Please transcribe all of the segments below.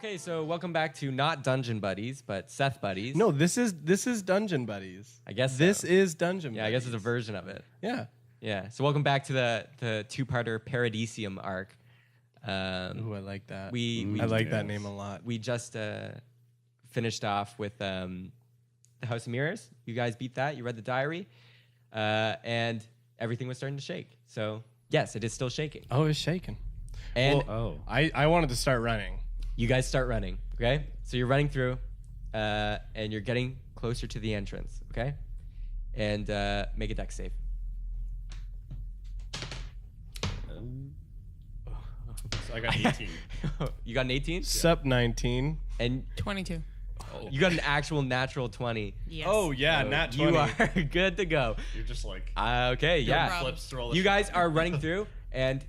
Okay, so welcome back to not Dungeon Buddies, but Seth Buddies. No, this is Dungeon Buddies. I guess this so. is Dungeon Buddies. Yeah, I guess it's a version of it. Yeah. Yeah. So welcome back to the two-parter Paradisium arc. Ooh, I like that. I like that name a lot. We just finished off with the House of Mirrors. You guys beat that. You read the diary, and everything was starting to shake. So yes, it is still shaking. Oh, it's shaking. And I wanted to start running. you guys start running. Okay, so you're running through, and you're getting closer to the entrance. Okay, and make a dex save. So I got 18. You got an 18? Sup 19. And 22. you got an actual natural 20. Yes. Oh yeah, nat 20. You are good to go. You're just like Okay, yeah. flips through all the You shit. guys are running through, and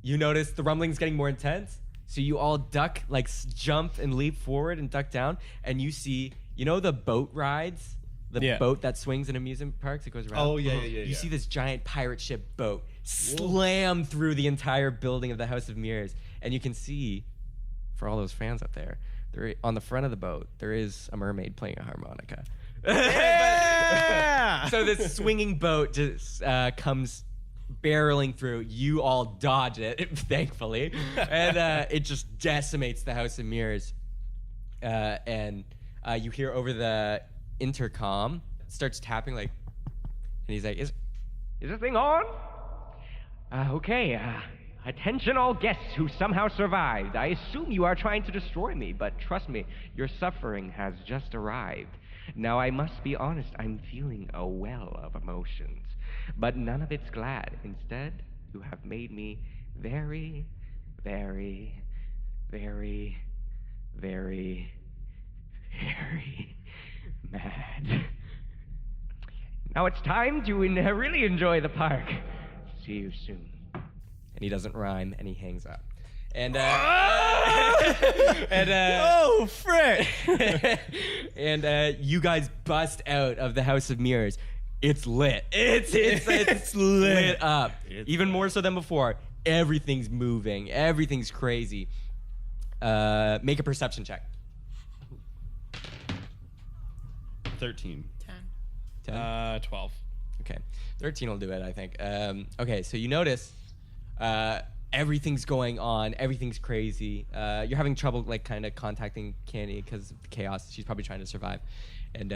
you notice the rumbling's getting more intense. So you all duck, like jump and leap forward and duck down, and you see, the boat rides, the boat that swings in amusement parks. It goes around. Oh, yeah. You see this giant pirate ship boat slam through the entire building of the House of Mirrors, and you can see, for all those fans out there, on the front of the boat there is a mermaid playing a harmonica. Yeah! So this swinging boat just comes barreling through. You all dodge it, thankfully, and it just decimates the House of Mirrors. And you hear over the intercom, starts tapping and he's like, "Is this thing on? Okay. Attention all guests who somehow survived. I assume you are trying to destroy me, but trust me, your suffering has just arrived. Now I must be honest, I'm feeling a well of emotions, but none of it's glad. Instead, you have made me very, very, very, very, very mad. Now it's time to really enjoy the park. See you soon." And he doesn't rhyme, and he hangs up. And Oh, frick! and you guys bust out of the House of Mirrors. It's lit. It's lit up. Even more so than before. Everything's moving. Everything's crazy. Make a perception check. 13. 10? 12. Okay. 13 will do it, I think. Okay, so you notice everything's going on. Everything's crazy. You're having trouble, kind of contacting Candy because of the chaos. She's probably trying to survive. And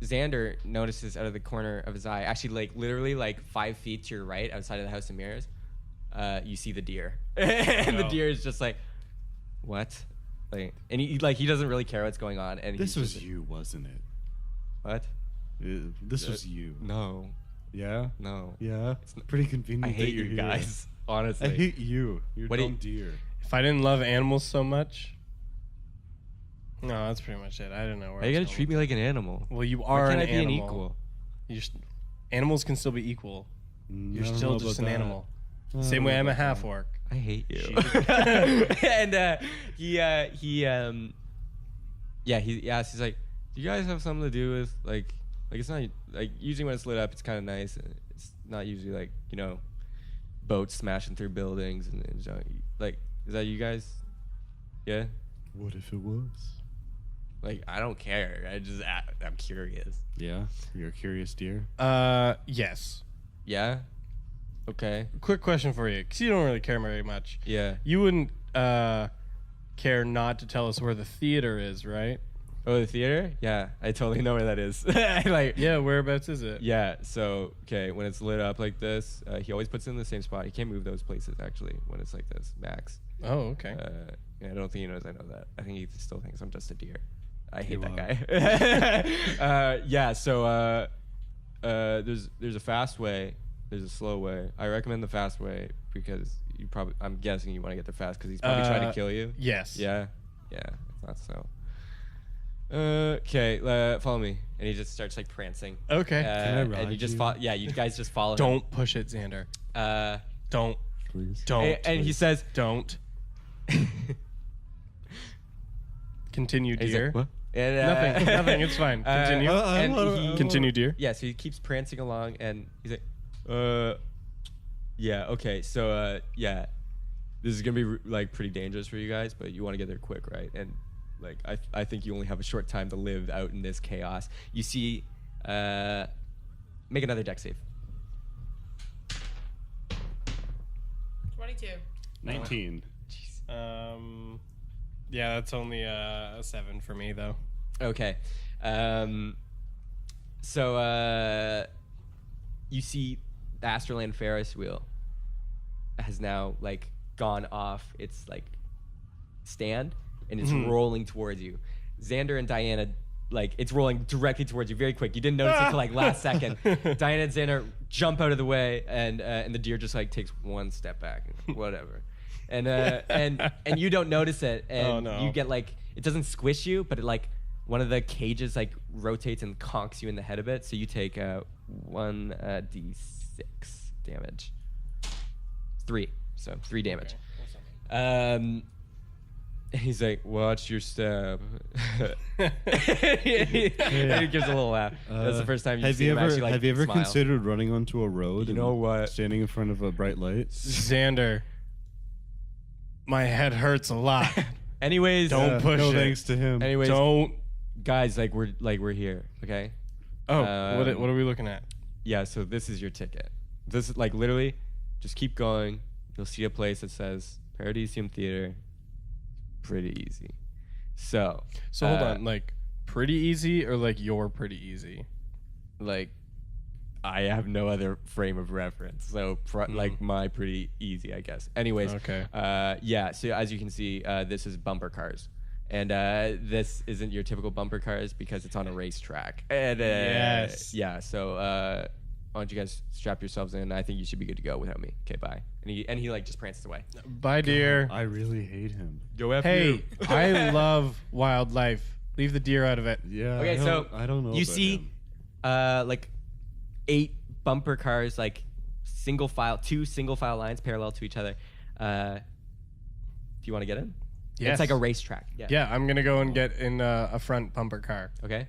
Xander notices out of the corner of his eye, actually, literally 5 feet to your right, outside of the House of Mirrors, you see the deer. And the deer is just like, what? And he doesn't really care what's going on. And This was you, wasn't it? What? This was you. No. Yeah? No. Yeah? It's pretty convenient I hate that you're you here. guys. Honestly. I hate you. You're What do dumb you- deer. If I didn't love animals so much. No, that's pretty much it. I don't know where. Why you gotta treat me like an animal? Well, you Why are can't an I be an animal. equal? Animals can still be equol. You're I don't still know just about an that. animal. I don't Same know way I'm a about that. half orc. I hate you. And he asks, he's like, "Do you guys have something to do with like it's not usually when it's lit up, it's kind of nice. And it's not usually boats smashing through buildings and junk. Is that you guys? Yeah. What if it was? I don't care. I'm curious. Yeah? You're a curious deer? Yes. Yeah. Okay. Quick question for you, because you don't really care very much. Yeah. You wouldn't care not to tell us where the theater is, right? Oh, the theater? Yeah, I totally know where that is. Yeah, whereabouts is it? Yeah, so, okay, when it's lit up like this, he always puts it in the same spot. He can't move those places, actually, when it's like this, max. Oh, okay. I don't think he knows I know that. I think he still thinks I'm just a deer. I hate You that guy. Yeah, so there's a fast way. There's a slow way. I recommend the fast way because I'm guessing you want to get there fast because he's probably trying to kill you. Yes. Yeah, I thought so. Okay, follow me. And he just starts prancing. Okay. Can I ride and you just you? you guys just follow him. Don't push it, Xander. Don't. Please? Don't. And he says, Don't. Continue, he's dear. like, what? And, Nothing. It's fine. Continue. Continue, dear. Yeah, so he keeps prancing along, and he's like, yeah, okay, so, yeah. this is gonna be like pretty dangerous for you guys, but you want to get there quick, right? And like I think you only have a short time to live out in this chaos. You see, make another deck save. 22. 19. Yeah, that's only a 7 for me though. Okay. So you see the Astraland Ferris wheel has now like gone off its like stand and is rolling towards you. Xander and Diana, like it's rolling directly towards you very quick. You didn't notice it till like last second. Diana and Xander jump out of the way, and the deer just like takes one step back. Whatever. And you don't notice it, and you get like it doesn't squish you, but it like one of the cages like rotates and conks you in the head a bit, so you take 1d6 damage. 3, so 3 damage. Okay. He's like, watch your step. And he gives a little laugh. That's the first time you've seen him actually like Have you ever smile. considered running onto a road? You know what? Standing in front of a bright light? Xander, my head hurts a lot. Anyways, Don't push no it. thanks to him. anyways, Don't. guys, we're here, okay? Oh, what are we looking at? Yeah, so this is your ticket. This is like literally, just keep going. You'll see a place that says Paradisium Theater. Pretty easy. So hold on, like pretty easy or like you're pretty easy? like I have no other frame of reference, so like my pretty easy, I guess. Anyways, Okay. Yeah. So as you can see, this is bumper cars, and this isn't your typical bumper cars because it's on a racetrack. And Yes. yeah. So why don't you guys strap yourselves in? I think you should be good to go without me. Okay, bye. And he like just prances away. Bye, dear. I really hate him. Go after Hey, I love wildlife. Leave the deer out of it. Yeah. Okay, so I don't know. you about see, him. like 8 bumper cars, like two single file lines parallel to each other. Do you want to get in? Yes. It's like a racetrack. Yeah. Yeah, I'm gonna go and get in a front bumper car. Okay.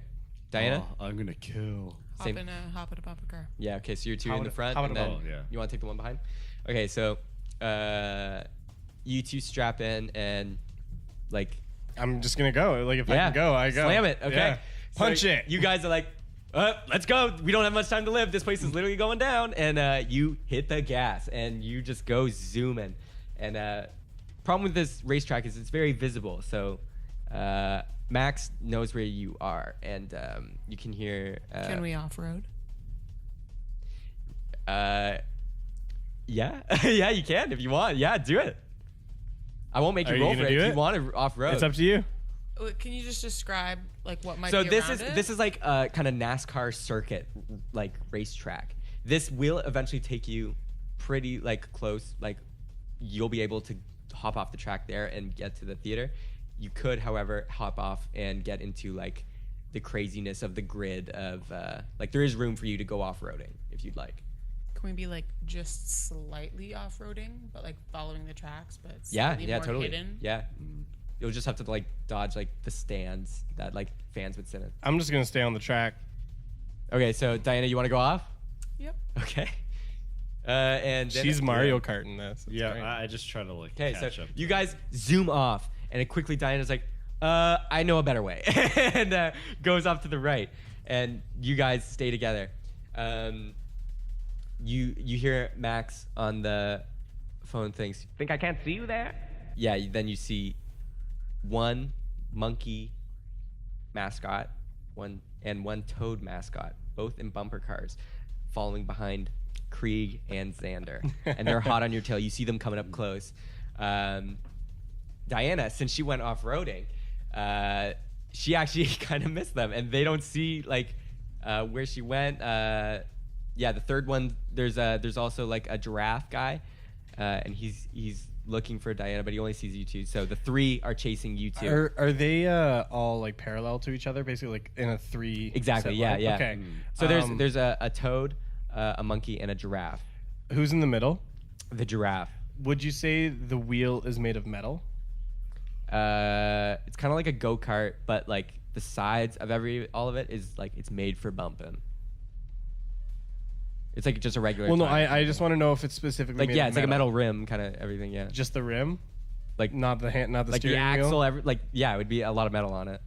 Diana. Oh, I'm gonna kill. Hop Same. in a bumper car. Yeah. Okay. So you're 2 How in the would- front, how and would then it go? Yeah. you want to take the one behind. Okay. So you 2 strap in and like I'm just gonna go. Like if I can go, I go. Slam it. Okay. Yeah. So Punch it. You guys are like, let's go. We don't have much time to live. This place is literally going down. And you hit the gas and you just go zooming. And problem with this racetrack is it's very visible. So Max knows where you are, and you can hear. Can we off road? Yeah, yeah, you can if you want. Yeah, do it. I won't make Are you you roll gonna for it do if it? you want to off road. It's up to you. Can you just describe like what might So be this around is it? this is like a kind of NASCAR circuit, like racetrack. This will eventually take you pretty like close. Like you'll be able to hop off the track there and get to the theater. You could, however, hop off and get into like the craziness of the grid of like there is room for you to go off-roading if you'd like. Can we be like just slightly off roading, but like following the tracks, but Yeah, slightly yeah, more totally. hidden? Yeah. You'll just have to like dodge like the stands that like fans would sit in. I'm just gonna stay on the track. Okay, so Diana, you want to go off? Yep. Okay. And then- She's Mario Karting this. It's Yeah, great. I just try to like Okay, so catch up. you guys zoom off, and it quickly Diana's like, I know a better way, and goes off to the right, and you guys stay together. You hear Max on the phone thinks, think I can't see you there? Yeah, then you see one monkey mascot, one toad mascot, both in bumper cars, following behind Krieg and Xander, and they're hot on your tail. You see them coming up close. Diana, since she went off-roading, she actually kind of missed them, and they don't see like where she went. Yeah, the third one, there's also like a giraffe guy, and he's looking for Diana, but he only sees you two. So the 3 are chasing you two. Are they all like parallel to each other, basically like in a 3? Exactly. set Yeah. line? Yeah. Okay. So there's a toad, a monkey, and a giraffe. Who's in the middle? The giraffe. Would you say the wheel is made of metal? It's kind of like a go-kart, but like the sides of all of it is like it's made for bumping. It's like just a regular. Well, no, time. I just want to know if it's specifically like made yeah, of it's like a metal rim kind of everything. Yeah, Just the rim, like not the hand, not the like the steering axle. wheel. Like yeah, it would be a lot of metal on it.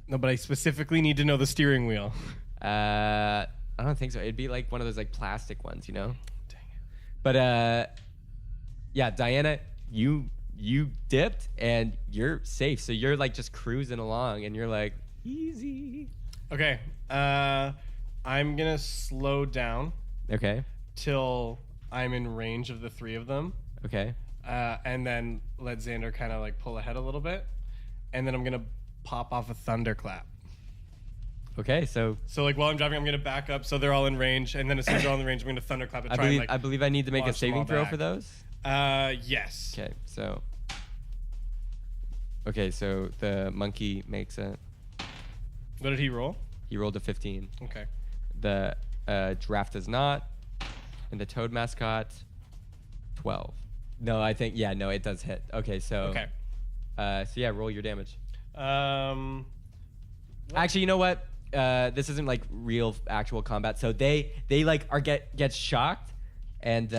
No, but I specifically need to know the steering wheel. I don't think so. It'd be like one of those like plastic ones, you know. Dang it. But yeah, Diana, you dipped and you're safe. So you're like just cruising along, and you're like easy. Okay, I'm gonna slow down Okay. till I'm in range of the three of them, Okay. and then let Xander kind of like pull ahead a little bit, and then I'm gonna pop off a thunderclap. Okay. So So like while I'm driving, I'm gonna back up so they're all in range, and then as soon as they're all in range, I'm gonna thunderclap and try and like. I believe I need to make a launch them all saving throw back. for those. Yes. Okay. So. Okay, so the monkey makes it. What did he roll? He rolled a 15. Okay. The giraffe does not, and the toad mascot, 12. No, I think no, it does hit. Okay, so Okay. So yeah, roll your damage. What? Actually, you know what? This isn't like real actual combat, so they like get shocked, and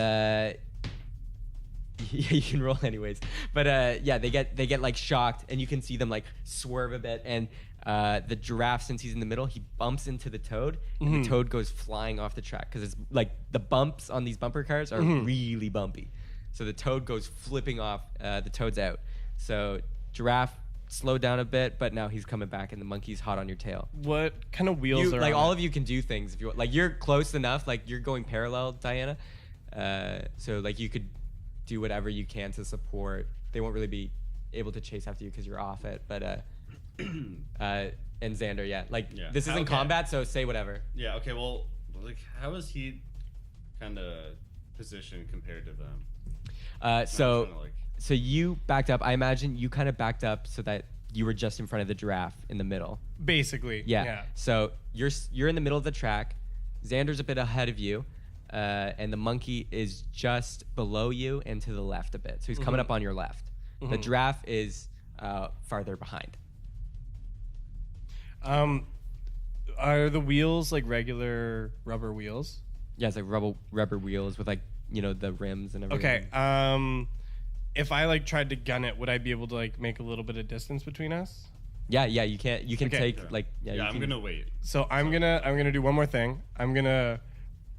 you can roll anyways. But yeah, they get like shocked, and you can see them like swerve a bit, and the giraffe, since he's in the middle, he bumps into the toad, and the toad goes flying off the track because it's like the bumps on these bumper cars are really bumpy, so the toad goes flipping off. The toad's out, so giraffe slowed down a bit, but now he's coming back, and the monkey's hot on your tail. What kind of wheels You, are like on all it? of you can do things if you want. Like you're close enough, like you're going parallel, Diana. So like you could do whatever you can to support. They won't really be able to chase after you because you're off it. But and Xander, yeah, like Yeah. this isn't Okay. combat, so say whatever. Yeah. Okay. Well, like, how is he kind of positioned compared to them? So Kinda like, so you backed up. I imagine you kind of backed up so that you were just in front of the giraffe in the middle. Basically. Yeah. So you're in the middle of the track. Xander's a bit ahead of you, and the monkey is just below you and to the left a bit. So he's coming up on your left. The giraffe is farther behind. Are the wheels like regular rubber wheels? Yeah, it's like rubber wheels with like the rims and everything. Okay. If I like tried to gun it, would I be able to like make a little bit of distance between us? Yeah. You can Okay. take yeah. like you I'm can- gonna wait. So I'm gonna do one more thing. I'm gonna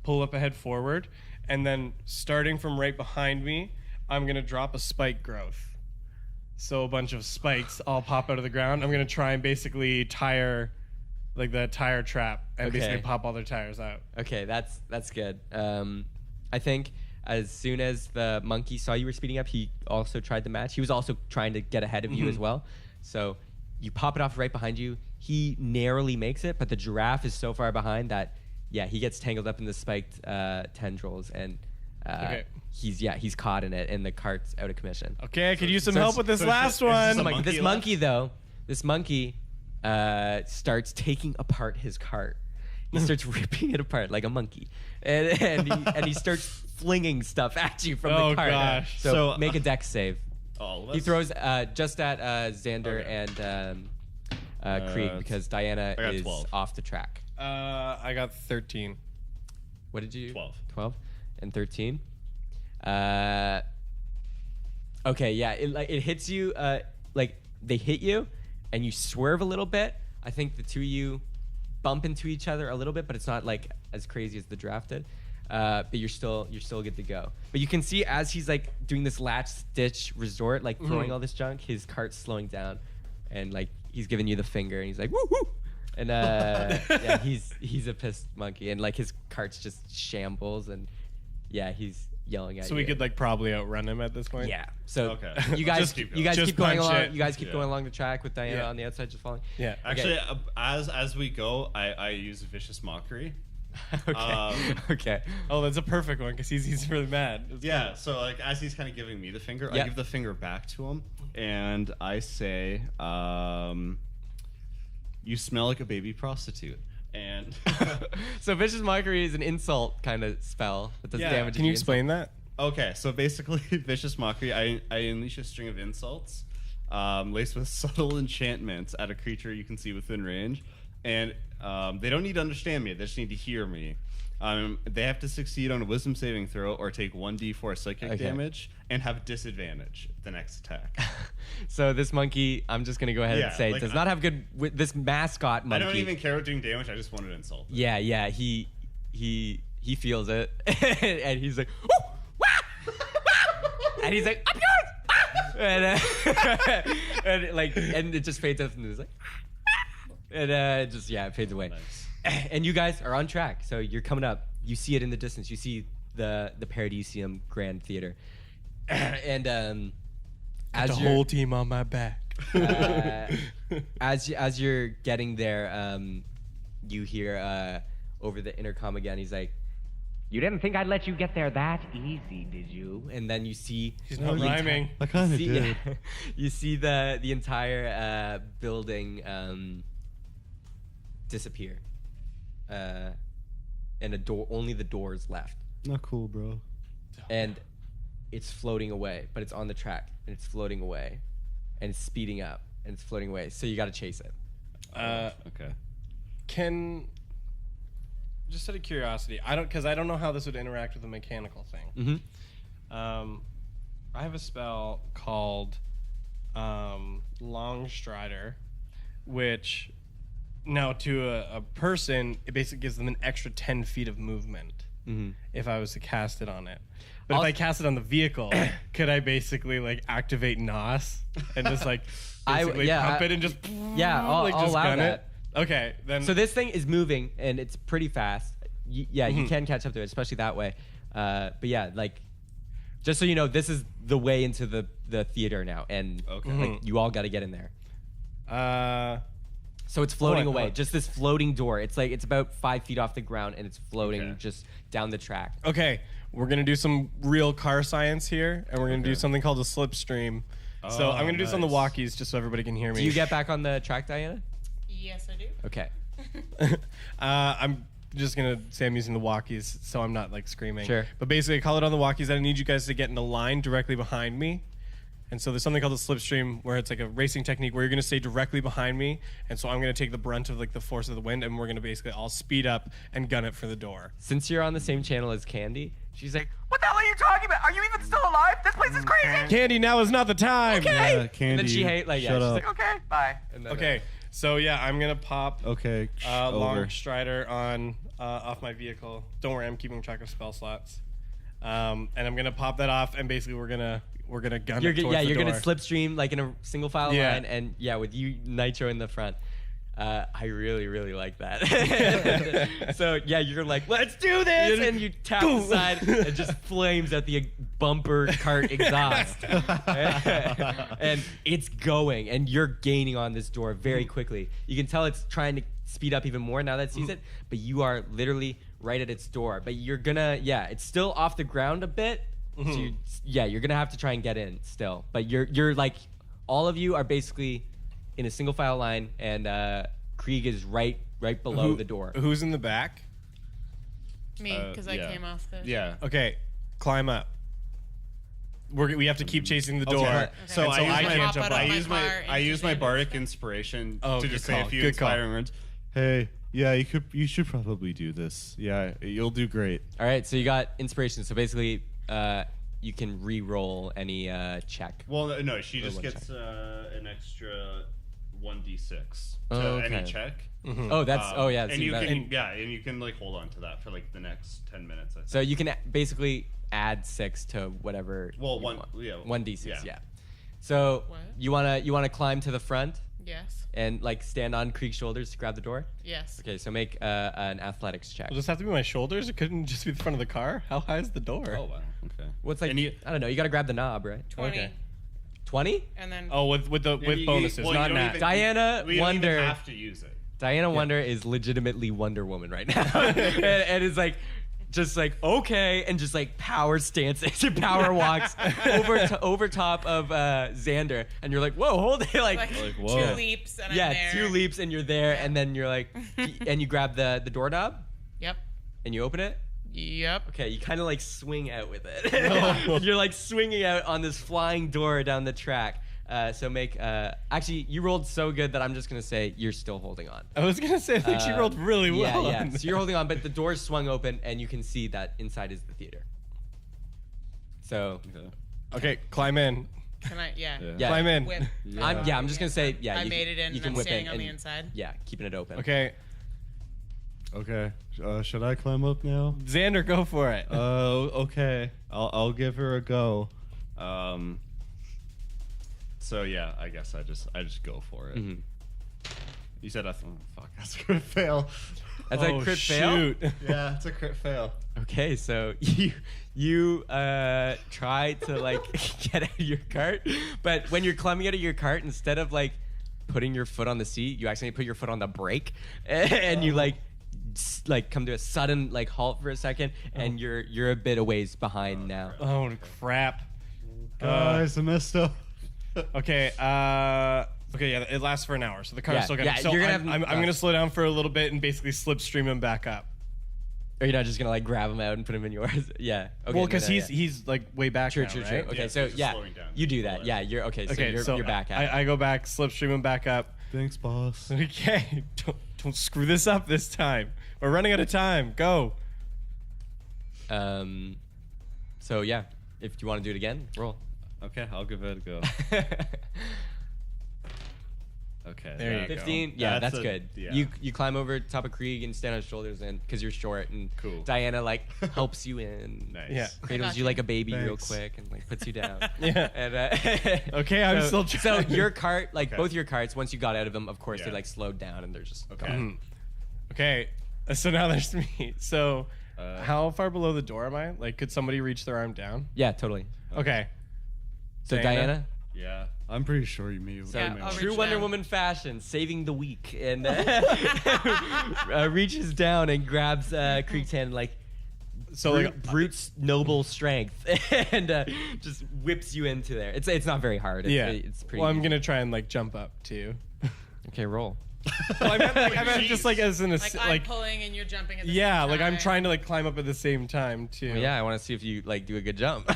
pull up ahead forward, and then starting from right behind me, I'm gonna drop a spike growth. So a bunch of spikes all pop out of the ground. I'm gonna try and basically tire, like the tire trap, and Okay. basically pop all their tires out. Okay, that's good. I think as soon as the monkey saw you were speeding up, he also tried to match. He was also trying to get ahead of you as well. So you pop it off right behind you. He narrowly makes it, but the giraffe is so far behind that he gets tangled up in the spiked tendrils, and Okay. he's caught in it, and the cart's out of commission. Okay, I could use some so help it's- with this so it's last just- it's just one. a monkey This monkey starts taking apart his cart. He starts ripping it apart like a monkey, and he starts flinging stuff at you from Oh, the cart. gosh. So, So, make a dex save. Oh, He throws just at Xander Okay. and Krieg because Diana I got is 12. off the track. I got 13. What did you? 12. 12 and 13. Okay, yeah, it hits you. Like they hit you, and you swerve a little bit. I think the two of you bump into each other a little bit, but it's not like as crazy as the draft did. But you're still good to go. But you can see as he's like doing this latch stitch resort, like throwing all this junk, his cart's slowing down, and like he's giving you the finger, and he's like woo woo. And yeah, he's a pissed monkey, and like his cart's just shambles, and yeah, he's yelling at you. So we could like probably outrun him at this point. Yeah. So Okay. you guys Just keep going. Just keep going punch along. it. You guys keep Yeah. going along the track with Diana Yeah. on the outside just following. Yeah. Actually, as we go, I use vicious mockery. Okay. Okay. Oh, that's a perfect one because he's really mad. It's Yeah, so like as he's kind of giving me the finger, Yeah. I give the finger back to him, and I say, "You smell like a baby prostitute." And So vicious mockery is an insult kind of spell that does Yeah. damage. Can you explain that? okay, so basically, vicious mockery, I unleash a string of insults, laced with subtle enchantments at a creature you can see within range, and they don't need to understand me; they just need to hear me. They have to succeed on a wisdom saving throw or take 1d4 psychic damage and have disadvantage the next attack. So this monkey, I'm just gonna go ahead and say, like, does not have good. This mascot monkey. I don't even care about doing damage. I just wanted to insult. Yeah. He feels it, and he's like, "Woo! Wah! Wah!" And he's like, "Up yours!" And it just fades out, and it's like, and it fades away. Nice. And you guys are on track, so you're coming up. You see it in the distance. You see the Paradisium Grand Theater, and as the you're, whole team on my back. as you're getting there, you hear over the intercom again. He's like, "You didn't think I'd let you get there that easy, did you?" And then you see He's not rhyming. I kind of see, did. you see the entire building disappear, and only the doors left, Not cool, bro. and it's floating away. But it's on the track, and it's floating away, and it's speeding up, and it's floating away. So you got to chase it. Okay. Can just out of curiosity, I don't know how this would interact with the mechanical thing. Mm-hmm. I have a spell called Long Strider, which now to a person it basically gives them an extra 10 feet of movement if I was to cast it on it. But if I cast it on the vehicle, could I basically like activate NOS and just like basically pump it and just I'll just allow gun that. it? Okay, then So this thing is moving, and it's pretty fast. You can catch up to it, especially that way. But yeah, like, just so you know, this is the way into the theater now, and like, you all got to get in there. So it's floating away, just this floating door. It's like it's about 5 feet off the ground, and it's floating just down the track. Okay, we're gonna do some real car science here, and we're gonna do something called a slipstream. So I'm gonna do this on the walkies, just so everybody can hear me. Do you get back on the track, Diana? Yes, I do. Okay. I'm just gonna say I'm using the walkies, so I'm not like screaming. Sure. But basically, I call it on the walkies. I need you guys to get in a line directly behind me. And so there's something called a slipstream, where it's like a racing technique where you're gonna stay directly behind me, and so I'm gonna take the brunt of like the force of the wind, and we're gonna basically all speed up and gun it for the door. Since you're on the same channel as Candy, she's like, "What the hell are you talking about? Are you even still alive? This place is crazy." Candy, now is not the time. Okay. Yeah, Candy, And then she she's like, "Okay, bye." And then, Okay. So yeah, I'm gonna pop Okay. Long Strider on off my vehicle. Don't worry, I'm keeping track of spell slots. And I'm gonna pop that off, and basically we're gonna gun it towards the door. You're gonna slipstream like in a single file Yeah. line, and with you Nitro in the front. I really, really like that. So yeah, you're like, "Let's do this," and you tap the side, and just flames at the bumper cart exhaust, and it's going, and you're gaining on this door very quickly. You can tell it's trying to speed up even more now that it sees it, but you are literally right at its door. But you're gonna, it's still off the ground a bit. So you're gonna have to try and get in still. But you're like, all of you are basically in a single file line, and Krieg is right below the door. Who's in the back? Me, because I came off the. Yeah. Okay, climb up. We have to keep chasing the door. Okay. So And I can't hop jump out up. of my use car I into use my the bardic inspiration to good just say a call, few good call. inspiring words. Hey, yeah, you should probably do this. Yeah, you'll do great. All right, so you got inspiration. So basically, you can re-roll any check. Well, no, she just one gets an extra 1d6 to Oh, any okay. check. Oh, that's that's and even you better. can and you can like hold on to that for like the next 10 minutes. I think. So you can basically add 6 to whatever. Well, you one- want. yeah, 1d6. yeah. Yeah. So What? you wanna climb to the front Yes. and like stand on Krieg's shoulders to grab the door. Yes. Okay, so make an athletics check. Will this have to be my shoulders? It couldn't just be the front of the car. How high is the door? Oh wow. Okay. What's like? And you- I don't know. You gotta grab the knob, right? 20. Okay. 20? And then. Oh, with bonuses, well, you not don't nat. even- Diana we don't even Wonder. have to use it. Diana Wonder is legitimately Wonder Woman right now, and is like, just like okay, and just like power stances and power walks over top of Xander, and you're like, whoa, hold it, Like, whoa. 2 leaps and I'm there. 2 leaps and you're there, and then you're like, and you grab the doorknob Yep. and you open it. Yep. Okay, you kind of like swing out with it. You're like swinging out on this flying door down the track, So make. Actually, you rolled so good that I'm just gonna say you're still holding on. I was gonna say I think she rolled really well. Yeah. So you're holding on, but the doors swung open, and you can see that inside is the theater. So Okay, climb in. Can I? Yeah. yeah, Climb in. Whip. I'm just gonna say yeah. I you made can- it in. You can I'm whip staying in on the and- inside. Yeah, keeping it open. Okay, Okay. Should I climb up now? Xander, go for it. Okay. I'll give her a go. So yeah, I guess I just go for it. Mhm. You said fuck, that's a crit fail. That's a crit fail. shoot. Yeah, it's a crit fail. Okay, so you try to like get out of your cart, but when you're climbing out of your cart, instead of like putting your foot on the seat, you accidentally put your foot on the brake, and you like come to a sudden like halt for a second, and you're a bit a ways behind now. Oh crap. Guys, I messed up. Okay. Okay. Yeah, it lasts for an hour, so the car's Yeah, still gonna. yeah, so you're gonna I'm have- gonna slow down for a little bit and basically slipstream him back up. Or you're not just gonna like grab him out and put him in yours? Yeah. Okay, Well, because no, he's like way back True, now, true, right? true. Okay, Yeah, so he's just yeah, slowing down. you do that. Yeah, you're okay. So Okay, you're back at it. I go back, slipstream him back up. Thanks, boss. Okay, don't screw this up this time. We're running out of time. Go. So yeah, if you want to do it again, roll. Okay, I'll give it a go. Okay. There you go. 15. Yeah, that's a- good. Yeah. You climb over top of Krieg and stand on his shoulders, and because you're short, and Cool. Diana like helps you in, Nice. Yeah. cradles got you you. like a baby real Thanks. quick, and like puts you down. Yeah. And Okay, I'm so, still so trying. your cart, like Okay. both your carts, once you got out of them, of course they Yeah. like slowed down and they're just Okay. gone. Okay, so now there's me. So, Uh, how far below the door am I? Like, could somebody reach their arm down? Yeah, totally. Okay. So Diana? Diana, Yeah. I'm pretty sure you may. so Yeah, I'll true reach Wonder down. Woman fashion, saving the weak, and reaches down and grabs Krieg's hand, like So, like, brute's noble strength, and just whips you into there. It's not very hard. It's, yeah. it's pretty. Well, I'm easy. gonna try and like jump up too. Okay, roll. Well, I meant just like as in a Like I'm pulling and you're jumping at the yeah, same like I'm time. trying to like climb up at the same time too. Well, yeah, I want to see if you like do a good jump.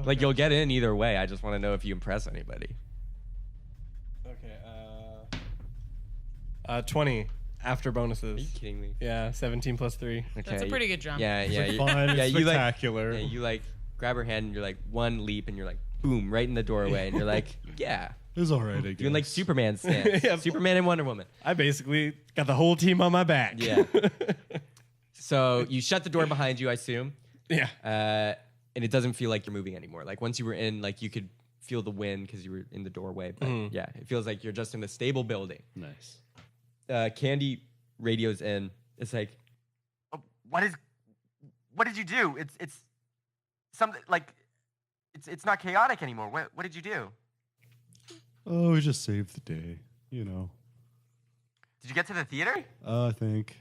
Like you'll get in either way. I just want to know if you impress anybody. Okay. 20 after Are you bonuses. kidding me? Yeah, 17 plus 3. Okay, That's a you- pretty good jump. Yeah, yeah, It's you- fun. yeah. It's You like, spectacular. yeah, you like grab her hand and you're like one leap and you're like boom right in the doorway and you're like yeah, It was alright, I guess. doing like Superman stance. Yeah. Superman and Wonder Woman. I basically got the whole team on my back. Yeah. So you shut the door behind you, I assume, Yeah. and it doesn't feel like you're moving anymore. Like once you were in, like you could feel the wind because you were in the doorway. But yeah, it feels like you're just in a stable building. Nice. Candy radios in. It's like, "Oh, what did you do? It's something like it's not chaotic anymore. What did you do? Oh, we just saved the day. You know. Did you get to the theater? I think.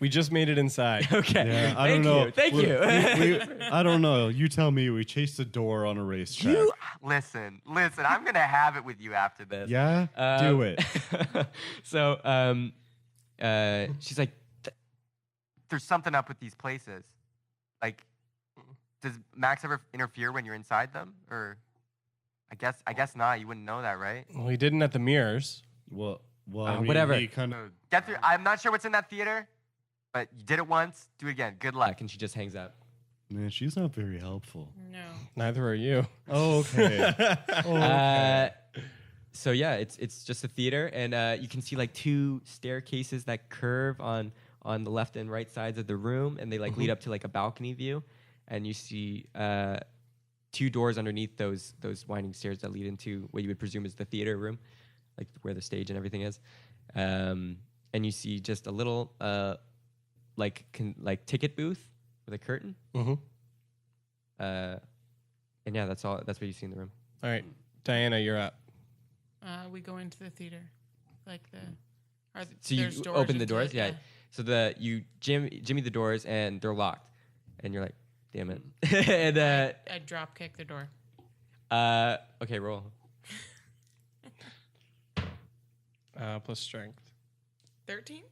We just made it inside. Okay. Yeah, I Thank don't know. you. Thank We- you. I don't know. You tell me. We chased the door on a racetrack. You listen. I'm gonna have it with you after this. Yeah? Do it. So, she's like, "There's something up with these places. Like, does Max ever interfere when you're inside them? Or, I guess not. You wouldn't know that, right? Well, he didn't at the mirrors. Well, I mean, whatever. He kind of. Get through. I'm not sure what's in that theater, but you did it once. Do it again. Good luck." And she just hangs up. Man, she's not very helpful. No. Neither are you. Oh, okay. So yeah, it's just a theater, and you can see like two staircases that curve on the left and right sides of the room, and they like lead up to like a balcony view, and you see two doors underneath those winding stairs that lead into what you would presume is the theater room, like where the stage and everything is, and you see just a little like ticket booth with a curtain, Mm-hmm. and yeah, that's all. That's what you see in the room. All right. Diana, you're up. We go into the theater, like the. So you there's doors open the into doors, it, yeah. So you jimmy the doors and they're locked, and you're like, damn it. And I drop kick the door. okay, roll. Plus strength. 13.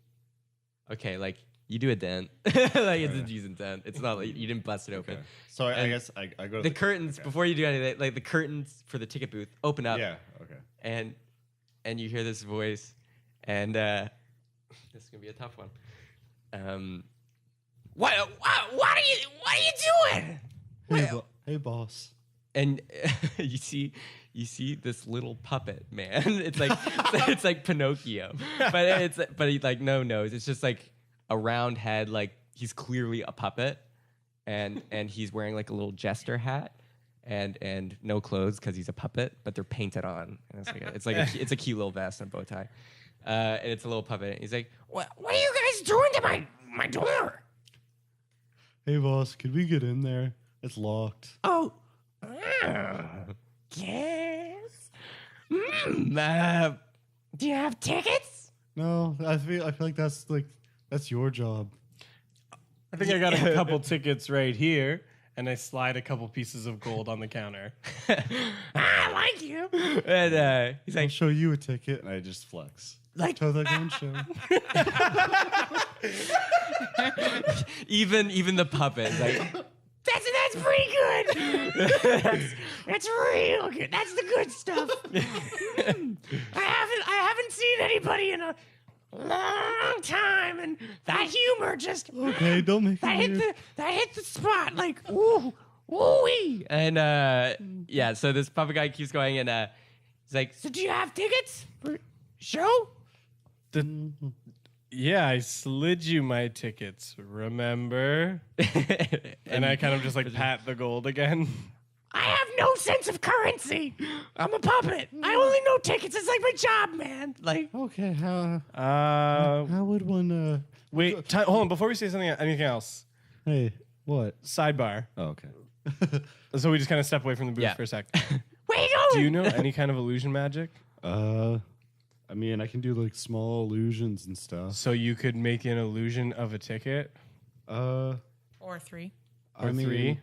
Okay, like You do a dent. Like it's a decent dent. It's not like you didn't bust it open. Okay. So I guess I go to The curtains okay. before you do anything, like the curtains for the ticket booth open up. Yeah. Okay. And you hear this voice, and this is gonna be a tough one. What are you doing? Hey, boss. And you see this little puppet man. It's like Pinocchio, but he's like no nose. It's just like a round head. Like he's clearly a puppet, and he's wearing like a little jester hat, and no clothes because he's a puppet, but they're painted on. And it's a cute little vest and a bow tie, and it's a little puppet. He's like, what are you guys doing to my door? Hey, boss, could we get in there? It's locked. Oh, yes. Do you have tickets? No, I feel like that's your job. I think I got a couple tickets right here, and I slide a couple pieces of gold on the counter. I like you. And he's I'll like, show you a ticket, and I just flex. like Tell that gun show. even the puppet is like, that's pretty good. that's real good. That's the good stuff. I haven't seen anybody in a long time, and that humor just Okay, don't make that it weird. hit the spot like ooh-wee. And yeah, so this puppet guy keeps going, and he's like, so do you have tickets for show? Yeah, I slid you my tickets, remember? And I kind of just like pat the gold again. I have no sense of currency. I'm a puppet. I only know tickets. It's like my job, man. Like, Okay, how would one? Wait, hold on. Before we say anything else, Hey, what? sidebar. Oh, okay. So we just kind of step away from the booth Yeah. for a sec. where you going? Do you know any kind of illusion magic? I mean, I can do like small illusions and stuff. So you could make an illusion of a ticket Or 3. or three?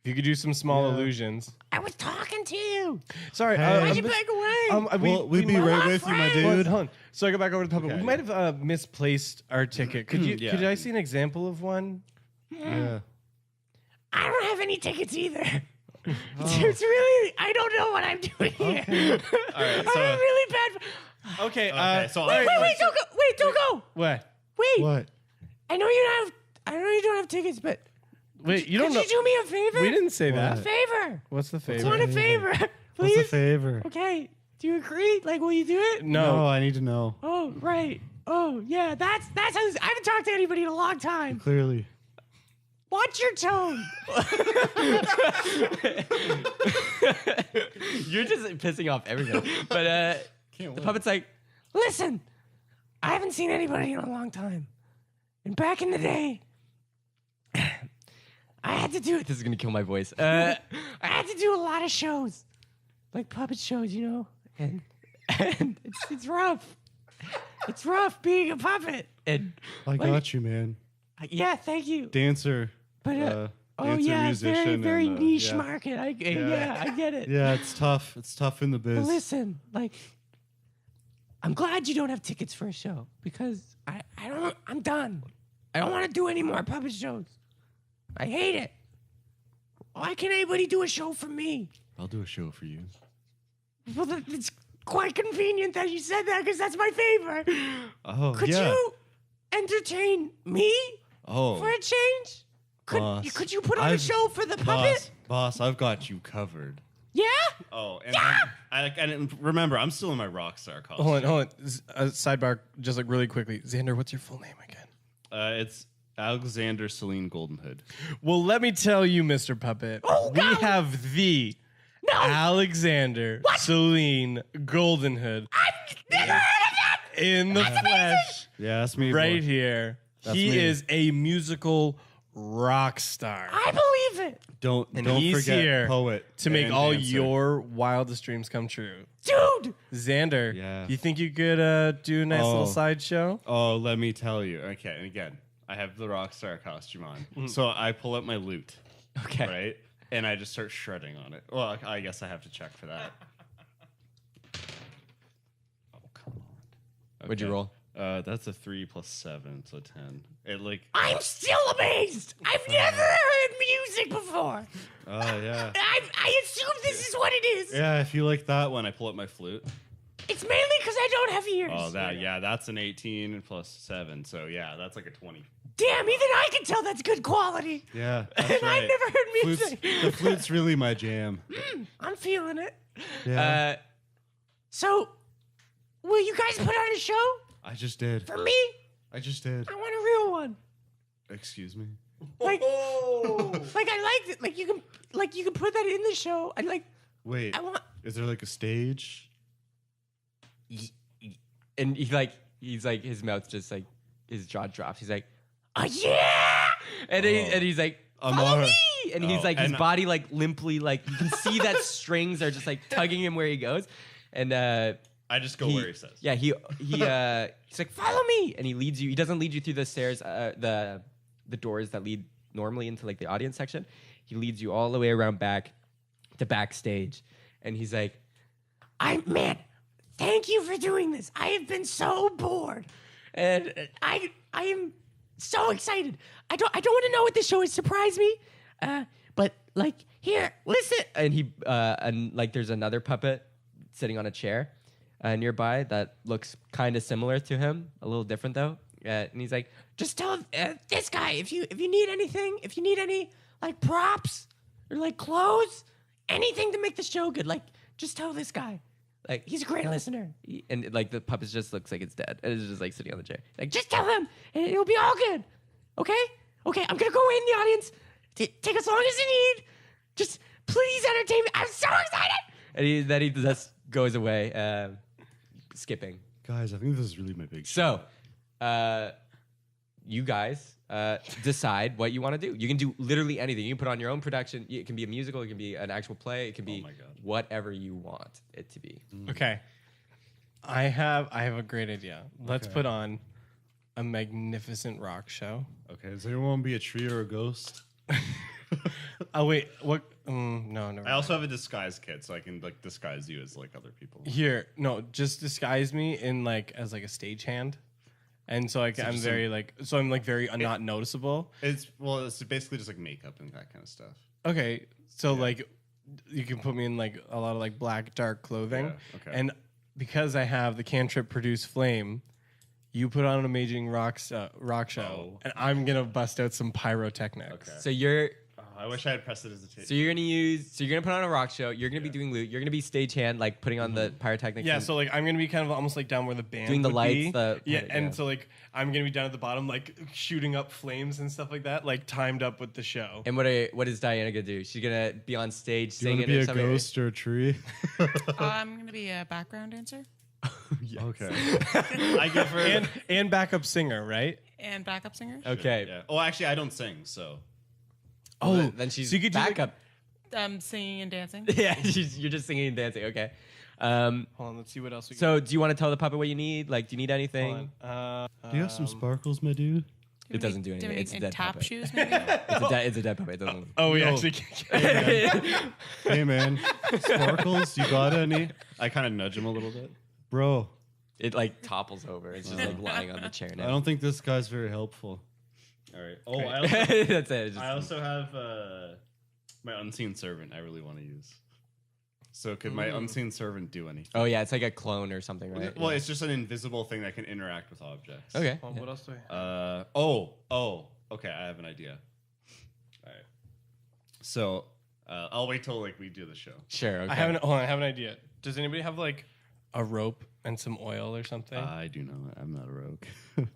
If you could do some small illusions. I was talking to you. Sorry, Hey. Why'd you back away? We'd be right with you, my Hold dude. on. So I go back over to the puppet. Okay. We might have misplaced our ticket. Could you? Yeah. Could I see an example of one? Yeah. I don't have any tickets either. It's really, I don't know what I'm doing here. All right. I'm So, really bad. Okay. okay. So Wait, don't go. Wait, don't go. What? Wait. what? I know you don't have tickets, but Wait, you don't could know. you do me a favor? We didn't say A that. favor. What's the I favor? want a favor. What's Please. the favor? Okay. Do you agree? Like, will you do it? No. I need to know. Oh, right. Oh, yeah. That's how. I haven't talked to anybody in a long time. Clearly. Watch your tone. You're just pissing off everybody. But the puppet's like, listen, I haven't seen anybody in a long time. And back in the day, I had to do it. This is going to kill my voice. I had to do a lot of shows. Like puppet shows, you know? And it's rough. It's rough being a puppet. And I got you, man. yeah, thank you. Dancer. But dancer, oh yeah, musician, very and, niche yeah. market. I get it. Yeah, it's tough. It's tough in the biz. But listen, like, I'm glad you don't have tickets for a show because I'm done. I don't want to do any more puppet shows. I hate it. Why can't anybody do a show for me? I'll do a show for you. Well, it's quite convenient that you said that because that's my favor. Oh, Could yeah. you entertain me Oh, for a change? boss. Could you put on a show for the puppet? Boss, I've got you covered. Yeah? Oh, and remember, I'm still in my rock star costume. Hold on. Sidebar, just like really quickly. Xander, what's your full name again? It's Alexander Celine Goldenhood. Well, let me tell you, Mr. Puppet. Oh, we no. have the No. Alexander Celine Goldenhood I've never heard of that. in the flesh Yeah, that's me. right boy. here. That's He me. is a musical rock star. I believe it. Don't He's forget here poet to make and all dancer. your wildest dreams come true. Dude. Xander, Yeah. you think you could do a nice little sideshow? Oh, let me tell you. Okay, and again, I have the rock star costume on, so I pull up my lute, Okay. right, and I just start shredding on it. Well, I guess I have to check for that. Oh, come on. What'd you roll? That's a 3 plus 7, so 10. It like. I'm still amazed. I've never heard music before. Oh yeah. I assume this is what it is. Yeah, if you like that one, I pull up my flute. It's mainly because I don't have ears. Oh, that's an 18 plus 7, so yeah, that's like a 20. Damn, even I can tell that's good quality. Yeah, that's And right. I've never heard music. The flute's really my jam. I'm feeling it. Yeah. So, will you guys put on a show I just did. for me? I just did. I want a real one. Excuse me. Like, like I like it. Like you can put that in the show. Wait. I want. Is there like a stage? And he's like his mouth just like his jaw drops. He's like, oh yeah, and he's like, follow me, and he's like his body like limply like you can see that strings are just like tugging him where he goes, and I just go where he says. Yeah, he's like, follow me, and he leads you. He doesn't lead you through the stairs, the doors that lead normally into like the audience section. He leads you all the way around back to backstage, and he's like, thank you for doing this. I have been so bored, and I am so excited. I don't want to know what this show is. Surprise me, but like here, listen. And he and like there's another puppet sitting on a chair nearby that looks kind of similar to him, a little different though. And he's like, just tell this guy if you need anything, if you need any like props or like clothes, anything to make the show good, like just tell this guy. Like, he's a great listener. And, like, the puppet just looks like it's dead. And it's just, like, sitting on the chair. Like, just tell him, and it'll be all good. Okay? Okay, I'm going to go in the audience. Take as long as you need. Just please entertain me. I'm so excited. And then he just goes away, skipping. Guys, I think this is really my big show. So, you guys decide what you want to do. You can do literally anything. You can put on your own production. It can be a musical. It can be an actual play. It can be whatever you want it to be. Okay. I have a great idea. Let's put on a magnificent rock show. Okay, does anyone want to be a tree or a ghost? Oh wait, what? No, never. I also have a disguise kit, so I can like disguise you as like other people. Here, no, just disguise me in like as like a stagehand. And so like I'm very not noticeable. It's basically just like makeup and that kind of stuff. Okay, so like you can put me in like a lot of like black dark clothing. Yeah, okay. And because I have the cantrip produce flame, you put on an amazing rock show, and I'm gonna bust out some pyrotechnics. Okay. So you're I wish I had prestidigitation. So you're gonna put on a rock show. You're gonna be doing loot. You're gonna be stagehand, like putting on the pyrotechnics. Yeah, so like I'm gonna be kind of almost like down where the band doing the would lights. be. So like I'm gonna be down at the bottom, like shooting up flames and stuff like that, like timed up with the show. And what is Diana gonna do? She's gonna be on stage Do you singing. want to be or a something? ghost or a tree? I'm going to be a background dancer Okay. I give her And backup singer, right? and backup singer. Okay. Yeah. Oh, actually, I don't sing, so. Oh, then she's so you could do, like- backup. Singing and dancing. Yeah, you're just singing and dancing. Okay. Hold on, let's see what else we can So do you want to tell the puppet what you need? Like, do you need anything? do. Do you have some sparkles, my dude? It doesn't do anything. It's a dead tap puppet. shoes, maybe. It's a dead puppet. It doesn't. Oh, we No. actually can. Hey, man. Sparkles, you got any? I kind of nudge him a little bit. Bro, It like topples over. It's just like lying on the chair I now. don't think this guy's very helpful. All right. Oh, That's it. It's just- I also have my unseen servant I really want to use. So could my unseen servant do anything? Oh yeah, it's like a clone or something, right? Well, it's just an invisible thing that can interact with objects. Okay. What else do I have? Okay, I have an idea. All right. So I'll wait till like we do the show. Sure. Okay. I have an idea. Does anybody have like a rope and some oil or something? I do not. I'm not a rogue.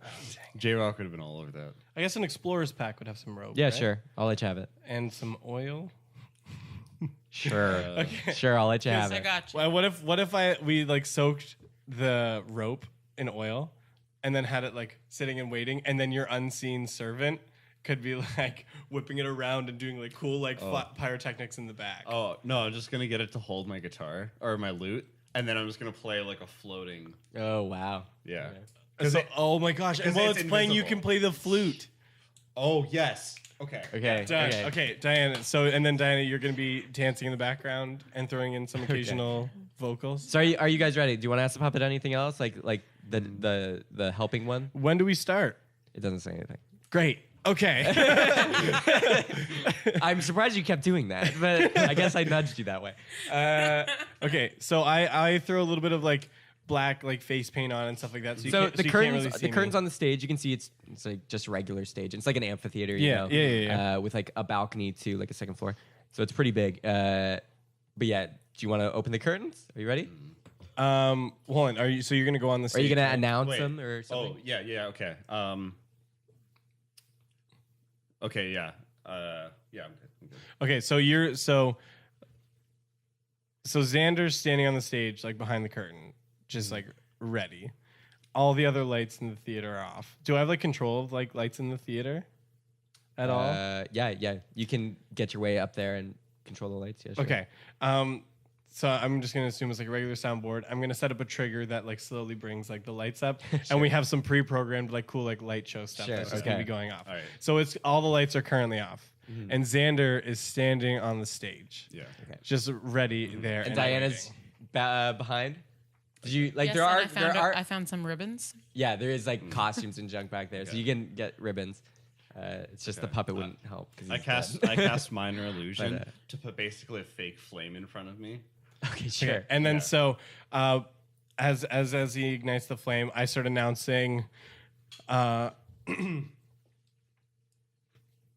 J Rock would have been all over that. I guess an explorer's pack would have some rope. Yeah, right? sure. I'll let you have it. And some oil. Sure. Sure, I'll let you have I it. got you. Well, what if we like soaked the rope in oil, and then had it like sitting and waiting, and then your unseen servant could be like whipping it around and doing like cool like flat pyrotechnics in the back. Oh no, I'm just gonna get it to hold my guitar or my lute, and then I'm just gonna play like a floating. Oh wow. Yeah. So, oh my gosh! And while it's it's playing, you invisible. can play the flute. Oh yes. Okay. Okay. Done. Okay. Okay, Diana. So and then Diana, you're gonna be dancing in the background and throwing in some occasional vocals. So are you guys ready? Do you want to ask the puppet anything else? Like The helping one. When do we start? It doesn't say anything. Great. Okay. I'm surprised you kept doing that, but I guess I nudged you that way. Okay. So I throw a little bit of like black like face paint on and stuff like that. So, So you the can't curtains, really see the curtains me. on the stage, you can see it's like just a regular stage. It's like an amphitheater, you Yeah, know, yeah. with like a balcony to like a second floor. So it's pretty big. But yeah, do you want to open the curtains? Are you ready? Hold on. Are you? So you're gonna go on the Are stage? you gonna right? announce Wait. them or something? Oh, yeah, okay. Okay, yeah. Yeah, I'm good. Okay. So Xander's standing on the stage, like behind the curtain, just like ready. All the other lights in the theater are off. Do I have like control of like lights in the theater at all? Yeah. You can get your way up there and control the lights. Yeah, sure. Okay. So I'm just gonna assume it's like a regular soundboard. I'm gonna set up a trigger that like slowly brings like the lights up, and we have some pre-programmed like cool like light show stuff Sure, that's just okay. gonna be going off. All right. So it's all the lights are currently off, and Xander is standing on the stage, Yeah. Okay. just ready there. And Diana's behind. Did you like? Yes, there and are I found some ribbons. Yeah, there is like costumes and junk back there, so you can get ribbons. It's just the puppet wouldn't help. I cast minor illusion But, to put basically a fake flame in front of me. Okay, sure. Okay. And then so as he ignites the flame, I start announcing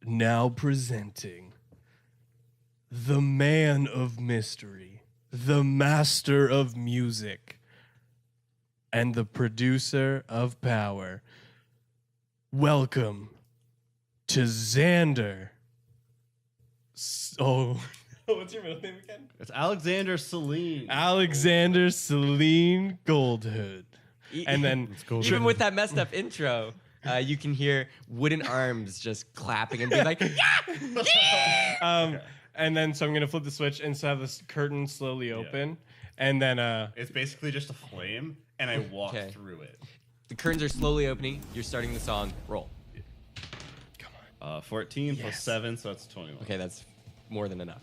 now presenting the man of mystery, the master of music, and the producer of power. Welcome to Xander. What's your middle name again? It's Alexander Celine. Alexander Celine Goldhood. And then Even with that messed up intro, you can hear wooden arms just clapping and being like, and then so I'm gonna flip the switch and so have this curtain slowly open. And then It's basically just a flame, and I walk Okay. through it. the curtains are slowly opening. You're starting the song. Roll. 14 plus Yes. 7, so that's 21. Okay, that's more than enough.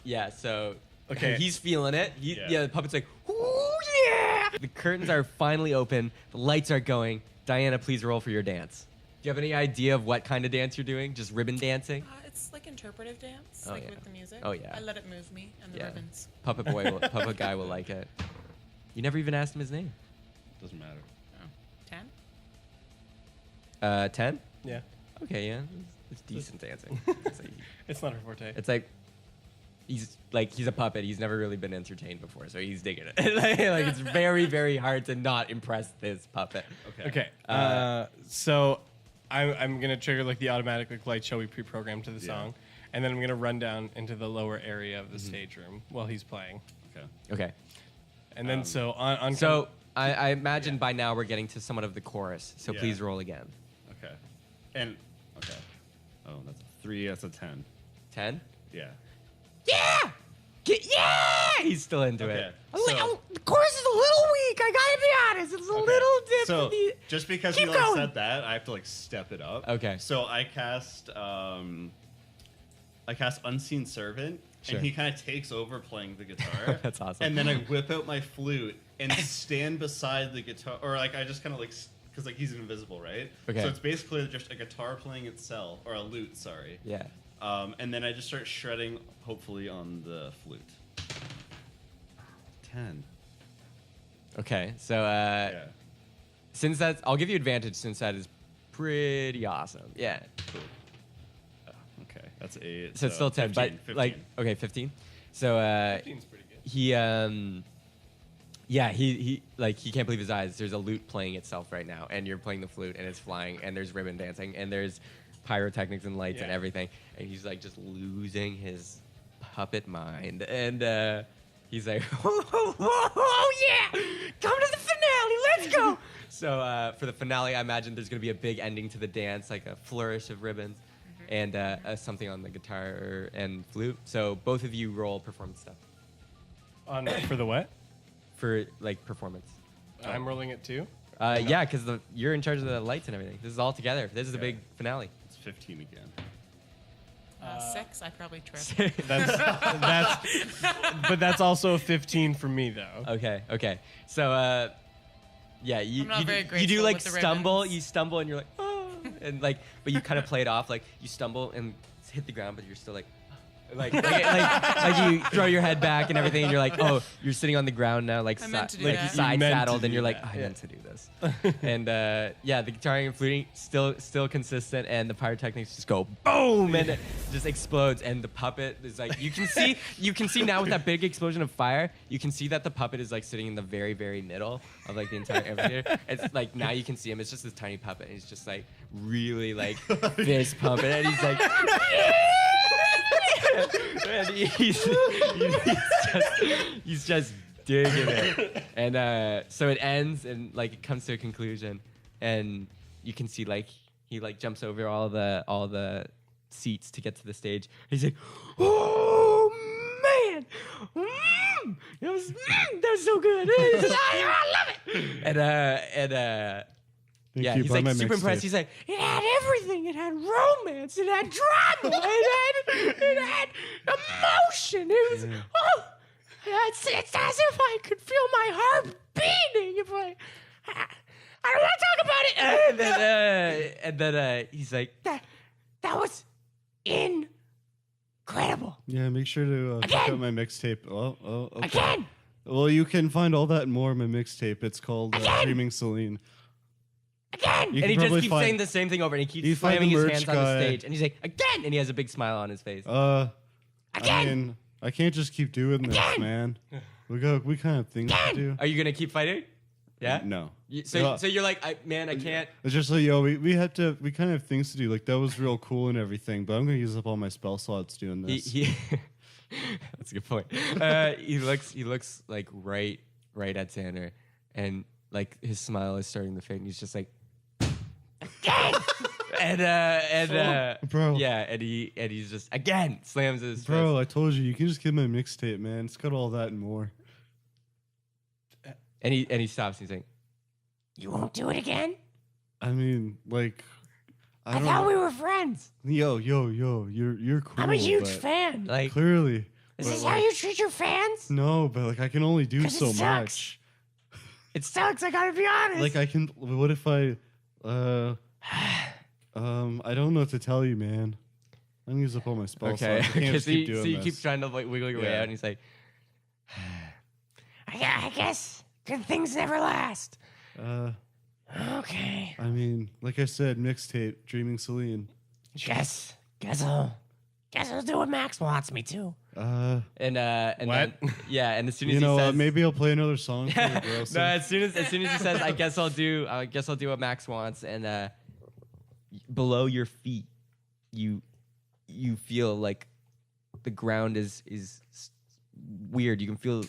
Yeah, so Okay. he's feeling it. Yeah. Yeah, the puppet's like, ooh, yeah! The curtains are finally open. The lights are going. Diana, please roll for your dance. Do you have any idea of what kind of dance you're doing? Just ribbon dancing? It's like interpretive dance, Oh, like yeah. with the music. Oh, yeah. I let it move me and the Yeah. ribbons. Puppet guy will like it. You never even asked him his name. Doesn't matter. 10? 10? yeah, Okay, yeah. It's decent dancing. it's not her forte. It's like he's a puppet. He's never really been entertained before, so he's digging it. like it's very, very hard to not impress this puppet. Okay. So I'm gonna trigger like the automatic like light show we pre-programmed to the song, and then I'm gonna run down into the lower area of the stage room while he's playing. Okay. Okay. And then so on So I imagine by now we're getting to somewhat of the chorus. So Yeah. please roll again. Okay. And, okay. Oh, that's a 3, that's a 10. 10. Yeah. Yeah. Yeah. He's still into Okay. it. So, The chorus is a little weak. I gotta be honest. It's a little so different. just because Keep you like going. said that, I have to like step it up. Okay. So I cast Unseen Servant, Sure. and he kind of takes over playing the guitar. That's awesome. And then I whip out my flute and stand beside the guitar, or like I just kind of like because like he's invisible, right? Okay. So it's basically just a guitar playing itself, or a lute, sorry. Yeah. And then I just start shredding, hopefully on the flute. 10. Okay. So Yeah. since that's, I'll give you advantage since that is pretty awesome. Yeah. Cool. Okay, that's 8. So it's still 10, 15, but like 15. 15. So 15's pretty good. he he can't believe his eyes. There's a lute playing itself right now, and you're playing the flute, and it's flying, and there's ribbon dancing, and there's pyrotechnics and lights and Yeah. everything, and he's like just losing his puppet mind, and he's like, oh yeah, come to the finale, let's go. So for the finale, I imagine there's gonna be a big ending to the dance, like a flourish of ribbons, and something on the guitar and flute. So both of you roll performance stuff For the what? for like performance. I'm rolling it too. Yeah, because you're in charge of the lights and everything. This is all together. This is the big finale. It's 15 again. 6, I probably tripped. But that's also a 15 for me though. Okay. So Yeah, I'm not very you do graceful like with the stumble. ribbons. You stumble and you're like, oh, and like, but you kind of play it off like you stumble and hit the ground, but you're still like. Like you throw your head back and everything, and you're like, oh, you're sitting on the ground now, like I meant to do like that. side You meant to saddled, and do you're like, that. oh, I meant to do this. And yeah, the guitaring and fluting still consistent, and the pyrotechnics just go boom, and it just explodes, and the puppet is like, you can see now with that big explosion of fire, you can see that the puppet is like sitting in the very middle of like the entire amphitheater. It's like now you can see him. It's just this tiny puppet, and he's just like really like fist pumping, and he's like. And he's just digging it, and so it ends, and like it comes to a conclusion, and you can see like he like jumps over all the seats to get to the stage. He's like, "Oh man, that was so good! I love it!" And yeah, you. he's Buy like my super impressed. mixtape. He's like, it had everything. It had romance. It had drama. it had emotion. It was it's as if I could feel my heart beating. If I don't want to talk about it. And then he's like, that was incredible. Yeah, make sure to check Again. out my mixtape. Oh, okay. Again. Well, you can find all that and more on my mixtape. It's called Again. Dreaming Celine. Again. You And he can just probably keeps find- saying the same thing over, and he You keeps find slamming the his merch hands on the guy. stage, and he's like, again, and he has a big smile on his face. I Again. mean, I can't just keep doing this, Again. man. We kind of things to do. Are you gonna keep fighting? Yeah. No. So you're like, I can't. It's just like, yo, we kind of have things to do. Like, that was real cool and everything, but I'm going to use up all my spell slots doing this. He that's a good point. He looks like right at Xander, and like his smile is starting to fade, and he's just like, again, and Bro. yeah, and he's just again slams his Bro, fist. I told you can just get my mixtape, man. It's got all that and more. And he stops. And he's like, you won't do it again? I mean, like, I don't thought know. we were friends. Yo, you're cool. I'm a huge but fan. Like, Clearly. is But, this like, how you treat your fans? No, but like I can only do 'Cause it so sucks. much. It sucks. I gotta be honest. Like I can. What if I? I don't know what to tell you, man. I'm gonna use up all my spell okay. slots. I can't just so keep you doing this. keep trying to like wiggle your way Yeah. out, and he's like, I guess good things never last. Okay. I mean, like I said, mixtape, Dreaming Celine. Guess I'll do what Max wants me to. And What? then, yeah, and as soon as You he know says, what? Maybe I'll play another song for you, bro. no, as soon as he says, I guess I'll do what Max wants, and below your feet, you feel like the ground is weird. You can feel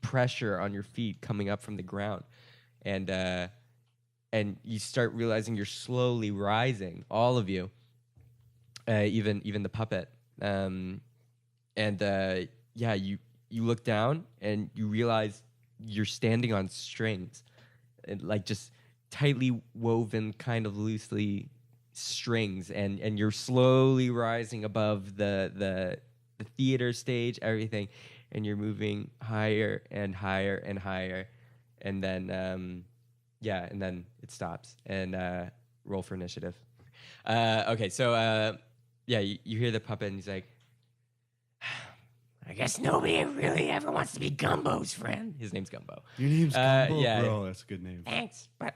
pressure on your feet coming up from the ground, and you start realizing you're slowly rising, all of you, even the puppet, yeah, you look down and you realize you're standing on strings, and like just tightly woven, kind of loosely strings, and you're slowly rising above the theater stage, everything, and you're moving higher and higher and higher, and then yeah, and then it stops, and roll for initiative. Okay, so yeah, you hear the puppet, and he's like, I guess nobody really ever wants to be Gumbo's friend. His name's Gumbo. Your name's Gumbo, yeah. bro. That's a good name. Thanks, but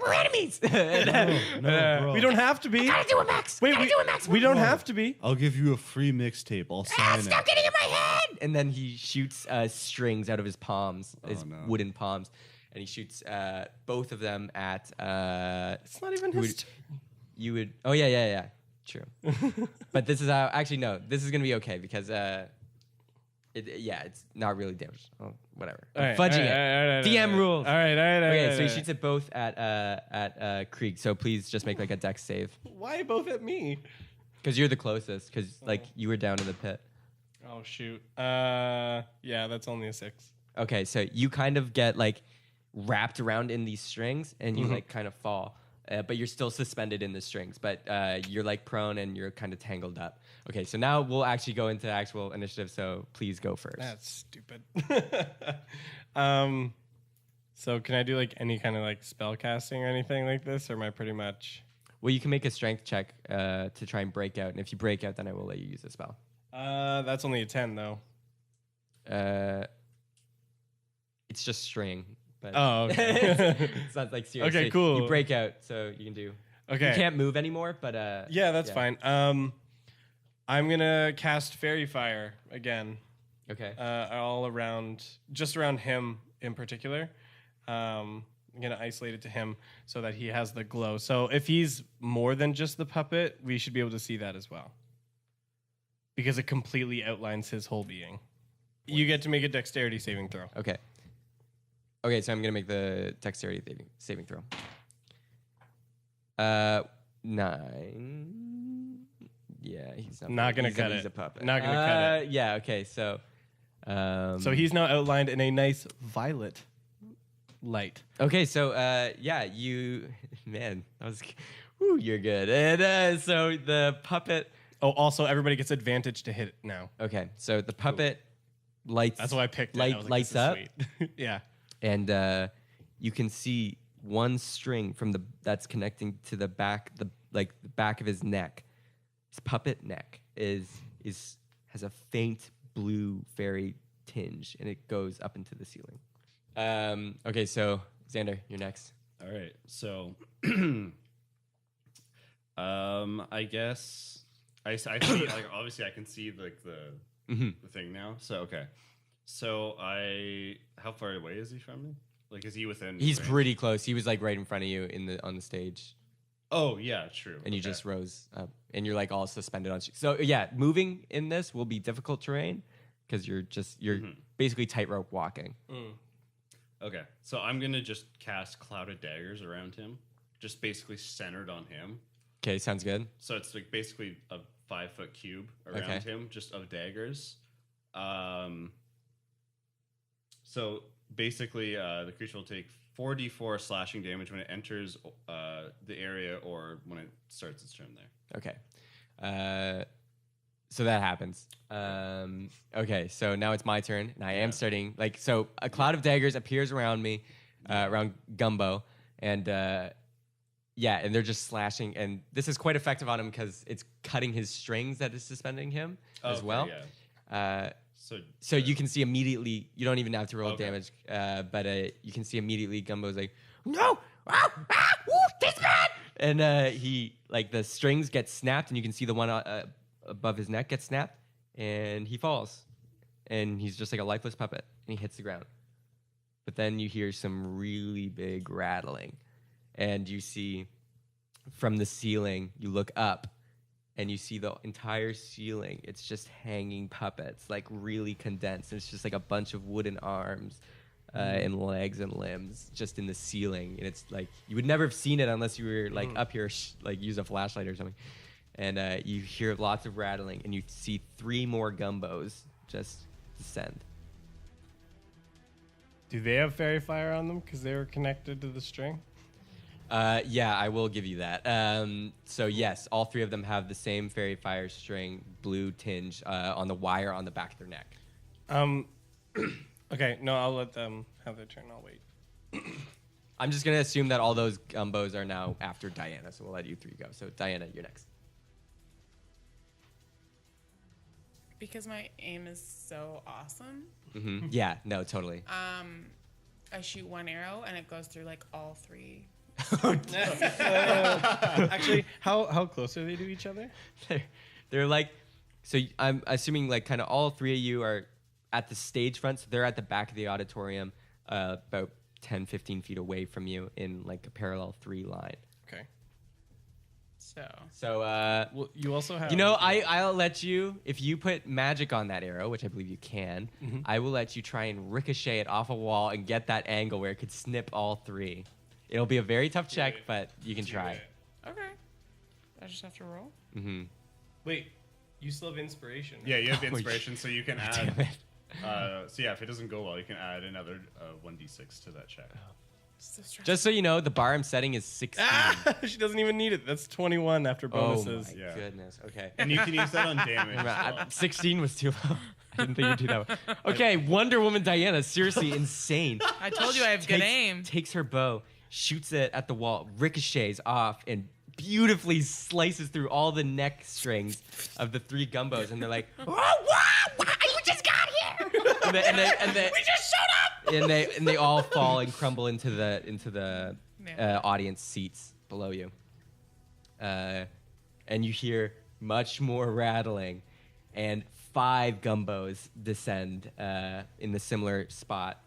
we're enemies. No, bro. We don't have to be. Gotta do it, Max. Wait, Gotta do it, Max. we don't have to be. I'll give you a free mixtape. I'll sign Stop it. getting in my head. And then he shoots strings out of his palms, his no. wooden palms, and he shoots both of them at. It's not even Who his. would- You would. Oh yeah. True. But this is how. Actually, no. This is gonna be okay because it's not really damaged. Oh, whatever. I'm fudging it. DM rules. All right. Okay, so he shoots it both at Krieg. So please just make like a dex save Why both at me? because you're the closest. Because like you were down in the pit. Oh shoot. Yeah, that's only a 6. Okay, so you kind of get like wrapped around in these strings and you like kind of fall. But you're still suspended in the strings, but you're like prone and you're kind of tangled up. Okay, so now we'll actually go into actual initiative, so please go first. That's stupid. So can I do like any kind of like spell casting or anything like this, or am I pretty much? Well, you can make a strength check to try and break out, and if you break out, then I will let you use the spell. That's only a 10 though. It's just string, but Oh, okay. it's not like serious. Okay, So cool. You break out, so you can do. Okay. You can't move anymore, but Yeah, that's fine. I'm gonna cast Fairy Fire again, Okay. all around, just around him in particular. I'm gonna isolate it to him so that he has the glow. So if he's more than just the puppet, we should be able to see that as well, because it completely outlines his whole being. You get to make a dexterity saving throw. Okay. Okay, so I'm gonna make the dexterity saving throw. 9. Yeah, he's Not gonna he's cut He's it. a puppet. Not gonna cut it. Yeah. Okay. So. So he's now outlined in a nice violet light. Okay. So yeah, you man, that was. Woo, you're good. And so the puppet. Oh, also everybody gets advantage to hit it now. Okay. So the puppet lights. That's why I picked it. I was like, lights this is up. sweet. Yeah. And you can see one string from that's connecting to the back, the back of his neck. His puppet neck has a faint blue fairy tinge, and it goes up into the ceiling. Okay, so Xander, you're next. All right. So, I guess I see, like, obviously I can see like the thing now. So okay. So how far away is he from me? Like, is he within? He's range? pretty close. He was like right in front of you on the stage, Oh yeah, true. and you Okay. just rose up, and you're like all suspended on. So yeah, moving in this will be difficult terrain because you're basically tightrope walking. Okay, so I'm gonna just cast Cloud of Daggers around him, just basically centered on him. Okay, sounds good. So it's like basically a 5-foot cube around Okay. him, just of daggers. So basically, the creature will take 4d4 slashing damage when it enters the area or when it starts its turn there. Okay. So that happens. Okay, so now it's my turn, and I am starting. So a cloud of daggers appears around me, around Gumbo, and and they're just slashing. And this is quite effective on him because it's cutting his strings that is suspending him as Okay, well. Yeah. So you can see immediately. You don't even have to roll Okay. damage, but you can see immediately Gumbo's like, no, this bad, and he the strings get snapped, and you can see the one above his neck gets snapped, and he falls, and he's just like a lifeless puppet, and he hits the ground. But then you hear some really big rattling, and you see from the ceiling. You look up. And you see the entire ceiling. It's just hanging puppets, like really condensed. It's just like a bunch of wooden arms and legs and limbs just in the ceiling. And it's like you would never have seen it unless you were like up here, use a flashlight or something. And you hear lots of rattling, and you see 3 more Gumbos just descend. Do they have fairy fire on them because they were connected to the string? Yeah, I will give you that. So yes, all 3 of them have the same fairy fire string, blue tinge on the wire on the back of their neck. Okay, no, I'll let them have their turn. I'll wait. I'm just gonna assume that all those Gumbos are now after Diana, so we'll let you 3 go. So Diana, you're next. Because my aim is so awesome, Yeah, no, totally. I shoot 1 arrow and it goes through like all 3. Actually, how close are they to each other? They're like, so I'm assuming like kind of all 3 of you are at the stage front, so they're at the back of the auditorium, about 10, 15 feet away from you in like a parallel 3 line. Okay. So Well, you also have. I'll let you, if you put magic on that arrow, which I believe you can, I will let you try and ricochet it off a wall and get that angle where it could snip all 3. It'll be a very tough check, but you can try. okay, I just have to roll. Wait, you still have inspiration. Yeah, you have inspiration, so you can Damn add. it. So yeah, if it doesn't go well, you can add another 1d6 to that check. So stressful. Just so you know, the bar I'm setting is 16. She doesn't even need it. That's 21 after Oh bonuses. my Yeah. goodness. Okay. And you can use that on damage. as well. 16 was too low. I didn't think you'd do that one. Okay, Wonder Woman Diana, seriously insane. I told you I have good aim. Takes her bow, shoots it at the wall, ricochets off, and beautifully slices through all the neck strings of the 3 gumbos. And they're like, "Oh, wow, you just got here!" and they, we just showed up. And they all fall and crumble into the audience seats below you. And you hear much more rattling, and 5 gumbos descend in the similar spot,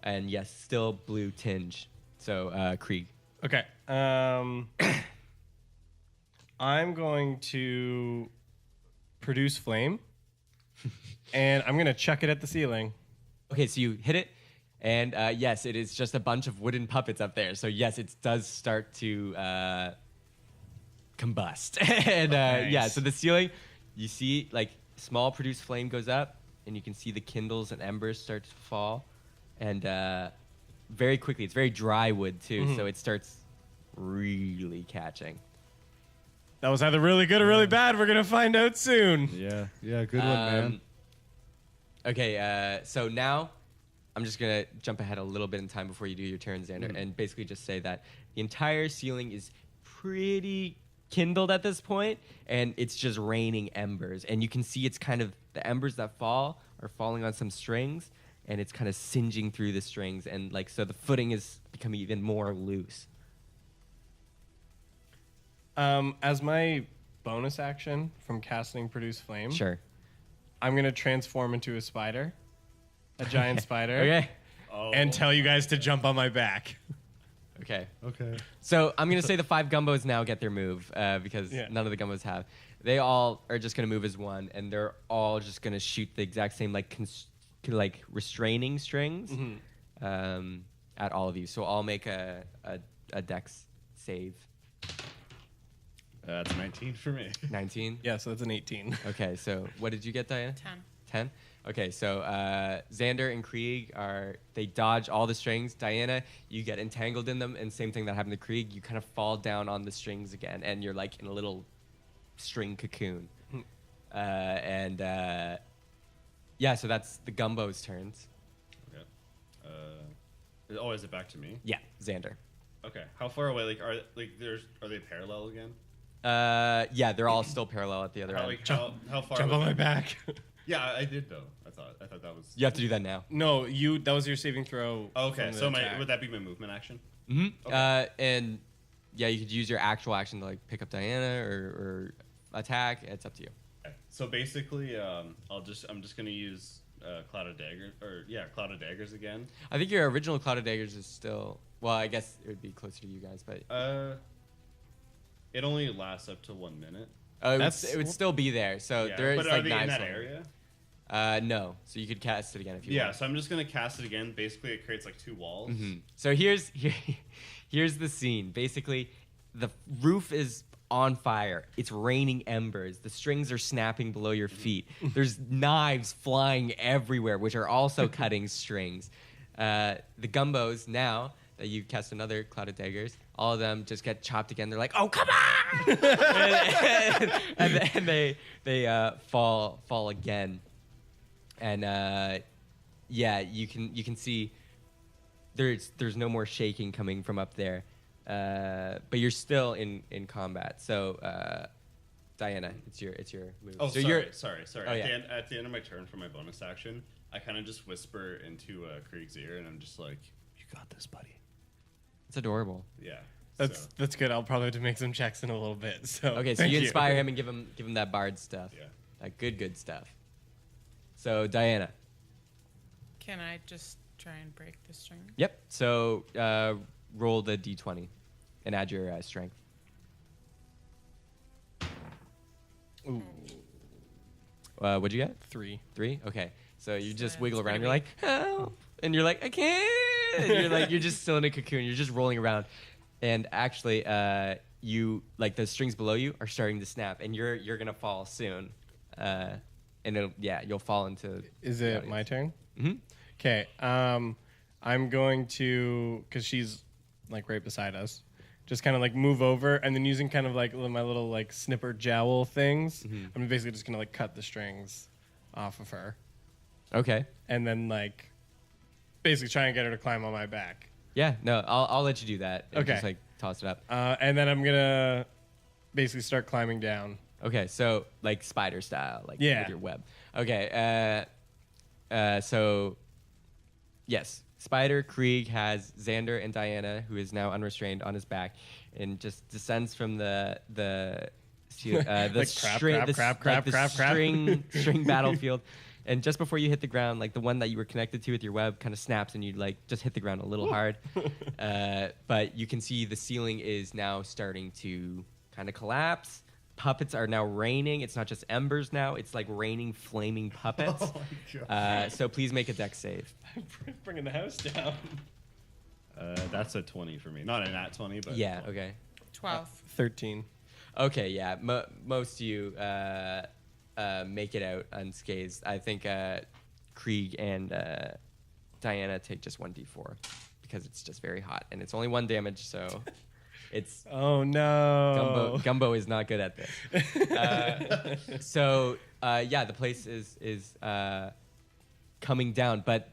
and yes, still blue tinge. So Krieg. Okay. I'm going to produce flame, and I'm going to chuck it at the ceiling. Okay, so you hit it, and yes, it is just a bunch of wooden puppets up there. So yes, it does start to combust, and yeah. So the ceiling, you see like small produced flame goes up, and you can see the kindles and embers start to fall, and very quickly, it's very dry wood too, so it starts really catching. That was either really good or really bad. We're going to find out soon. Yeah, good one, man. Okay, so now I'm just going to jump ahead a little bit in time before you do your turn, Xander, and basically just say that the entire ceiling is pretty kindled at this point, and it's just raining embers. And you can see it's kind of the embers that fall are falling on some strings, and it's kind of singeing through the strings. And like so the footing is becoming even more loose. As my bonus action from casting Produce Flame, Sure. I'm going to transform into a spider, a giant spider, Okay. and tell you guys to jump on my back. Okay. Okay. So I'm going to say the 5 gumbos now get their move because Yeah. none of the gumbos have. They all are just going to move as one, and they're all just going to shoot the exact same like restraining strings at all of you. So I'll make a dex save. That's 19 for me. 19? Yeah, so that's an 18. Okay, so what did you get, Diana? 10. 10? Okay, so Xander and Krieg they dodge all the strings. Diana, you get entangled in them, and same thing that happened to Krieg. You kind of fall down on the strings again, and you're like in a little string cocoon. Yeah, so that's the Gumbo's turns. Okay. Is it back to me? Yeah, Xander. Okay. How far away? Are they parallel again? Yeah, they're all still parallel at the other How, end. how far? Jump was on my it? back. Yeah, I did though. I thought that was. You have to do that now. No, that was your saving throw. Okay, from the so attack. would that be my movement action? Mm-hmm. Okay. And yeah, you could use your actual action to like pick up Diana or attack. It's up to you. Okay. So basically, I'm just gonna use Cloud of Daggers Cloud of Daggers again. I think your original Cloud of Daggers is still. Well, I guess it would be closer to you guys, but It only lasts up to 1 minute. it would still be there. So Yeah, there is but like are they knives in that on it. area? No, so you could cast it again if you Yeah, want. so I'm just gonna cast it again. Basically, it creates like 2 walls. So here's the scene. Basically, the roof is on fire. It's raining embers. The strings are snapping below your feet. There's knives flying everywhere, which are also cutting strings. The Gumbos now that you cast another Cloud of Daggers, all of them just get chopped again. They're like, "Oh, come on!" and then they fall again. And yeah, you can see there's no more shaking coming from up there, but you're still in combat. So Diana, it's your move. Oh, so sorry. Oh, yeah. At the end of my turn for my bonus action, I kind of just whisper into Krieg's ear, and I'm just like, "You got this, buddy." It's adorable. Yeah. That's good. I'll probably have to make some checks in a little bit. So Okay, so thank you inspire him and give him that bard stuff. Yeah. That good stuff. So Diana. Can I just try and break the string? Yep. So roll the d20 and add your strength. Ooh, What'd you get? 3. 3? Okay. So you just So wiggle it's around. pretty You're like, help. And you're like, I can't. And you're just still in a cocoon. You're just rolling around. And actually, you like the strings below you are starting to snap, and you're gonna fall soon. And you'll fall into. Is the it audience. my turn? Mhm. Okay. I'm going to, because she's like right beside us. Just kind of like move over, and then using kind of like my little like snipper jowl things, I'm basically just gonna like cut the strings off of her, Okay. and then like basically try and get her to climb on my back. Yeah. No, I'll let you do that. And Okay. Just like toss it up. And then I'm gonna basically start climbing down. Okay. So like spider style, like Yeah. with your web. Okay. So yes, Spider Krieg has Xander and Diana, who is now unrestrained on his back, and just descends from the Like string battlefield. And just before you hit the ground, like the one that you were connected to with your web kind of snaps, and you like just hit the ground a little hard. But you can see the ceiling is now starting to kind of collapse. Puppets are now raining. It's not just embers now. It's like raining flaming puppets. Oh my god. So please make a dex save. Bringing the house down. That's a 20 for me. Not a nat 20, but Yeah, okay. 12. 13. Okay, yeah. Most of you make it out unscathed. I think Krieg and Diana take just 1d4 because it's just very hot. And it's only 1 damage, so it's... Oh no. Gumbo is not good at this. Yeah, the place is coming down. But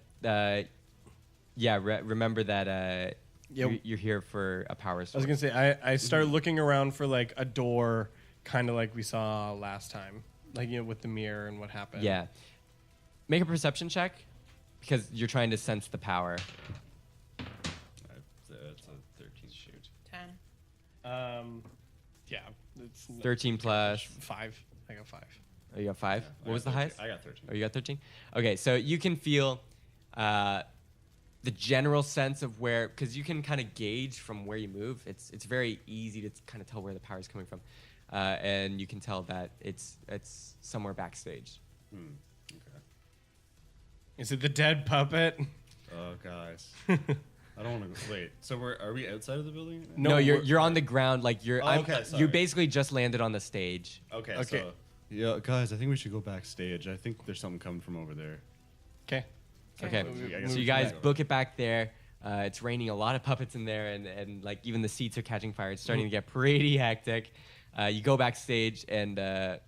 remember that you're here for a power I was source. gonna say I start looking around for like a door, kind of like we saw last time, like with the mirror and what happened. Yeah. Make a perception check because you're trying to sense the power. That's a 13. Shoot. 10. Yeah. It's 13 plus. 5. I got 5. Oh, you got 5? What was the highest? I got 13. Oh, you got 13? Okay, so you can feel the general sense of where, because you can kind of gauge from where you move. It's very easy to kind of tell where the power is coming from. And you can tell that it's somewhere backstage. Okay. Is it the dead puppet? Oh, guys. I don't want to wait. So are we outside of the building? No, we're- you're on the ground. Like you're. Oh, okay, sorry. You basically just landed on the stage. Okay. Okay. So, yeah, guys, I think we should go backstage. I think there's something coming from over there. Okay. Okay, I guess so we you should guys go. book it back there. It's raining a lot of puppets in there, and like even the seats are catching fire. It's starting to get pretty hectic. You go backstage, and the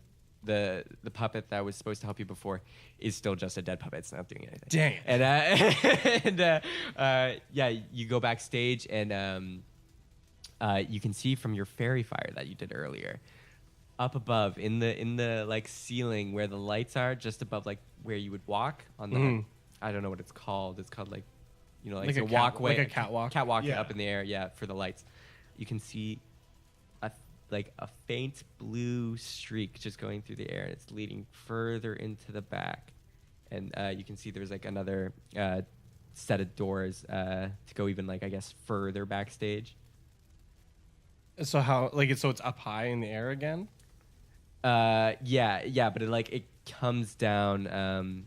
puppet that was supposed to help you before is still just a dead puppet. It's not doing anything. Dang it. And yeah, you go backstage, and you can see from your fairy fire that you did earlier, up above in the like ceiling where the lights are, just above like where you would walk on the. I don't know what it's called. It's called like, like Like a a cat- walkway, like a catwalk? Catwalk Yeah. up in the air, yeah, for the lights. You can see a faint blue streak just going through the air, and it's leading further into the back. And you can see there's like another set of doors to go even like I guess further backstage. So so it's up high in the air again? Yeah, but it comes down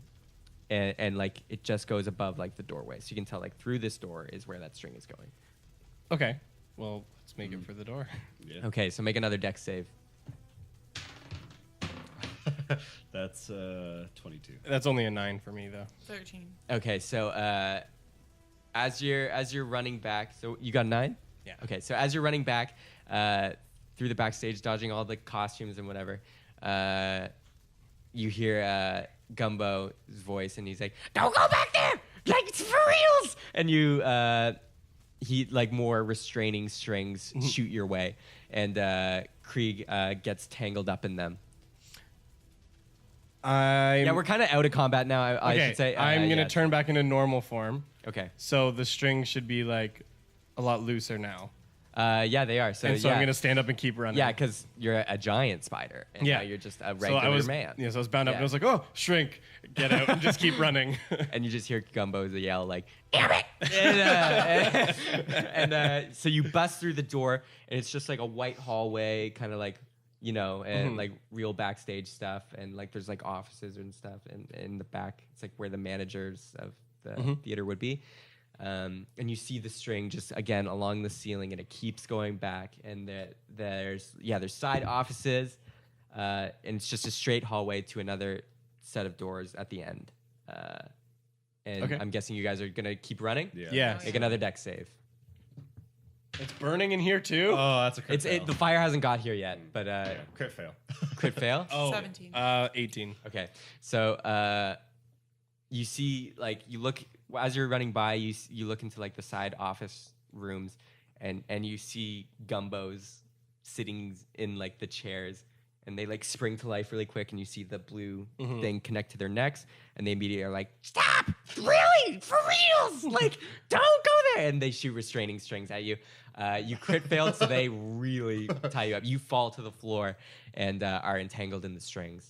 and like it just goes above like the doorway, so you can tell like through this door is where that string is going. Okay. Well, let's make it for the door. Yeah. Okay, so make another dex save. That's 22. That's only a 9 for me though. 13. Okay, so as you're running back, so you got 9? Yeah. Okay, so as you're running back through the backstage, dodging all the costumes and whatever, you hear Gumbo's voice, and he's like, "Don't go back there! Like it's for reals!" And you, he like more restraining strings shoot your way, and Krieg gets tangled up in them. Yeah, we're kind of out of combat now. I should say. I'm gonna yeah. turn back into normal form, Okay. so the string should be like a lot looser now. Yeah, they are. So And so yeah. I'm gonna stand up and keep running. Yeah, because you're a giant spider, and Yeah. now you're just a so regular I was man. Yeah, so I was bound up, Yeah. and I was like, "Oh, shrink, get out, and just keep running." And you just hear Gumbo yell like, "Damn it!" and so you bust through the door, and it's just like a white hallway, kind of like and like real backstage stuff, and like there's like offices and stuff, and in the back, it's like where the managers of the theater would be. And you see the string just again along the ceiling, and it keeps going back, and there's side offices, and it's just a straight hallway to another set of doors at the end. And Okay. I'm guessing you guys are gonna keep running. Yeah. Yeah. Make another deck save. It's burning in here too. Oh, that's a crit fail. The fire hasn't got here yet, but Yeah, crit fail. crit fail. Oh, 17. 18. Okay, so you see, like, you look as you're running by, you look into like the side office rooms, and you see Gumbos sitting in like the chairs, and they like spring to life really quick, and you see the blue thing connect to their necks, and they immediately are like, "Stop! Really? For reals? Like, don't go there!" And they shoot restraining strings at you. You crit failed, so they really tie you up. You fall to the floor and are entangled in the strings.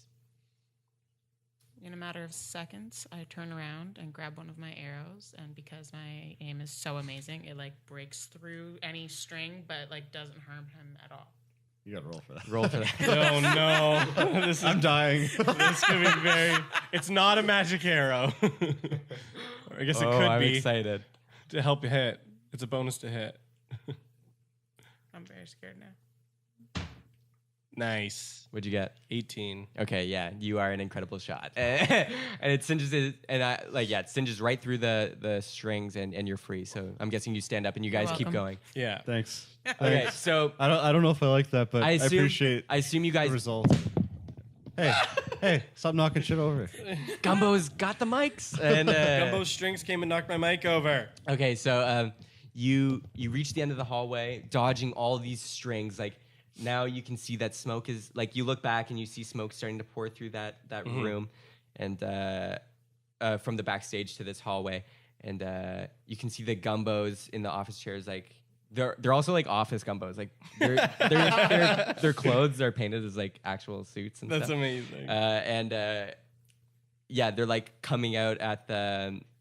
In a matter of seconds, I turn around and grab one of my arrows, and because my aim is so amazing, it like breaks through any string, but like doesn't harm him at all. You gotta roll for that. Roll for that. Oh no! This is I'm dying. this could be very. It's not a magic arrow. Or I guess it could I'm be excited. to help you hit. It's a bonus to hit. I'm very scared now. Nice. What'd you get? 18. Okay, yeah, you are an incredible shot, and it singes it, and it singes right through the strings, and you're free. So I'm guessing you stand up and you guys keep welcome. going. Yeah. Thanks. Okay, so I don't know if I like that, but I appreciate I assume you the guys result. Hey, stop knocking shit over. Gumbo's got the mics, and Gumbo's strings came and knocked my mic over. okay, so you reach the end of the hallway, dodging all these strings. Like now you can see that smoke is like you look back and you see smoke starting to pour through that room, and from the backstage to this hallway, and you can see the Gumbos in the office chairs. Like they're also like office Gumbos. Like their clothes are painted as like actual suits and That's stuff. amazing. Yeah, they're like coming out at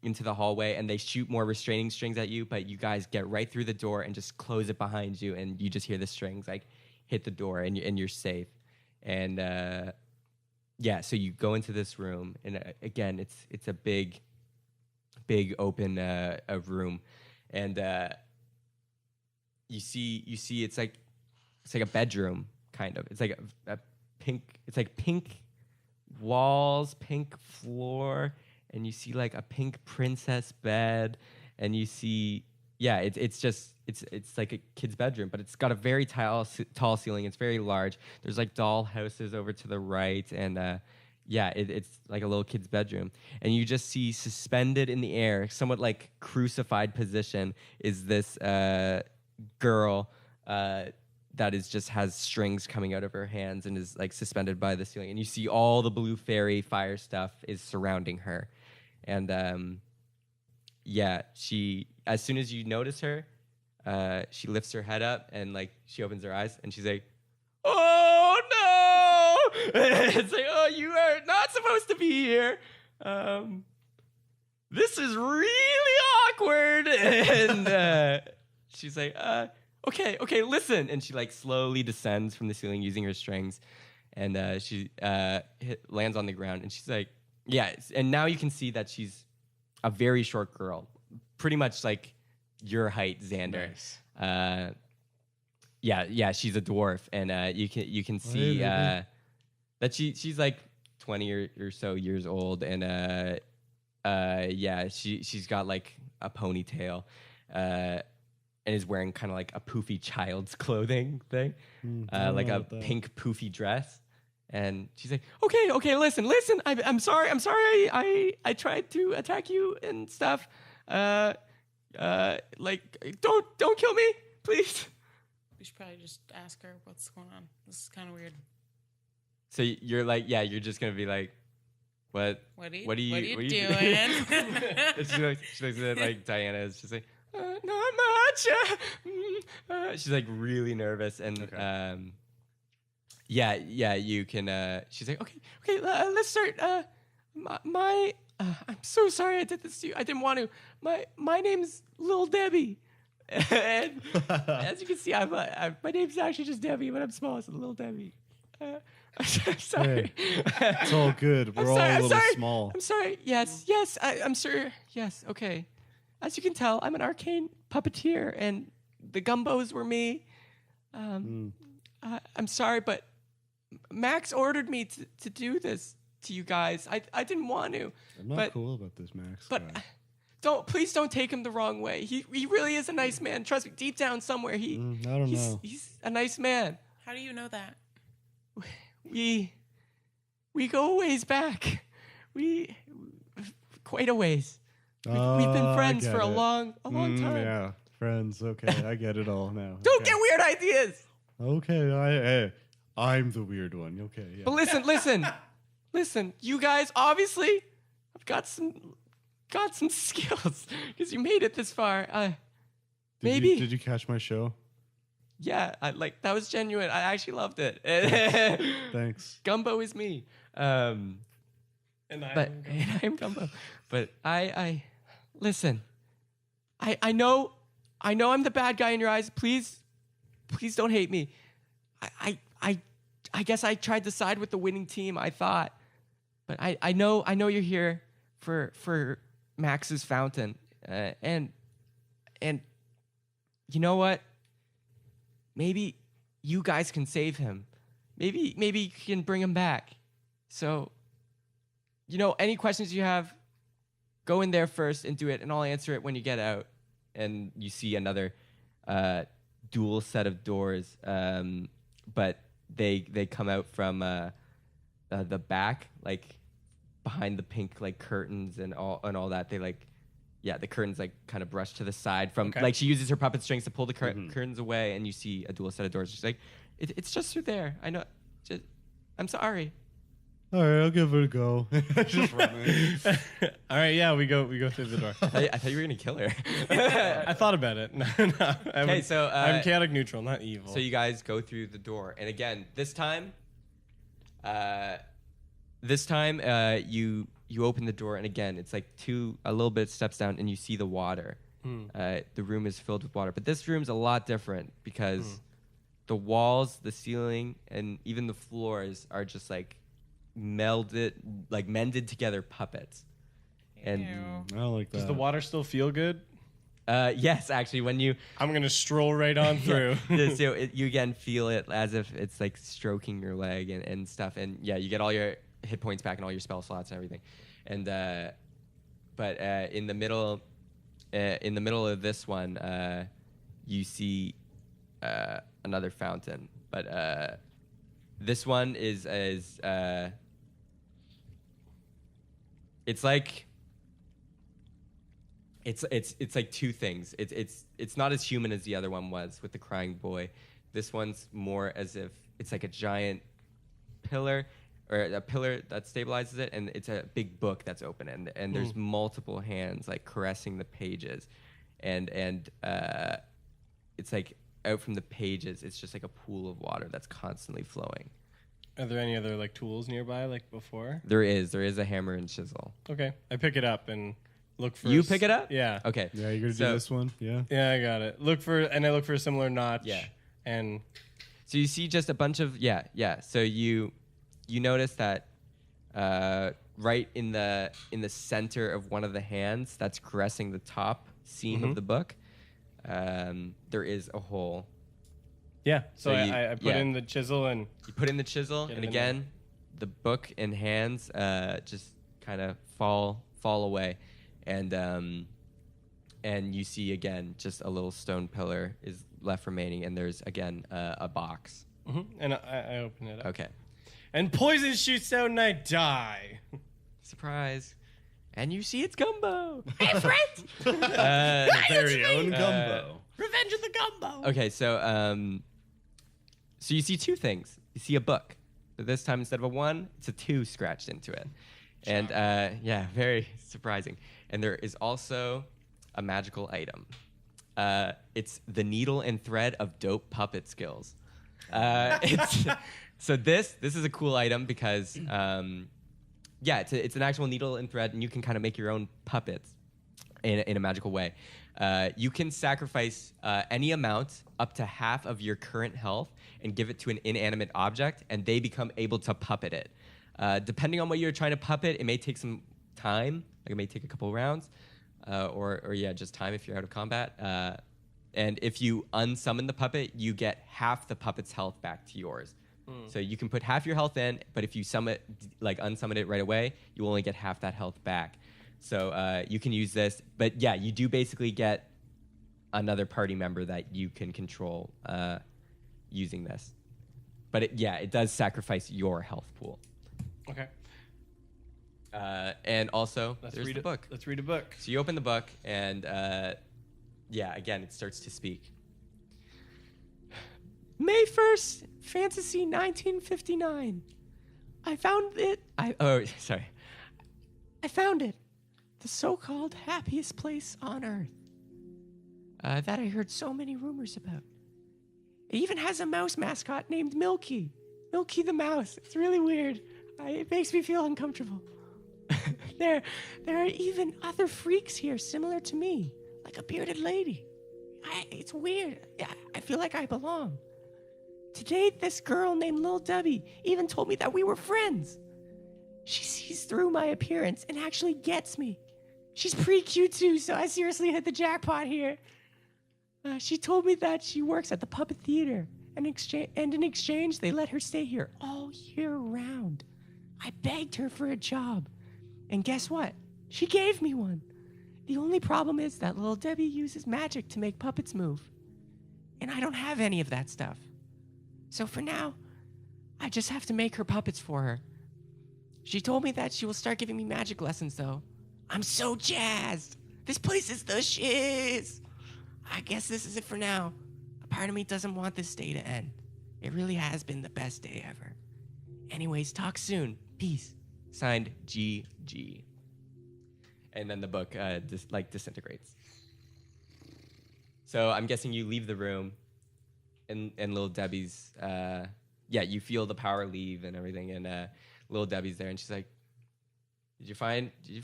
into the hallway, and they shoot more restraining strings at you, but you guys get right through the door and just close it behind you, and you just hear the strings like hit the door, and you're safe. And yeah, so you go into this room, and again, it's a big open room, and you see it's like a bedroom kind of. It's like a pink. It's like pink walls, pink floor, and you see like a pink princess bed, and you see it's like a kid's bedroom, but it's got a very tall ceiling. It's very large. There's like doll houses over to the right, and it's like a little kid's bedroom. And you just see suspended in the air, somewhat like crucified position, is this girl that is just has strings coming out of her hands and is like suspended by the ceiling. And you see all the blue fairy fire stuff is surrounding her. And she, as soon as you notice her, she lifts her head up and like she opens her eyes and she's like, "Oh no!" It's like, "Oh, you are not supposed to be here. This is really awkward." And she's like, okay, listen. And she like slowly descends from the ceiling using her strings, and she lands on the ground. And she's like, yeah. And now you can see that she's a very short girl, pretty much like your height, Xander. Nice. Yeah, she's a dwarf, and you can see that she's like 20 or so years old, and she's got like a ponytail, and is wearing kind of like a poofy child's clothing thing, like a pink poofy dress. And she's like, okay, listen, I'm sorry, I tried to attack you and stuff. Like, don't kill me, please. We should probably just ask her what's going on. This is kind of weird. So you're like, yeah, you're just gonna be like, what are you doing? And she looks at like Diana is just like, not much. She's like really nervous, and you can. She's like, okay, let's start. I'm so sorry I did this to you. I didn't want to. My name's Lil Debbie, and as you can see, my name's actually just Debbie, but I'm small, so Lil Debbie. I'm sorry. Hey, it's all good. We're all a little small. I'm sorry. Yes. I'm sure. Yes. Okay. As you can tell, I'm an arcane puppeteer, and the Gumbos were me. I'm sorry, but Max ordered me to do this to you guys. I didn't want to. I'm not cool about this, Max. But please don't take him the wrong way. He really is a nice man. Trust me, deep down somewhere, I don't know. he's a nice man. How do you know that? We go a ways back. We quite a ways. We've been friends for a long time. Yeah, friends. Okay, I get it all now. Don't Okay. get weird ideas. Okay, I'm the weird one. Okay, yeah. But listen. You guys obviously have got some skills because you made it this far. Maybe. Did you catch my show? Yeah, that was genuine. I actually loved it. Thanks. Gumbo is me. And I am Gumbo. But I listen. I know I'm the bad guy in your eyes. Please don't hate me. I guess I tried to side with the winning team, I thought. But I know you're here for Max's fountain. And you know what? Maybe you guys can save him. Maybe you can bring him back. So, any questions you have, go in there first and do it, and I'll answer it when you get out. And you see another dual set of doors, but they come out from the back, like behind the pink like curtains and all that. They the curtains kind of brush to the side from she uses her puppet strings to pull the curtains away, and you see a dual set of doors. She's like, it's just through there. I know. I'm sorry. All right, I'll give it a go. Just running. All right, yeah, we go through the door. I thought you were gonna kill her. I thought about it. No, Okay, so I'm chaotic neutral, not evil. So you guys go through the door, and again, this time, you open the door, and again, it's like a little bit steps down, and you see the water. The room is filled with water, but this room's a lot different because the walls, the ceiling, and even the floors are just mended together puppets. And Ew. I don't like that. Does the water still feel good? yes, actually, when you I'm gonna stroll right on through. so you again feel it as if it's like stroking your leg and stuff, and yeah, you get all your hit points back and all your spell slots and everything. And but in the middle of this one, you see another fountain, but this one is it's like two things. It's not as human as the other one was with the crying boy. This one's more as if it's like a giant pillar, or a pillar that stabilizes it, and it's a big book that's open, and there's multiple hands like caressing the pages, and it's like out from the pages, it's just like a pool of water that's constantly flowing. Are there any other tools nearby like before? There is a hammer and chisel. Okay, I pick it up and look for. You pick it up? Yeah. Okay. Yeah, you're gonna So- do this one. Yeah. Yeah, I got it. I look for a similar notch. Yeah. And So you see just a bunch of So you notice that right in the center of one of the hands that's caressing the top seam of the book, there is a hole. yeah, so So you- I put yeah. in the chisel and You put in the chisel, Get and it in again, the book and hands just kind of fall away, and you see again just a little stone pillar is left remaining, and there's again a box. and I open it up. Okay, And poison shoots out and I die. surprise, and you see it's Gumbo. Hey, friend! Very own Gumbo. Revenge of the Gumbo! Okay, so you see two things. You see a book. So this time, instead of a 1, it's a 2 scratched into it. And very surprising. And there is also a magical item. It's the needle and thread of dope puppet skills. So this is a cool item because it's an actual needle and thread, and you can kind of make your own puppets in a magical way. You can sacrifice any amount up to half of your current health and give it to an inanimate object, and they become able to puppet it. Depending on what you're trying to puppet, it may take some time. Like it may take a couple of rounds, or just time if you're out of combat. And if you unsummon the puppet, you get half the puppet's health back to yours. So you can put half your health in, but if you unsummon it right away, you only get half that health back. So you can use this, but yeah, you do basically get another party member that you can control using this. But it does sacrifice your health pool. Okay. And also, there's the book. Let's read a book. So you open the book, and again, it starts to speak. May 1st, Fantasy 1959. I found it. I found it. The so-called happiest place on Earth. That I heard so many rumors about. It even has a mouse mascot named Milky. Milky the mouse. It's really weird. It makes me feel uncomfortable. There are even other freaks here similar to me, like a bearded lady. It's weird. I feel like I belong. Today, this girl named Lil Debbie even told me that we were friends. She sees through my appearance and actually gets me. She's pretty cute too, so I seriously hit the jackpot here. She told me that she works at the Puppet Theater, and in exchange, they let her stay here all year round. I begged her for a job, and guess what? She gave me one. The only problem is that little Debbie uses magic to make puppets move, and I don't have any of that stuff. So for now, I just have to make her puppets for her. She told me that she will start giving me magic lessons, though. I'm so jazzed. This place is the shiz. I guess this is it for now. A part of me doesn't want this day to end. It really has been the best day ever. Anyways, talk soon. Peace. Signed, GG. And then the book disintegrates. So I'm guessing you leave the room, and little Debbie's, you feel the power leave and everything, and little Debbie's there, and she's like, Did you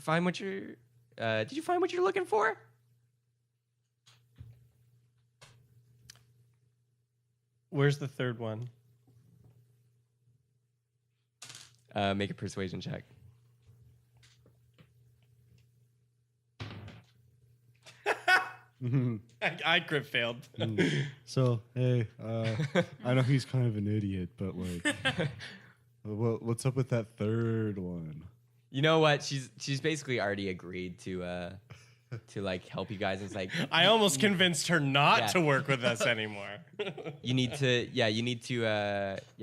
find what you're looking for? Where's the third one? Make a persuasion check. I crit failed. So, hey, I know he's kind of an idiot, but like, what's up with that third one? You know what? She's basically already agreed to like help you guys. It's like I almost convinced her not to work with us anymore. you need to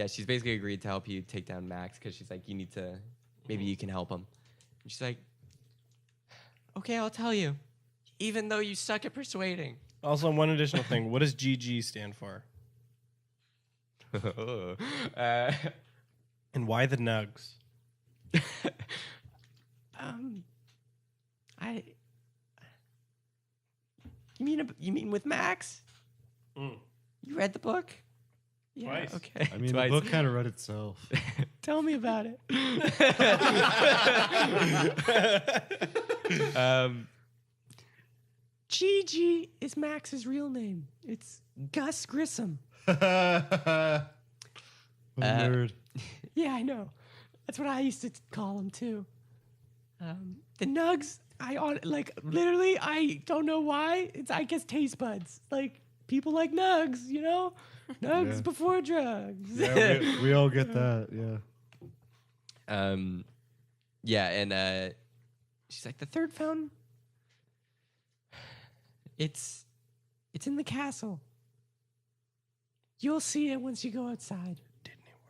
she's basically agreed to help you take down Max, because she's like, maybe you can help him. And she's like, okay, I'll tell you, even though you suck at persuading. Also, one additional thing. What does GG stand for? And why the nugs? You mean with Max? Mm. You read the book? Yeah, Twice. okay. I mean, Twice. the book kind of read itself. Tell me about it. Gigi is Max's real name. It's Gus Grissom. Nerd. Yeah, I know. That's what I used to call him too. The nugs, I don't know why. It's, I guess, taste buds. Like, people like nugs, you know? Nugs before drugs. Yeah, we all get that. Yeah. And she's like, the third fountain. It's in the castle. You'll see it once you go outside. Disney World.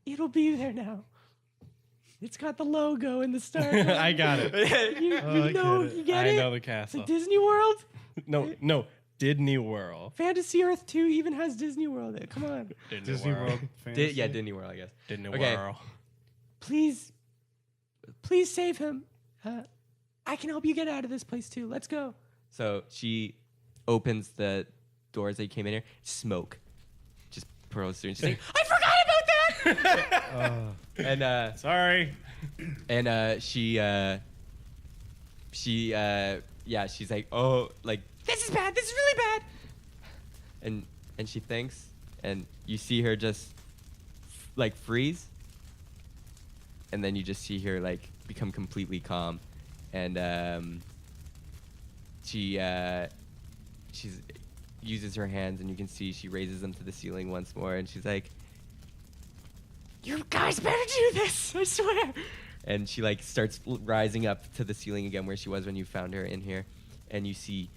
It'll be there now. It's got the logo in the star. I got it. You get it? I know the castle. It's like Disney World? No, Disney World. Fantasy Earth 2 even has Disney World. Come on. Disney World. Fantasy. Disney World, I guess. Disney Okay. World. Please save him. I can help you get out of this place too. Let's go. So she opens the doors that you came in here. Smoke just pearls through. And she's like, I forgot about that. And Sorry. and she's like, oh, like, this is bad. This is really bad. And she thinks, and you see her just like freeze, and then you just see her like become completely calm, and she uses her hands, and you can see she raises them to the ceiling once more, and she's like, you guys better do this, I swear. and she like starts rising up to the ceiling again where she was when you found her in here, and you see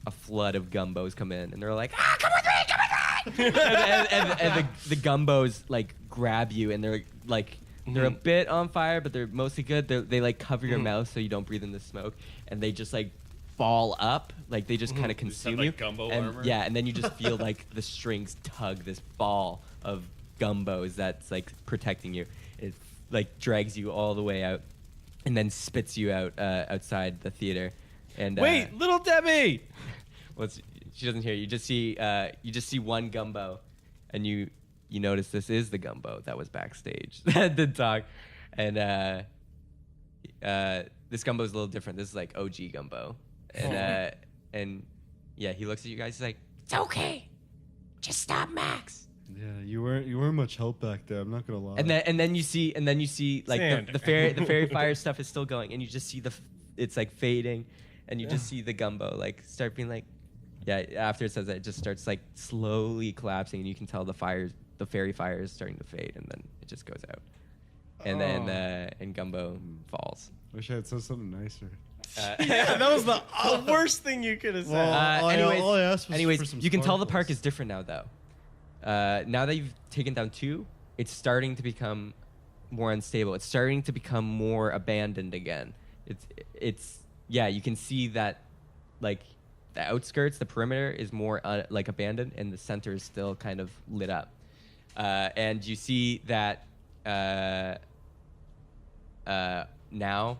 a flood of gumbos come in, and they're like, ah, come with me, come with me! and the gumbos like grab you, and they're like, they're a bit on fire, but they're mostly good. They like cover your mouth so you don't breathe in the smoke, and they just like ball up, like they just kind of consume you. Gumbo and, armor? yeah, and then you just feel like the strings tug this ball of gumbos that's like protecting you. It like drags you all the way out, and then spits you out outside the theater. And Wait, little Debbie! well, she doesn't hear you. You just see one gumbo, and you notice this is the gumbo that was backstage that did talk, and this gumbo is a little different. This is like OG gumbo, and yeah, he looks at you guys. He's like, "It's okay, just stop Max." Yeah, you weren't much help back there. I'm not gonna lie. And then you see like Xander. the fairy fire stuff is still going, and you just see it's like fading, and you just see the gumbo like start being like, yeah. After it says that, it just starts like slowly collapsing, and you can tell the fairy fire is starting to fade, and then it just goes out, and then and gumbo falls. Wish I had said something nicer. Yeah, that was the worst thing you could have said. Well, all I asked was for anyways, some you can tell the park sparkles. is different now, though. Now that you've taken down 2, it's starting to become more unstable. It's starting to become more abandoned again. It's yeah, you can see that like the outskirts, the perimeter is more like abandoned, and the center is still kind of lit up. And you see that now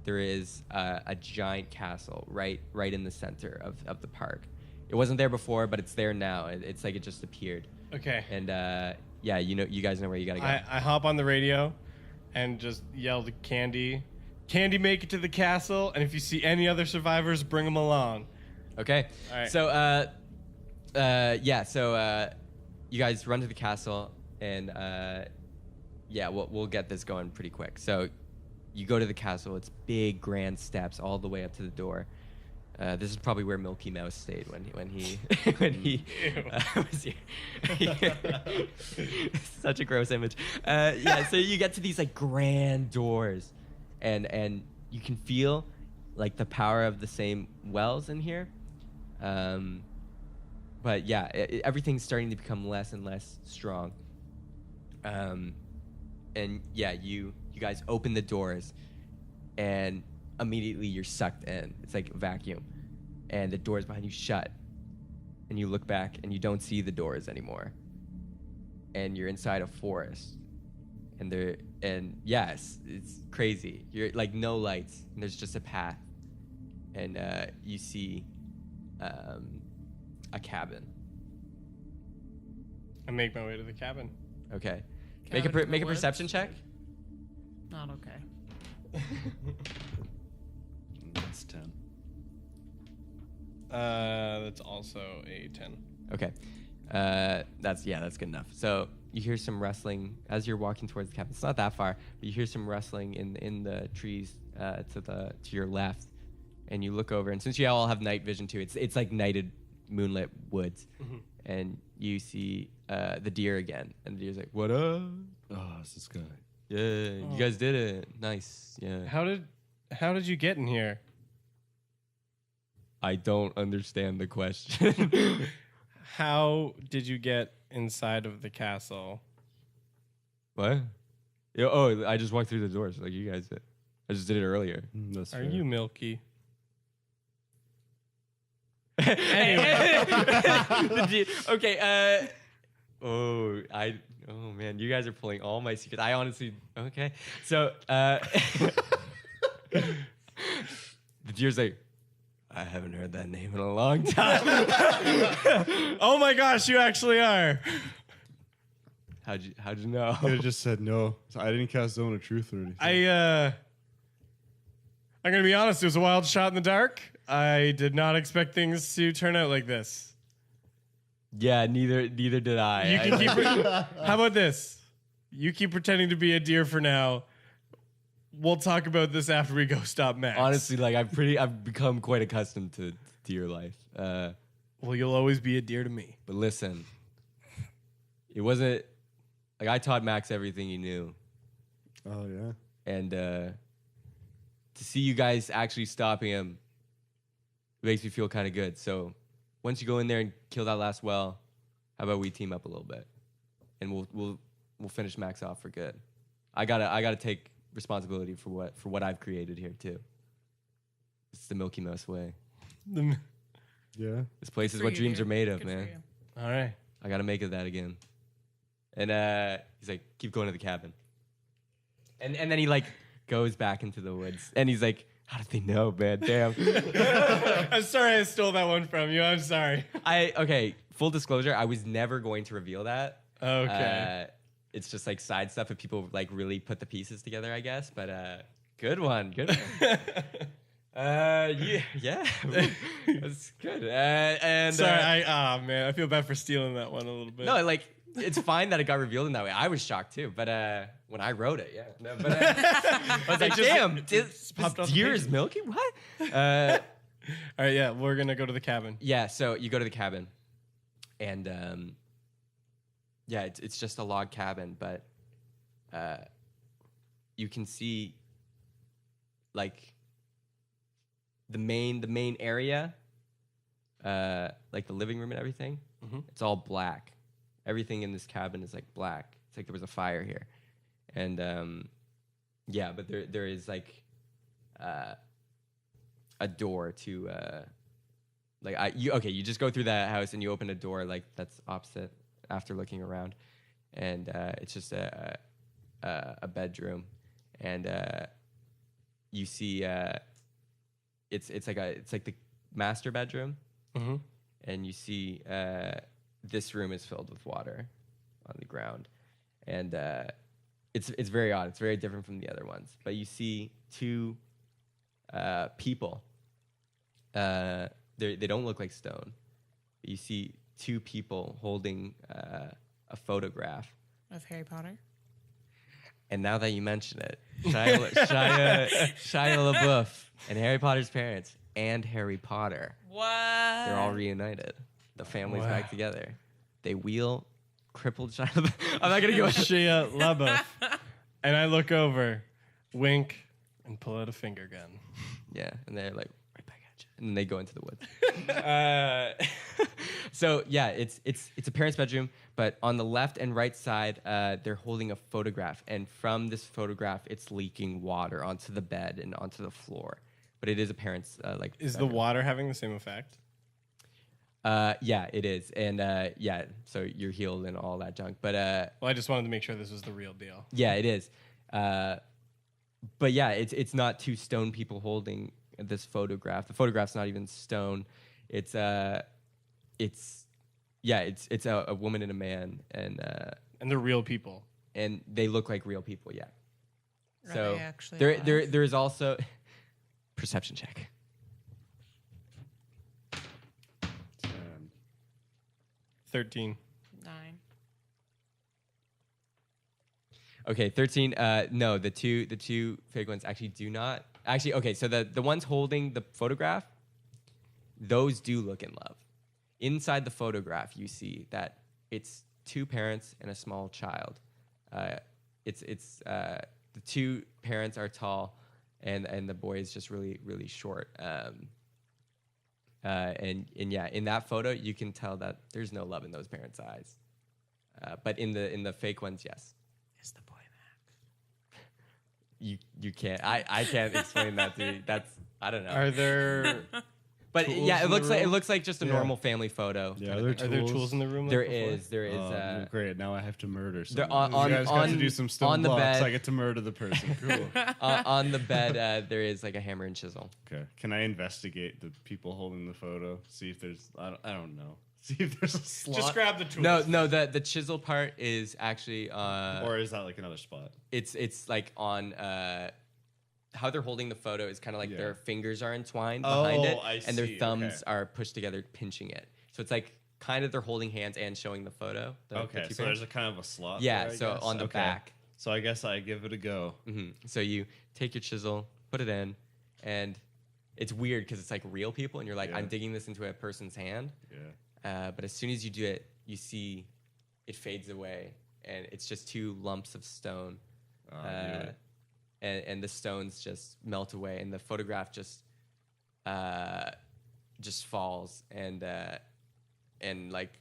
there is a giant castle right in the center of the park. It wasn't there before, but it's there now. It's like it just appeared. Okay. And yeah, you guys know where you gotta go. I hop on the radio and just yell to Candy, make it to the castle, and if you see any other survivors, bring them along. Okay. All right. So you guys run to the castle, and yeah, we'll get this going pretty quick. So you go to the castle. It's big, grand steps all the way up to the door. This is probably where Milky Mouse stayed when he was here. Such a gross image. Yeah, so you get to these like grand doors, and you can feel like the power of the same wells in here. But yeah, everything's starting to become less and less strong. And yeah, you guys open the doors, and immediately you're sucked in. It's like a vacuum, and the doors behind you shut, and you look back and you don't see the doors anymore, and you're inside a forest, and yes, it's crazy. You're like no lights, and there's just a path, and you see a cabin. I make my way to the cabin. Okay, Cabin in make the a perception woods? check. Not okay. That's 10. That's also a 10. Okay. That's good enough. So you hear some rustling as you're walking towards the cabin. It's not that far, but you hear some rustling in the trees to your left, and you look over. And since you all have night vision too, it's like nighted, moonlit woods, and you see the deer again. And the deer's like, "What up? Oh, it's this guy. Yeah, you guys did it. Nice. Yeah." How did you get in here? I don't understand the question. How did you get inside of the castle? What? Yeah, oh, I just walked through the doors like you guys did. I just did it earlier. That's Are fair. you Milky? Okay. Oh man, you guys are pulling all my secrets. I honestly, okay. So, the deer's like, I haven't heard that name in a long time. Oh my gosh, you actually are. How'd you know? Could have just said no. So I didn't cast Zone of Truth or anything. I'm gonna be honest. It was a wild shot in the dark. I did not expect things to turn out like this. Yeah, neither did I. You can keep. How about this? You keep pretending to be a deer for now. We'll talk about this after we go stop Max. Honestly, like I've become quite accustomed to deer life. Well, you'll always be a deer to me. But listen, it wasn't like I taught Max everything he knew. Oh yeah. and to see you guys actually stopping him makes me feel kind of good. So once you go in there and kill that last well, how about we team up a little bit, and we'll finish Max off for good. I gotta take responsibility for what I've created here too. It's the Milky Mouse way. Yeah. This place is For what you, dreams dude. are made of, Good for man. you. All right. I gotta make it that again. And he's like, keep going to the cabin. And then he like goes back into the woods. And he's like, how did they know, man? Damn. I'm sorry I stole that one from you. I'm sorry. Okay, full disclosure, I was never going to reveal that. Okay. It's just like side stuff if people like really put the pieces together, I guess. But good one. Yeah. That's good. And Sorry, man, I feel bad for stealing that one a little bit. no, like it's fine that it got revealed in that way. I was shocked too, but when I wrote it, yeah. No, but I was like, damn, this popped off the deer page. is milky. What? All right, yeah, we're gonna go to the cabin. Yeah. So you go to the cabin, and yeah, it's just a log cabin, but you can see like the main area, like the living room and everything. Mhm. It's all black. Everything in this cabin is like black. It's like there was a fire here, and yeah, but there is like a door to like you just go through that house and you open a door like that's opposite after looking around, and it's just a bedroom, and you see it's like the master bedroom, Mm-hmm. and you see this room is filled with water on the ground, and it's very odd. It's very different from the other ones. But you see two people. They don't look like stone. But you see two people holding a photograph. Of Harry Potter. And now that you mention it, Shia LaBeouf and Harry Potter's parents and Harry Potter, What? they're all reunited. The family's Wow. back together. They wheel crippled Shia LaBeouf. I'm not going to go into Shia LaBeouf. And I look over, wink, and pull out a finger gun. Yeah, and they're like, right back at you. And then they go into the woods. So yeah, it's a parent's bedroom, but on the left and right side, they're holding a photograph, and from this photograph, it's leaking water onto the bed and onto the floor. But it is a parent's like. Is the bedroom. water having the same effect? Yeah, it is, and yeah, so you're healed and all that junk. But Well, I just wanted to make sure this was the real deal. yeah, it is. But yeah, it's not two stone people holding this photograph. The photograph's not even stone. It's a woman and a man, and And they're real people. they look like real people. Yeah. Are So they actually there alive? is also perception check. 13. 9. Okay, 13. No, the two fake ones actually do not. Actually, okay, so the ones holding the photograph, those do look in love. Inside the photograph, you see that it's two parents and a small child. It's the two parents are tall, and the boy is just really really short. And yeah, in that photo, you can tell that there's no love in those parents' eyes. But in the fake ones, yes. Is the boy Max? You can't. I can't explain that to you. That's I don't know. Are there But tools yeah, in the it room? looks like just a Yeah. normal family photo. Yeah, kind of there thing. are there tools in the room? like There before? is. Oh, great. Now I have to murder There- someone. on- you guys got to on- do some stone on the blocks. bed- I get to murder the person. Cool. On the bed, there is like a hammer and chisel. Okay. Can I investigate the people holding the photo? See if there's. I don't know. See if there's a slot. Just grab the tools. No, the chisel part is actually Or is that like another spot? it's like on how they're holding the photo is kind of like Yeah. their fingers are entwined behind it, I and their see, thumbs okay. are pushed together, pinching it. So it's like kind of they're holding hands and showing the photo. the Okay, two so parents. there's a kind of a slot. Yeah, there, I so guess. on the Okay. back. So I guess I give it a go. So you take your chisel, put it in, and it's weird because it's like real people, and you're like, Yeah. I'm digging this into a person's hand. Yeah. But as soon as you do it, you see it fades away, and it's just two lumps of stone. I knew it. and the stones just melt away, and the photograph just falls, and like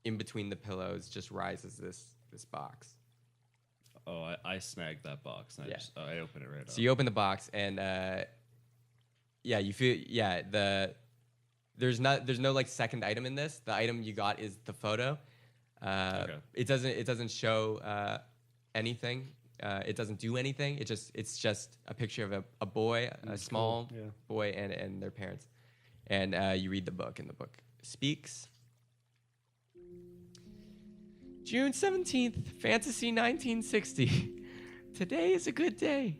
in between the pillows just rises this box. Oh, I snagged that box. And Yeah. I open it right up. So you open the box, and you feel there's no like second item in this. The item you got is the photo. Okay. It doesn't show anything. It doesn't do anything. It's just a picture of a boy, a small cool. Yeah. boy, and their parents. And you read the book, and the book speaks. June 17th, Fantasy 1960. Today is a good day.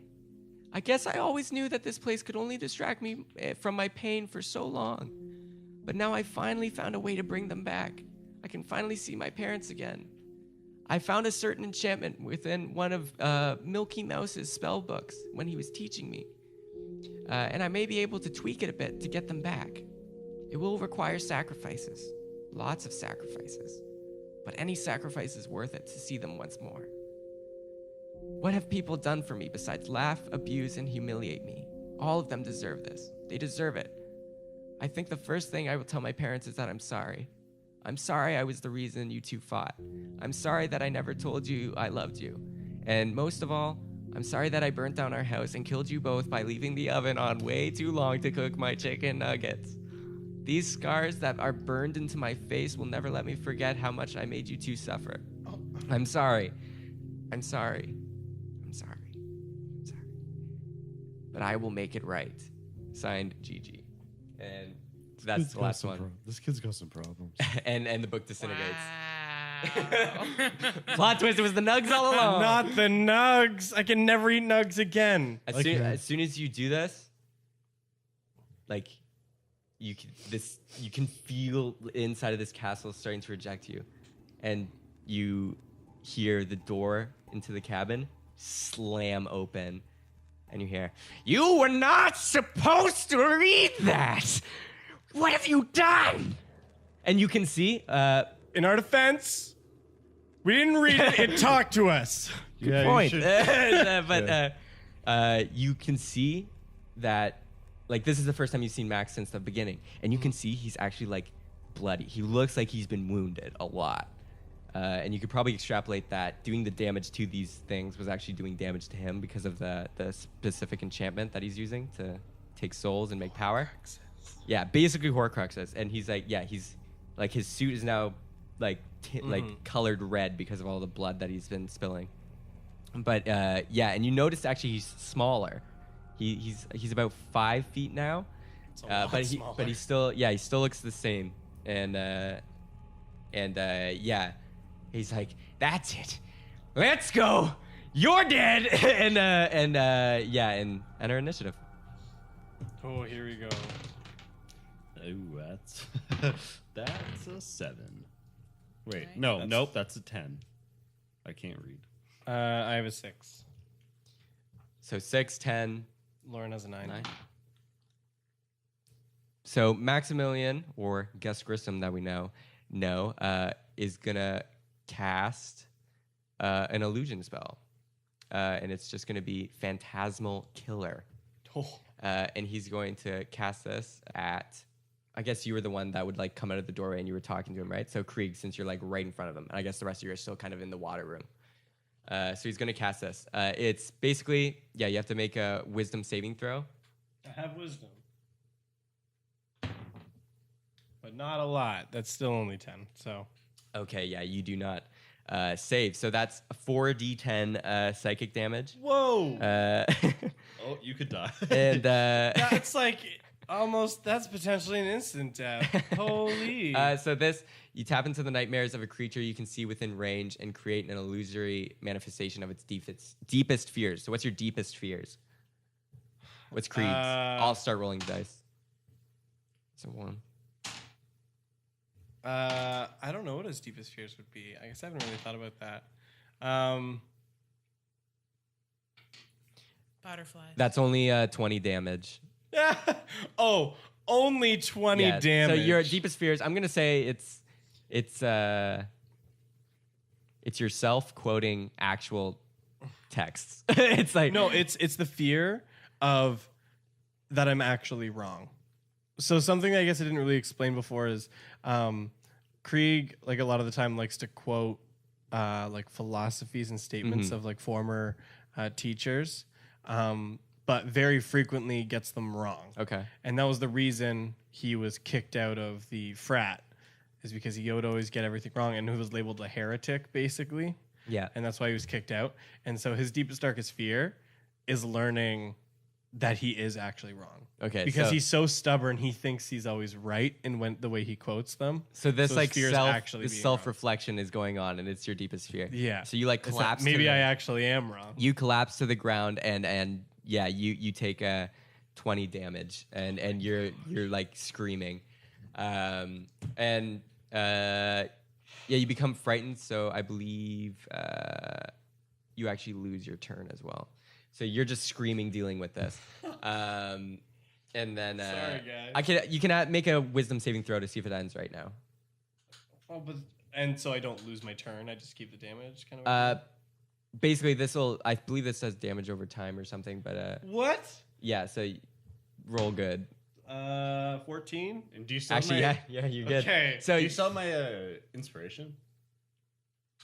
I guess I always knew that this place could only distract me from my pain for so long. But now I finally found a way to bring them back. I can finally see my parents again. I found a certain enchantment within one of Milky Mouse's spell books when he was teaching me. And I may be able to tweak it a bit to get them back. It will require sacrifices. Lots of sacrifices. But any sacrifice is worth it to see them once more. What have people done for me besides laugh, abuse, and humiliate me? All of them deserve this. They deserve it. I think the first thing I will tell my parents is that I'm sorry. I'm sorry I was the reason you two fought. I'm sorry that I never told you I loved you. And most of all, I'm sorry that I burnt down our house and killed you both by leaving the oven on way too long to cook my chicken nuggets. These scars that are burned into my face will never let me forget how much I made you two suffer. I'm sorry. I'm sorry. I'm sorry. I'm sorry. But I will make it right. Signed, Gigi. And that's the last one. This kid's got some problems. and the book disintegrates. Wow. Plot twist, it was the nugs all along. Not the nugs. I can never eat nugs again. As Okay. soon as you do this, like you can feel inside of this castle starting to reject you, and you hear the door into the cabin slam open, and you hear, "You were not supposed to read that. What have you done?" And you can see, In our defense, we didn't read it. It talked to us. Yeah, you point. should- But you can see that, like, this is the first time you've seen Max since the beginning, and you can see he's actually like bloody. He looks like he's been wounded a lot, and you could probably extrapolate that doing the damage to these things was actually doing damage to him because of the specific enchantment that he's using to take souls and make power. Yeah, basically Horcruxes, and he's like, he's like his suit is now like like colored red because of all the blood that he's been spilling. But and you notice actually he's smaller. He's about 5 feet now, but he still looks the same. And he's like, "That's it, let's go. You're dead." and enter initiative. Oh, here we go. Oh, that's a 7. Wait, Okay. nope, that's a 10. I can't read. I have a 6. So 6, 10, Lauren has a 9. 9. So Maximilian, or Gus Grissom that we know, is gonna cast an illusion spell, and it's just gonna be Phantasmal Killer. Oh. And he's going to cast this at, I guess you were the one that would like come out of the doorway and you were talking to him, right? So Krieg, since you're like right in front of him, and I guess the rest of you are still kind of in the water room. So he's going to cast this. It's basically, you have to make a wisdom saving throw. I have wisdom. But not a lot. That's still only 10, so. Okay, you do not save. So that's a 4d10 psychic damage. Whoa! Oh, you could die. And That's like almost, that's potentially an instant death. Holy. so this, you tap into the nightmares of a creature you can see within range and create an illusory manifestation of its deepest fears. So what's your deepest fears? What's Krieg's? I'll start rolling the dice. So 1. I don't know what his deepest fears would be. I guess I haven't really thought about that. Butterflies. That's only 20 damage. Oh, only 20 Yeah, damage. So your deepest fears, I'm gonna say it's yourself quoting actual texts. It's like No, it's the fear of that I'm actually wrong. So something I guess I didn't really explain before is Krieg, like a lot of the time, likes to quote like philosophies and statements of like former teachers, but very frequently gets them wrong. Okay. And that was the reason he was kicked out of the frat, is because he would always get everything wrong, and he was labeled a heretic, basically. Yeah. And that's why he was kicked out. And so his deepest, darkest fear is learning that he is actually wrong. Okay, Because so- he's so stubborn, he thinks he's always right in the way he quotes them. So this his like fear is actually this being self-reflection is going on, and it's your deepest fear. Yeah. So you like It's that collapse. maybe to I the, actually am wrong. you collapse to the ground, and yeah, you take a 20 damage, and you're like screaming, yeah, you become frightened. So I believe you actually lose your turn as well. So you're just screaming, dealing with this. And then Sorry, guys. you can make a wisdom saving throw to see if it ends right now. Oh, and so I don't lose my turn. I just keep the damage, kind of. Basically, I believe this says damage over time or something. But What? yeah, so roll good. 14. And do you still Actually, have yeah, you're good. Okay. So do you still have my inspiration?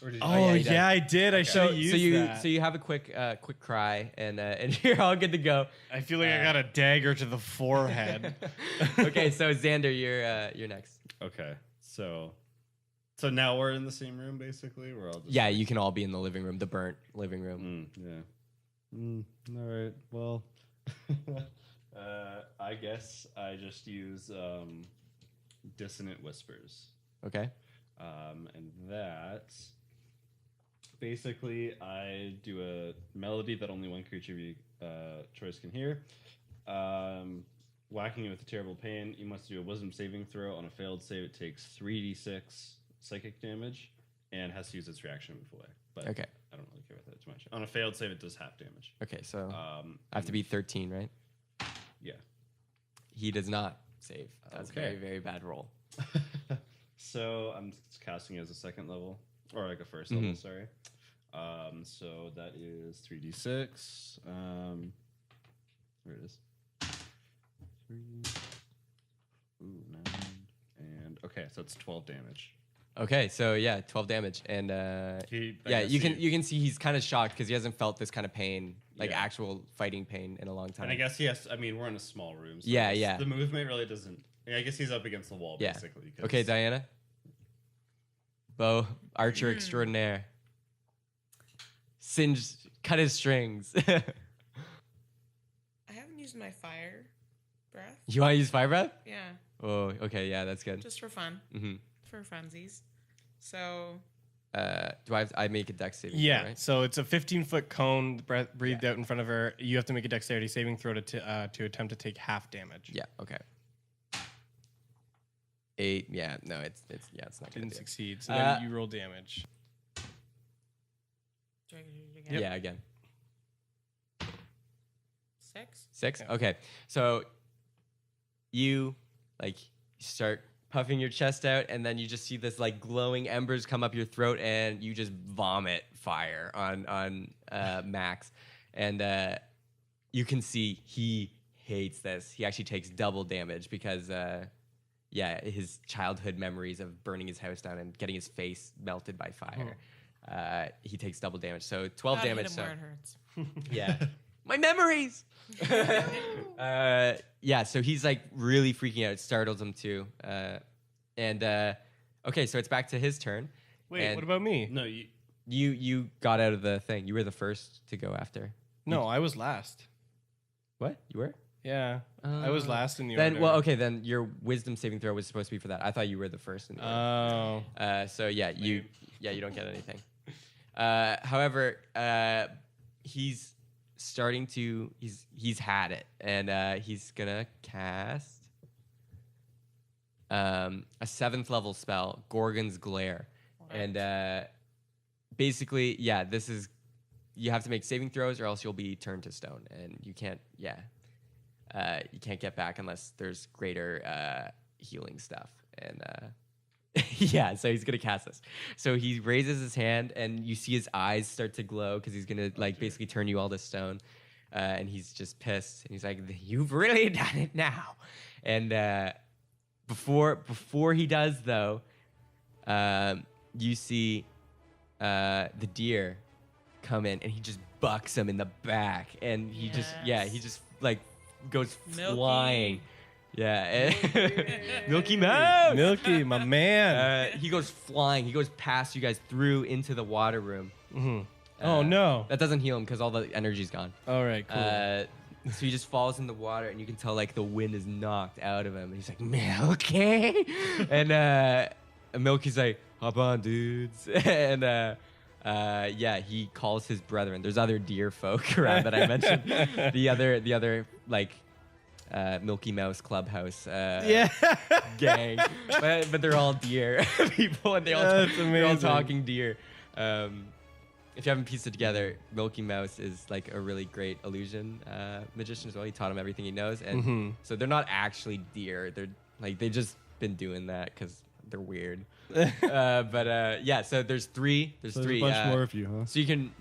Or did you Oh, yeah, he yeah, I did. I should so have used you that. so you have a quick cry, and you're all good to go. I feel like I got a dagger to the forehead. Okay, so Xander, you're next. Okay, so now we're in the same room, basically. We're all just Yeah, you can all be in the living room, the burnt living room. All right. Well, I guess I just use dissonant whispers, Okay. and that basically I do a melody that only one creature of your choice can hear. Whacking it with a terrible pain. You must do a wisdom saving throw. On a failed save, it takes 3d6 psychic damage and has to use its reaction to move away. But Okay. I don't really care about that too much. On a failed save, it does half damage. Okay, so I have to and- be 13, right? Yeah. He does not save. That's a Okay. very, very bad roll. So I'm casting it as a second level, or like a first level, sorry. So that is 3d6. Where it is? 3. Ooh, 9. And okay, so it's 12 damage. Okay, so yeah, 12 damage, and I yeah, guess you can see he's kind of shocked because he hasn't felt this kind of pain, like Yeah. actual fighting pain, in a long time. And I guess he has. I mean, we're in a small room. So Yeah, I guess yeah. The movement really doesn't. I guess he's up against the wall, Yeah. basically. 'Cause- Okay, Diana. Bow archer extraordinaire. Cut his strings. I haven't used my fire breath. You want to use fire breath? Yeah, Oh, okay, yeah, that's good. just for fun, hmm for funsies. So Do I make a dex saving? Yeah, throw, right? so it's a 15-foot cone breathed out in front of her. You have to make a dexterity saving throw to attempt to take half damage. Yeah. Okay. 8. Yeah. No, it's not gonna Didn't do it. succeed, so then you roll damage. do I do it again? Yeah, again. 6. 6. Yeah. Okay. So you start puffing your chest out, and then you just see this like glowing embers come up your throat, and you just vomit fire on Max, and you can see he hates this. He actually takes double damage because his childhood memories of burning his house down and getting his face melted by fire. He takes double damage, so 12 Gotta hit damage. him So where it hurts. yeah. My memories. Yeah, so he's like really freaking out. It startles him too. Okay, so it's back to his turn. Wait, And what about me? No, you got out of the thing? You were the first to go after. No, I was last. What? You were? Yeah, I was last in the Then order. well, okay, then your wisdom saving throw was supposed to be for that. I thought you were the first in the order. Oh. So yeah, you don't get anything. However, he's starting to he's had it, and he's gonna cast a 7th level spell, Gorgon's Glare, and basically, yeah, this is you have to make saving throws or else you'll be turned to stone, and you can't get back unless there's greater healing stuff, and Yeah, so he's gonna cast this. So he raises his hand, and you see his eyes start to glow because he's gonna like basically turn you all to stone. And he's just pissed, and he's like, "You've really done it now." And before he does though, you see the deer come in, and he just bucks him in the back, and he just like goes Milky. flying. Yeah, Milky Mouse. Milky, my man. He goes flying. He goes past you guys through into the water room. Oh no. That doesn't heal him because all the energy's gone. All right, cool. So he just falls in the water, and you can tell like the wind is knocked out of him. And he's like, Milky, and Milky's like, hop on, dudes. And yeah, he calls his brethren. There's other deer folk around that I mentioned. The other like Milky Mouse Clubhouse gang, but they're all deer people, and they're all talking deer. If you haven't pieced it together, Milky Mouse is like a really great illusion magician as well. He taught him everything he knows, and so they're not actually deer. They're like they've just been doing that because they're weird. But yeah, so there's three. There's So three. There's a bunch more of you, huh? So you can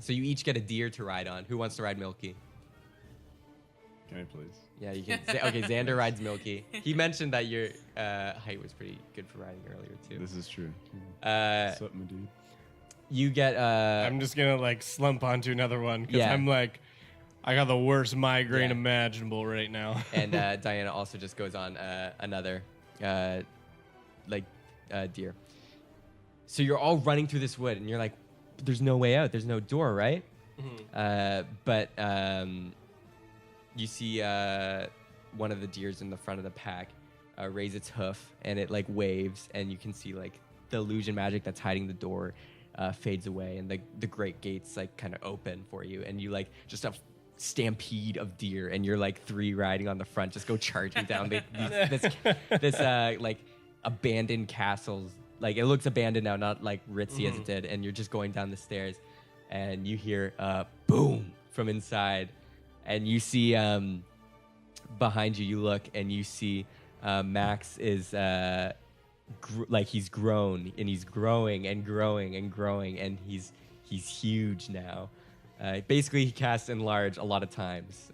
So you each get a deer to ride on. Who wants to ride Milky? Can I please? Yeah, you can. Okay, Xander rides Milky. He mentioned that your height was pretty good for riding earlier too. This is true. Uh, What's up, my dude? you get I'm just gonna like slump onto another one because Yeah. I'm like, I got the worst migraine Yeah. imaginable right now. and Diana also just goes on another deer. So you're all running through this wood, and you're like, "There's no way out. There's no door, right?" But you see one of the deers in the front of the pack raise its hoof, and it like waves, and you can see like the illusion magic that's hiding the door fades away, and the great gates like kind of open for you, and you like just a stampede of deer, and you're like three riding on the front, just go charging down this like abandoned castles. Like it looks abandoned now, not like ritzy as it did, and you're just going down the stairs, and you hear boom from inside, and you see behind you. You look, and you see Max is like he's grown, and he's growing and growing and growing, and he's huge now. Basically, he casts enlarge a lot of times.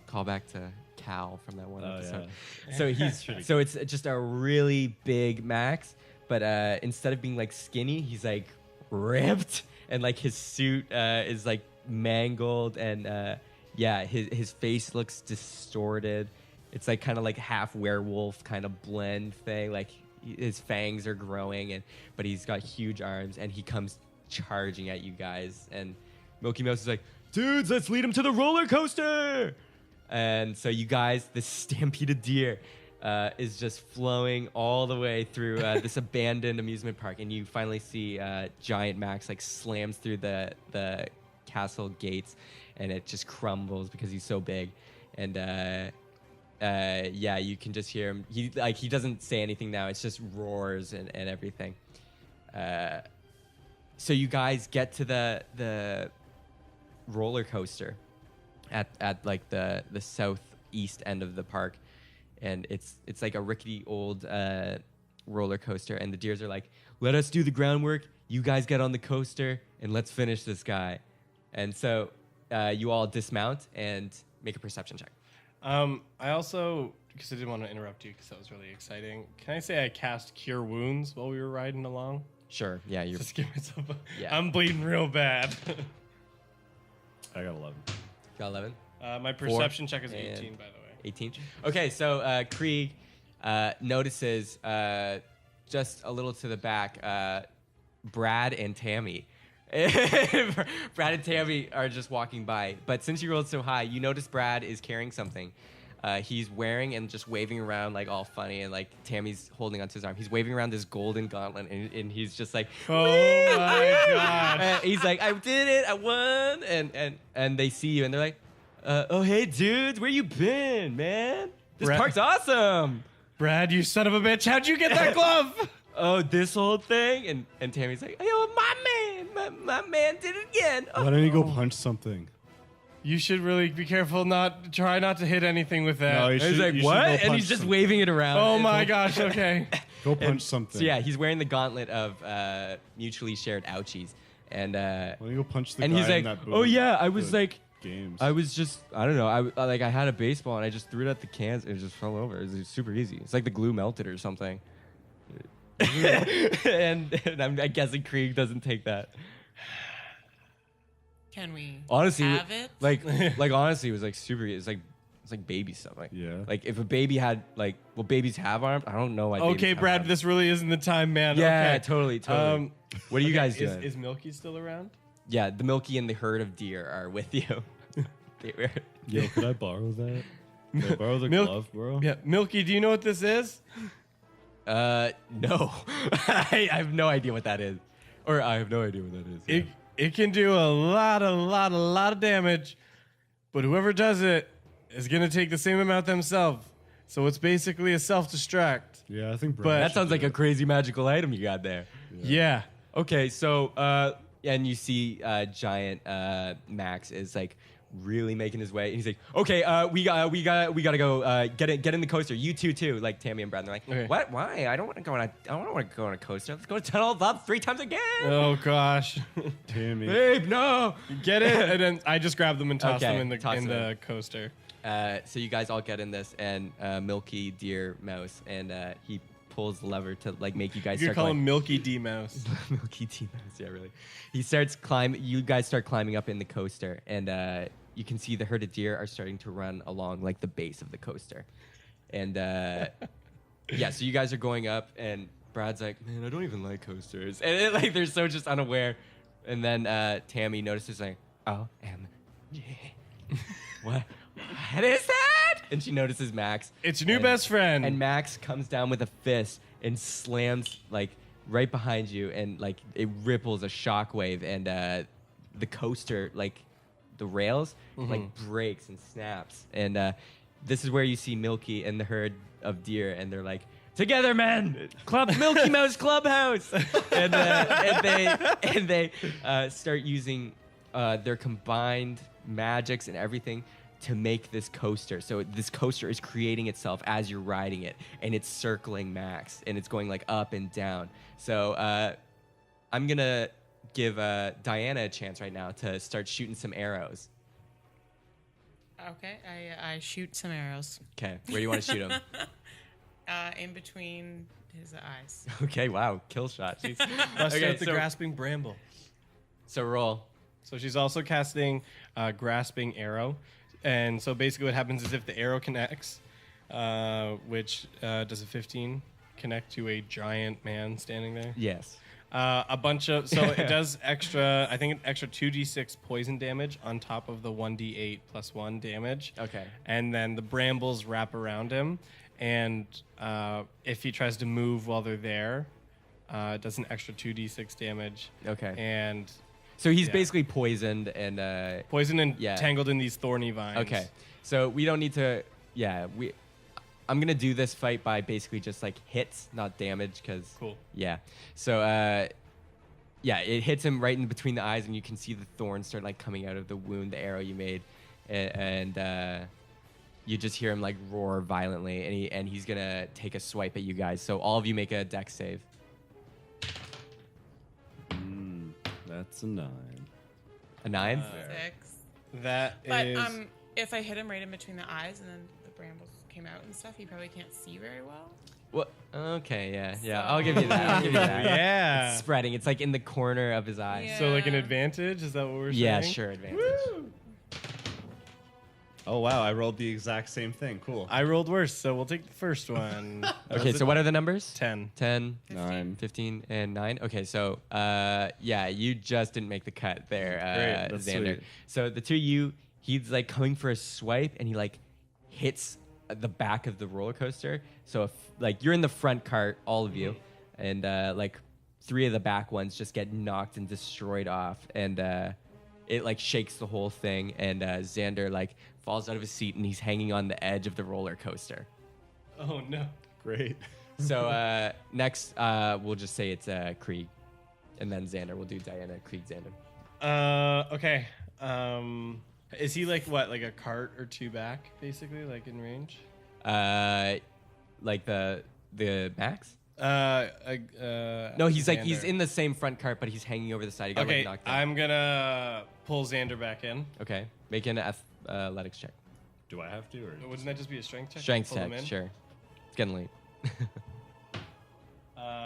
Call back to Cal from that one episode. Yeah. So it's just a really big Max, but instead of being like skinny, he's like ripped, and like his suit is like mangled, and yeah, his face looks distorted. It's like kind of like half werewolf kind of blend thing. Like his fangs are growing, but he's got huge arms, and he comes charging at you guys. And Milky Mouse is like, dudes, let's lead him to the roller coaster. And so you guys, this stampede of deer is just flowing all the way through this abandoned amusement park, and you finally see Giant Max like slams through the castle gates, and it just crumbles because he's so big. And yeah, you can just hear him. He doesn't say anything now. It's just roars and everything. So you guys get to the roller coaster at like the southeast end of the park, and it's like a rickety old roller coaster, and the deers are like, let us do the groundwork, you guys get on the coaster, and let's finish this guy. And so you all dismount and make a perception check. I also, because I didn't want to interrupt you because that was really exciting, can I say I cast Cure Wounds while we were riding along? Sure. Yeah, you're. Just give myself a... Yeah. I'm bleeding real bad. I got 11. Got 11. My perception check is 18, by the way. 18. Okay, so Krieg notices just a little to the back, Brad and Tammy. Brad and Tammy are just walking by, but since you rolled so high, you notice Brad is carrying something. He's wearing and just waving around like all funny, and like Tammy's holding onto his arm. He's waving around this golden gauntlet, and he's just like, Oh my god. he's like, I did it, I won, and they see you, and they're like, oh hey dudes, where you been, man? This Brad- park's awesome. Brad, you son of a bitch, how'd you get that glove? Oh, this whole thing, and Tammy's like, yo, my man did it again. Why don't you go punch something? You should really be careful. Try not to hit anything with that. No, you And he's should- like, you should what? go And punch he's just something. waving it around. Oh It's my like- gosh. Okay. Go punch something. So yeah, he's wearing the gauntlet of mutually shared ouchies. And Why don't you go punch the and guy he's in like, that booth oh yeah, I with was the like, games. I was just, I don't know, I had a baseball and I just threw it at the cans and it just fell over. It was super easy. It's like the glue melted or something. and I'm guessing Krieg doesn't take that. Can we Honestly, have it? like honestly, it was like super. It's like baby stuff. Like Yeah. like if a baby had like, well, babies have arms. I don't know why. babies Okay, have Brad. arms. This really isn't the time, man. Yeah, Okay. totally. What are you guys doing? Is Milky still around? Yeah, the Milky and the herd of deer are with you. They were- Yo, could I borrow that? Can I borrow the Milk- glove, bro? Yeah, Milky. Do you know what this is? no, I have no idea what that is, or I have no idea what that is. It can do a lot of damage, but whoever does it is gonna take the same amount themselves. So it's basically a self-destruct. Yeah, I think. But- Brad That should sounds do like a it. crazy magical item you got there. Yeah. Okay, so and you see giant Max is like really making his way, and he's like, okay, we gotta go get in the coaster. You too, like Tammy and Brad. And they're like, Okay. what? Why? I don't want to go on a coaster. Let's go to Tunnel up 3 times again. Oh gosh. Tammy. Babe, no. Get it? And then I just grab them and toss Okay, them in toss the them. coaster. So you guys all get in this, and Milky, Deer, Mouse, and he pulls the lever to like make you guys You start could call going. him Milky D Mouse. Milky T Mouse, yeah, really. He starts climbing. You guys start climbing up in the coaster, and you can see the herd of deer are starting to run along like the base of the coaster, and yeah. So you guys are going up, and Brad's like, "Man, I don't even like coasters," and like they're so just unaware. And then Tammy notices like, "OMG, what is that?" And she notices Max. It's your new And- best friend. And Max comes down with a fist and slams like right behind you, and like it ripples a shockwave, and the coaster, like the rails, like breaks and snaps. And this is where you see Milky and the herd of deer, and they're like, "Together, man! Milky Mouse Clubhouse!" and they start using their combined magics and everything to make this coaster. So this coaster is creating itself as you're riding it, and it's circling Max, and it's going like up and down. So I'm gonna give Diana a chance right now to start shooting some arrows. Okay, I shoot some arrows Okay, where do you want to shoot them? in between his eyes. Okay, wow, kill shot. Jeez. Bust Okay, out the grasping bramble. so roll. So she's also casting grasping arrow, and so basically what happens is if the arrow connects, which does a 15 connect to a giant man standing there. Yes. A bunch of so it does extra. I think an extra 2d6 poison damage on top of the 1d8 plus 1 damage. Okay. And then the brambles wrap around him, and if he tries to move while they're there, it does an extra 2d6 damage. Okay. And So he's Yeah. basically poisoned and poison and Yeah. tangled in these thorny vines. okay. So we don't need to. Yeah, I'm gonna do this fight by basically just like hits, not damage, because Cool. Yeah. So yeah, it hits him right in between the eyes, and you can see the thorns start like coming out of the wound, the arrow you made, and you just hear him like roar violently, and he's gonna take a swipe at you guys. So all of you make a dex save. That's a 9. A 9. 6. That But is. if I hit him right in between the eyes and then the brambles came out and stuff, he probably can't see very well. What? Okay, yeah. I'll give you that. I'll give you that. Yeah. It's spreading. It's like in the corner of his eyes. Yeah. So like an advantage? Is that what we're Yeah, saying? sure, advantage. Oh, wow. I rolled the exact same thing. Cool. I rolled worse, so we'll take the first one. Okay, so what are the numbers? 10. 10, 9. 15, and 9. Okay, so yeah, you just didn't make the cut there, Great, that's Xander. sweet. So the two of you, he's like coming for a swipe, and he like hits the back of the roller coaster. So if like you're in the front cart, all of you, and like 3 of the back ones just get knocked and destroyed off, and it like shakes the whole thing, and Xander like falls out of his seat, and he's hanging on the edge of the roller coaster. Oh, no. Great. So next, we'll just say it's Krieg, and then Xander. We'll do Diana, Krieg, Xander. Okay. Is he like what, like a cart or two back, basically, like in range? Like the Max? No, He's in the same front cart, but he's hanging over the side. He got Okay, knocked down. I'm gonna pull Xander back in. Okay, make an athletics check. Do I have to? Or Wouldn't that just be a strength check? Strength Pull him check, in? sure. It's getting late.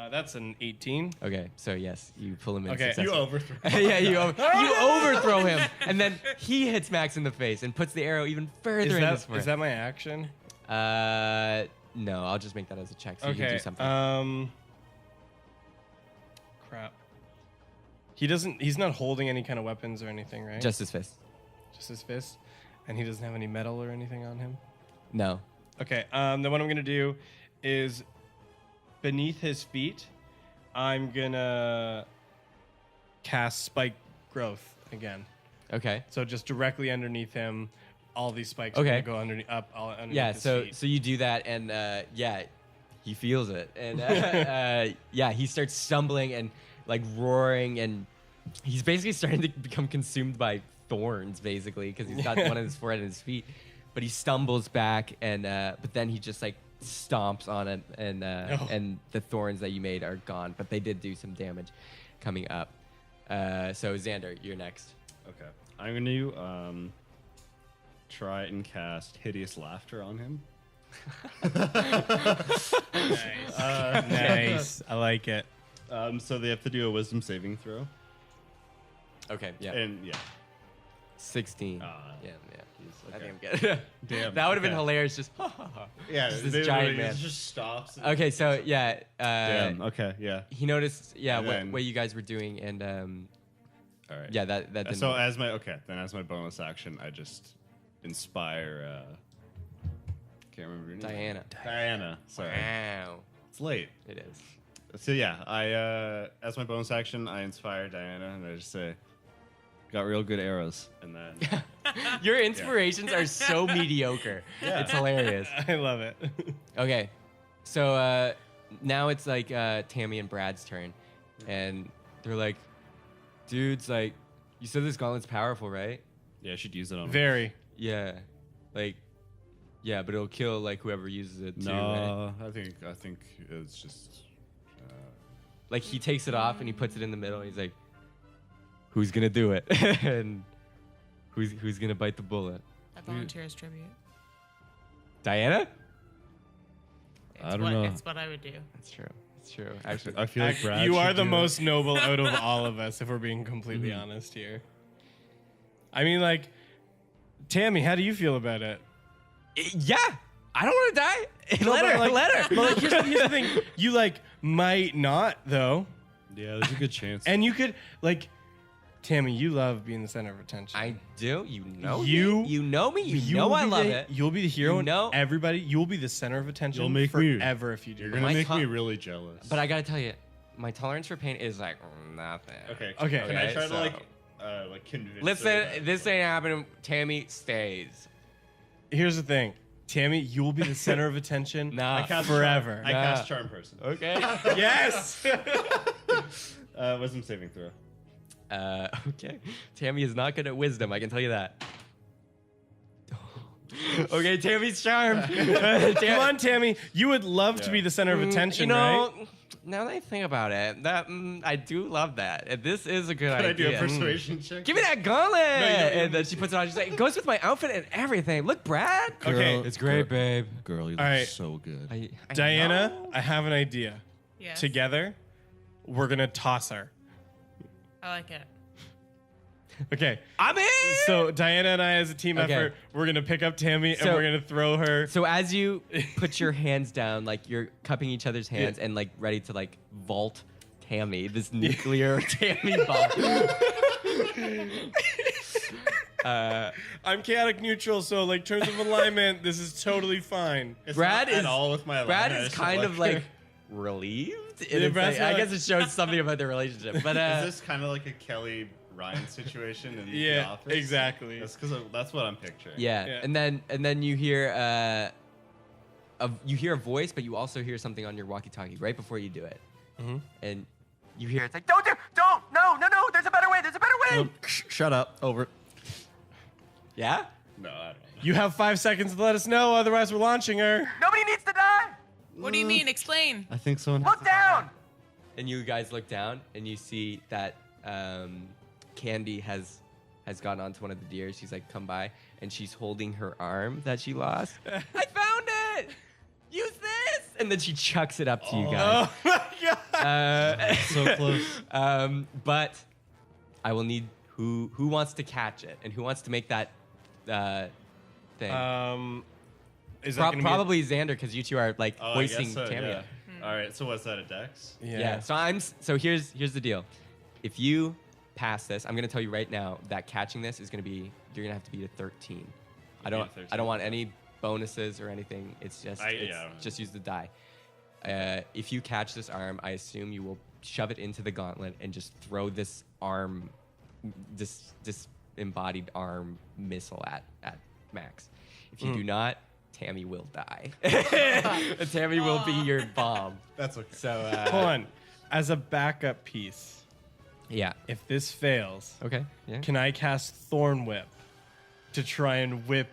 That's an 18. Okay, so yes, you pull him in. Okay, you successfully. overthrow. Yeah, you overthrow him, and then he hits Max in the face and puts the arrow even further in his foot. Is that my action? No, I'll just make that as a check so you can Okay. do something. Crap. He's not holding any kind of weapons or anything, right? Just his fist. Just his fist, and he doesn't have any metal or anything on him. No. Okay. Then what I'm gonna do is beneath his feet, I'm gonna cast Spike Growth again. Okay. So just directly underneath him, all these spikes Okay. are gonna go underneath Yeah. his So feet. so you do that, and he feels it, and he starts stumbling and like roaring, and he's basically starting to become consumed by thorns, basically, because he's got one of his forehead and his feet. But he stumbles back, and but then he just like stomps on it, and and the thorns that you made are gone, but they did do some damage coming up. So Xander, you're next. Okay. I'm going to try and cast Hideous Laughter on him. Nice. I like it. So they have to do a Wisdom saving throw. Okay. Yeah. And yeah. 16. Ah, Yeah. I okay. think I'm good. Damn. That would have been okay. hilarious. Just Yeah, Just this they giant literally man. just stops. Okay, so yeah, Damn. Okay. Yeah. he noticed And what then- you guys were doing, and All right. yeah, that didn't So work. as my bonus action, I just inspire. Can't remember your name. Diana. Sorry. Wow, It's late. it is. So yeah, I as my bonus action, I inspire Diana, and I just say, "Got real good arrows," and then Your inspirations are so mediocre. Yeah. It's hilarious. I love it. Okay, so now it's like Tammy and Brad's turn, and they're like, "Dudes, like, you said this gauntlet's powerful, right?" yeah, I should use it on. Very. Yeah, like, yeah, but it'll kill like whoever uses it too. Right? No, I think it's just. Like he takes it off and he puts it in the middle. And he's like, "Who's gonna do it?" And who's gonna bite the bullet? I volunteer as tribute. Diana? I don't know. It's what I would do. That's true. That's true. Actually, I feel like Brad You should are the do it. most noble out of all of us, if we're being completely Mm-hmm. honest here. I mean, like, Tammy, how do you feel about it? yeah. I don't want to die. No, let but, her. like- Let her. But like, here's the thing: you like might not though, Yeah, there's a good chance. and you could like, Tammy, you love being the center of attention. I do. You know You- me. You know me. You will know I be love the- it. You'll be the hero. You and know- everybody. You'll be the center of attention. You'll make me- forever if you do. You're that. gonna My make to- me really jealous. But I gotta tell you, my tolerance for pain is like nothing. okay. Okay. Can I Okay, try so- to like convince? her Listen, that- this ain't happening. Tammy stays. Here's the thing, Tammy, you will be the center of attention Nah. I cast forever. I Nah. cast charm person. Okay. Yes. Wisdom saving throw. Okay. Tammy is not good at wisdom. I can tell you that. Okay, Tammy's charmed. Come on, Tammy. You would love to Yeah. be the center of attention, you know, right? now that I think about it, that I do love that. And this is a good Can I idea. do a persuasion check? Give me that gauntlet. you- And then she puts it on. She's like, it goes with my outfit and everything. Look, Brad. Okay. It's great, babe. Girl, you All right. so good. I Diana, know. I have an idea. Yes. Together, we're gonna toss her. I like it. Okay. I'm in. So Diana and I, as a team Okay. effort, we're gonna pick up Tammy and So- we're gonna throw her. So as you put your hands down, like you're cupping each other's hands and like ready to like vault Tammy, this nuclear Tammy bomb. I'm chaotic neutral, so like terms of alignment, this is totally fine. It's Brad not at is- all with my Brad line, I is just kind of like her. relieved. Yeah, And it's Brad's like- I like- guess it shows something about their relationship. But Is this kind of like a Kelly Ryan situation in the Yeah, office? exactly. That's because that's what I'm picturing. yeah. Yeah. And then you hear you hear a voice, but you also hear something on your walkie-talkie right before you do it. Mhm. And you hear it's like, don't, no, there's a better way, there's a better way. Shut up. Over. Yeah? No, I don't know. You have 5 seconds to let us know, otherwise we're launching her. Nobody needs to die. What do you mean? Explain. I think someone. Look down. And you guys look down, and you see that Candy has gotten onto one of the deer. She's like, come by, and she's holding her arm that she lost. I found it. Use this, and then she chucks it up to you guys. Oh my god! So close. But I will need who wants to catch it and who wants to make that thing. Is that gonna be Probably Xander, because you two are like Oh, I hoisting guess so, Tammy yeah. up. All right, so what's that, a dex? Yeah. So here's the deal. If you pass this, I'm gonna tell you right now that catching this is gonna be you're gonna have to beat a 13. I don't 13. want any bonuses or anything. It's just I don't know. just use the die. If you catch this arm, I assume you will shove it into the gauntlet and just throw this arm, this embodied arm missile at Max. If you do not, Tammy will die. Tammy will be your bomb. That's okay. So Hold on. As a backup piece, yeah. if this fails, Okay. Yeah. can I cast Thorn Whip to try and whip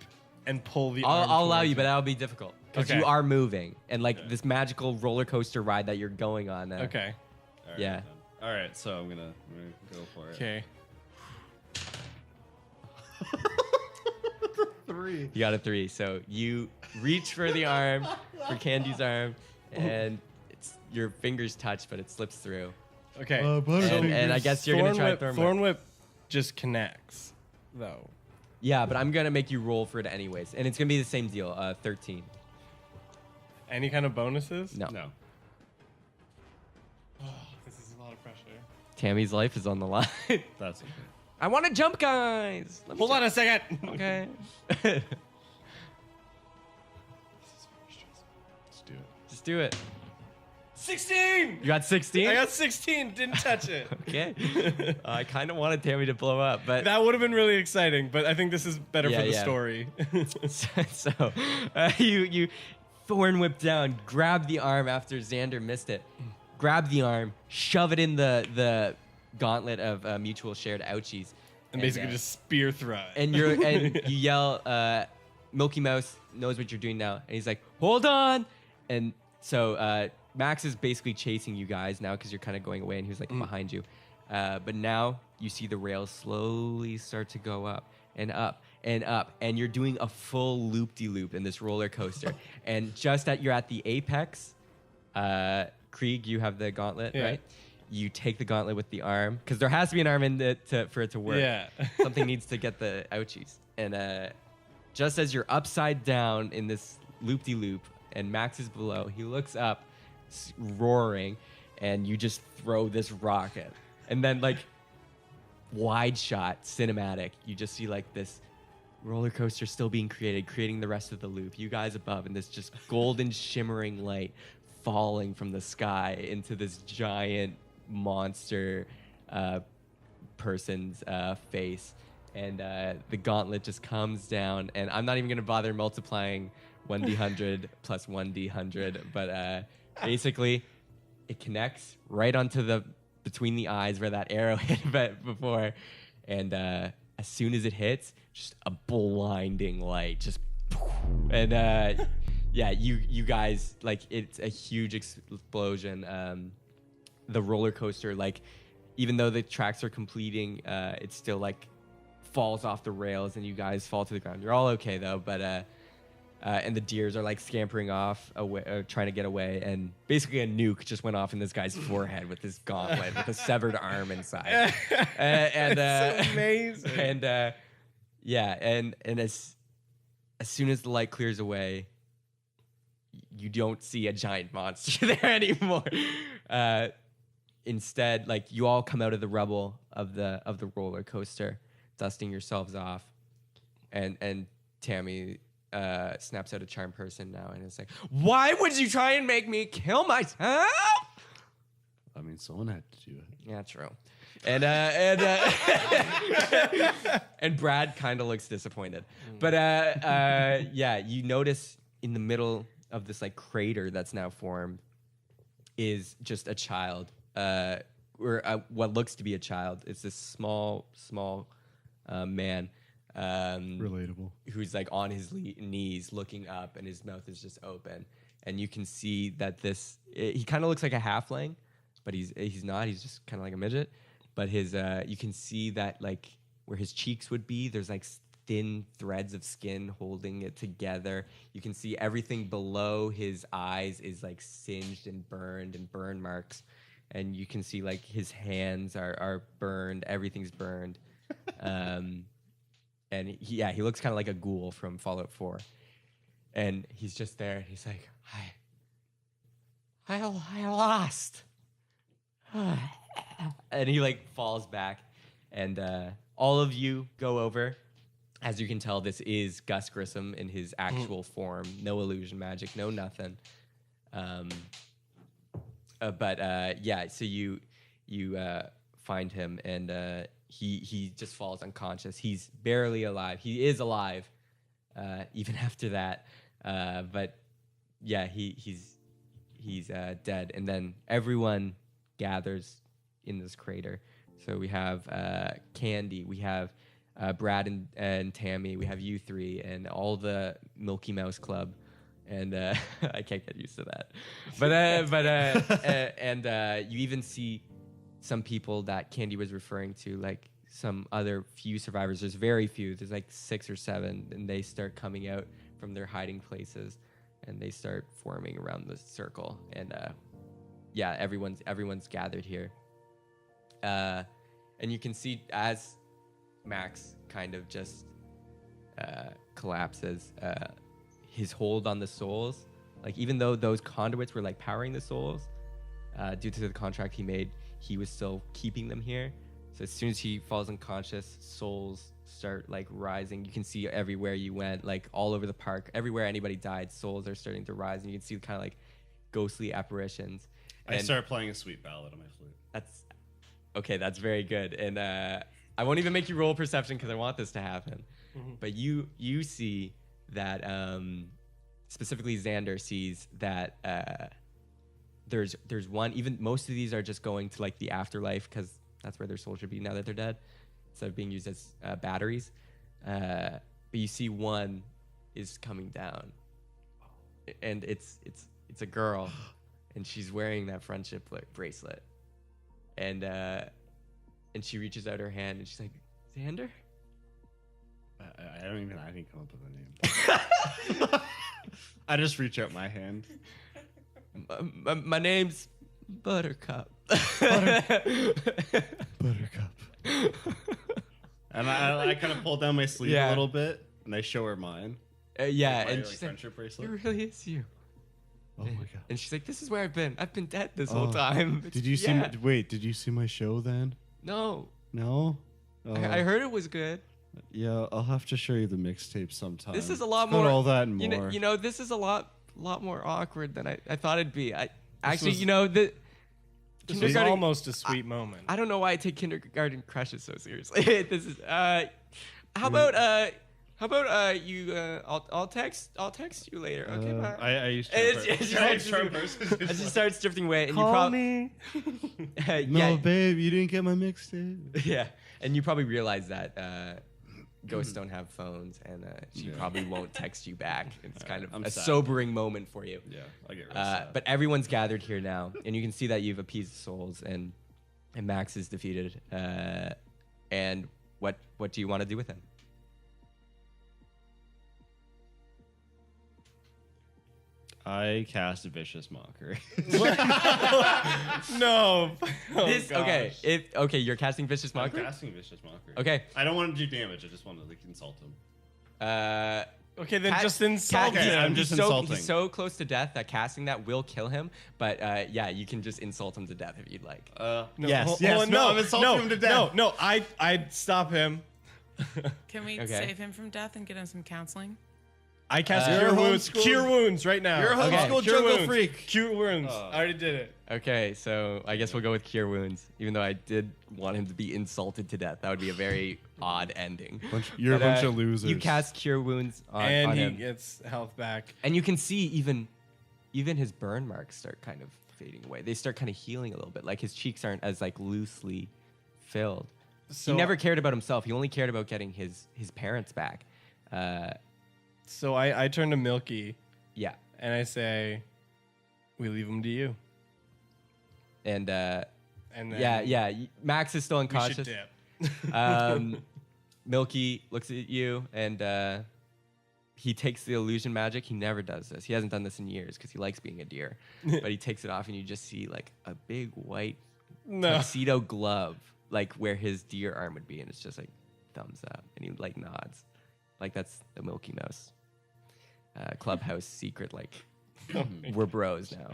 and pull the arm I'll allow towards you, but me? that'll be difficult because Okay. you are moving and like this magical roller coaster ride that you're going on. Okay. All right, Yeah. then. All right, so I'm gonna go for it. Okay. 3. You got a 3, so you reach for the arm, for Candy's arm, and your fingers touch, but it slips through. Okay. And I guess you're gonna try and Thorn Whip just connects, though. Yeah, but I'm gonna make you roll for it anyways, and it's gonna be the same deal. 13. Any kind of bonuses? No. No. This is a lot of pressure. Tammy's life is on the line. That's okay. I want to jump, guys. Hold on a second. Okay. Let's do it. Just do it. 16. You got 16. I got 16. Didn't touch it. Okay. I kind of wanted Tammy to blow up, but That would have been really exciting, but I think this is better Yeah, for the yeah. story. so you thorn whip down, grab the arm after Xander missed it, grab the arm, shove it in the gauntlet of mutual shared ouchies, and basically just spear thrust. and you yell, Milky Mouse knows what you're doing now, and he's like, hold on, and so Max is basically chasing you guys now because you're kind of going away, and he was like behind you, but now you see the rails slowly start to go up and up and up, and you're doing a full loop-de-loop in this roller coaster, and just you're at the apex. Krieg, you have the gauntlet, Yeah. right? You take the gauntlet with the arm because there has to be an arm in it for it to work. Yeah. Something needs to get the ouchies. And just as you're upside down in this loop-de-loop and Max is below, he looks up, roaring, and you just throw this rocket. And then, like, wide shot, cinematic, you just see, like, this roller coaster still being creating the rest of the loop. You guys above, and this just golden shimmering light falling from the sky into this giant monster person's face, and the gauntlet just comes down, and I'm not even going to bother multiplying 1d100 plus 1d100, but basically it connects right onto the between the eyes where that arrow hit before, and as soon as it hits, just a blinding light, just and yeah, you guys, like, it's a huge explosion. The roller coaster, like, even though the tracks are completing, it still, like, falls off the rails and you guys fall to the ground. You're all okay though, but and the deers are like scampering off away, trying to get away, and basically a nuke just went off in this guy's forehead with this gauntlet with a severed arm inside. And It's amazing. And yeah, and as soon as the light clears away, you don't see a giant monster there anymore. Instead, like, you all come out of the rubble of the roller coaster, dusting yourselves off, and Tammy snaps out a charm person now, and it's like, why would you try and make me kill myself? I mean, someone had to do it. Yeah, true. And and Brad kind of looks disappointed, but yeah, you notice in the middle of this, like, crater that's now formed is just a child, or what looks to be a child. It's this small man, Relatable. who's like on his knees looking up, and his mouth is just open. And you can see that he kind of looks like a halfling, but he's not. He's just kind of like a midget. But you can see that like where his cheeks would be, there's like thin threads of skin holding it together. You can see everything below his eyes is like singed and burn marks. And you can see like his hands are burned. Everything's burned. And he looks kind of like a ghoul from Fallout 4. And he's just there. And he's like, I lost. And he like falls back. And all of you go over. As you can tell, this is Gus Grissom in his actual form. No illusion magic, no nothing. So you find him, and he just falls unconscious. He's barely alive. He is alive, even after that. But yeah, he's dead. And then everyone gathers in this crater. So we have Candy, we have Brad and Tammy, we have you three, and all the Milky Mouse Club. And I can't get used to that. But you even see some people that Candy was referring to, like some other few survivors. There's very few. There's like 6 or 7, and they start coming out from their hiding places, and they start forming around the circle. And everyone's gathered here. And you can see as Max kind of just collapses, his hold on the souls, like even though those conduits were like powering the souls, due to the contract he made, he was still keeping them here. So as soon as he falls unconscious, souls start like rising. You can see everywhere you went, like all over the park, everywhere anybody died, souls are starting to rise, and you can see kind of like ghostly apparitions. I start playing a sweet ballad on my flute. That's very good. And I won't even make you roll perception because I want this to happen. Mm-hmm. But you see that specifically Xander sees that there's one. Even most of these are just going to like the afterlife because that's where their soul should be now that they're dead, instead of being used as batteries. But you see one is coming down, and it's a girl, and she's wearing that friendship bracelet, and she reaches out her hand and she's like, Xander? I didn't come up with a name. I just reach out my hand. My name's Buttercup. Buttercup. And I kind of pull down my sleeve a little bit, and I show her mine. And she's friendship like, bracelet. it really is you. Oh my god. And she's like, this is where I've been. I've been dead this whole time. Did you see? Wait, did you see my show then? No. No. I heard it was good. Yeah, I'll have to show you the mixtape sometime. This is a lot It's got more. all that and more. You know, this is a lot more awkward than I thought it'd be. The This was kindergarten. almost a sweet moment. I don't know why I take kindergarten crushes so seriously. This is. How about you? I'll text you later. Okay, bye. I used to. As she starts drifting away, and Call me. No, babe, you didn't get my mixtape. Yeah, and you probably realize that ghosts don't have phones, and she probably won't text you back. It's kind of a sobering moment for you. Yeah, I get really sad. But everyone's gathered here now, and you can see that you've appeased the souls, and Max is defeated. And what do you want to do with him? I cast a vicious mockery. No. Okay, you're casting vicious mockery. I'm casting vicious mockery. Okay. I don't want to do damage. I just want to like insult him. Okay, then just insult Okay, him. I'm just insulting. He's so close to death that casting that will kill him. But you can just insult him to death if you'd like. No, yes. I'm insulting him to death. No, I'd stop him. Can we save him from death and get him some counseling? I cast You're cure wounds. homeschooled- Cure wounds right now. You're a homeschooled Cure jungle wounds. freak. Cure wounds. I already did it. Okay, so I guess we'll go with cure wounds, even though I did want him to be insulted to death. That would be a very odd ending. You're a bunch of losers. You cast cure wounds on And he him, gets health back. and you can see even his burn marks start kind of fading away. They start kind of healing a little bit. Like his cheeks aren't as like loosely filled. So he never cared about himself. He only cared about getting his parents back. So I turn to Milky Yeah. and I say, "We leave him to you." And And then yeah. Max is still we should unconscious. dip. Milky looks at you and he takes the illusion magic. He never does this. He hasn't done this in years because he likes being a deer. But he takes it off and you just see like a big white No. tuxedo glove, like where his deer arm would be, and it's just like thumbs up, and he like nods, like that's the Milky Mouse clubhouse secret. Like we're bros now,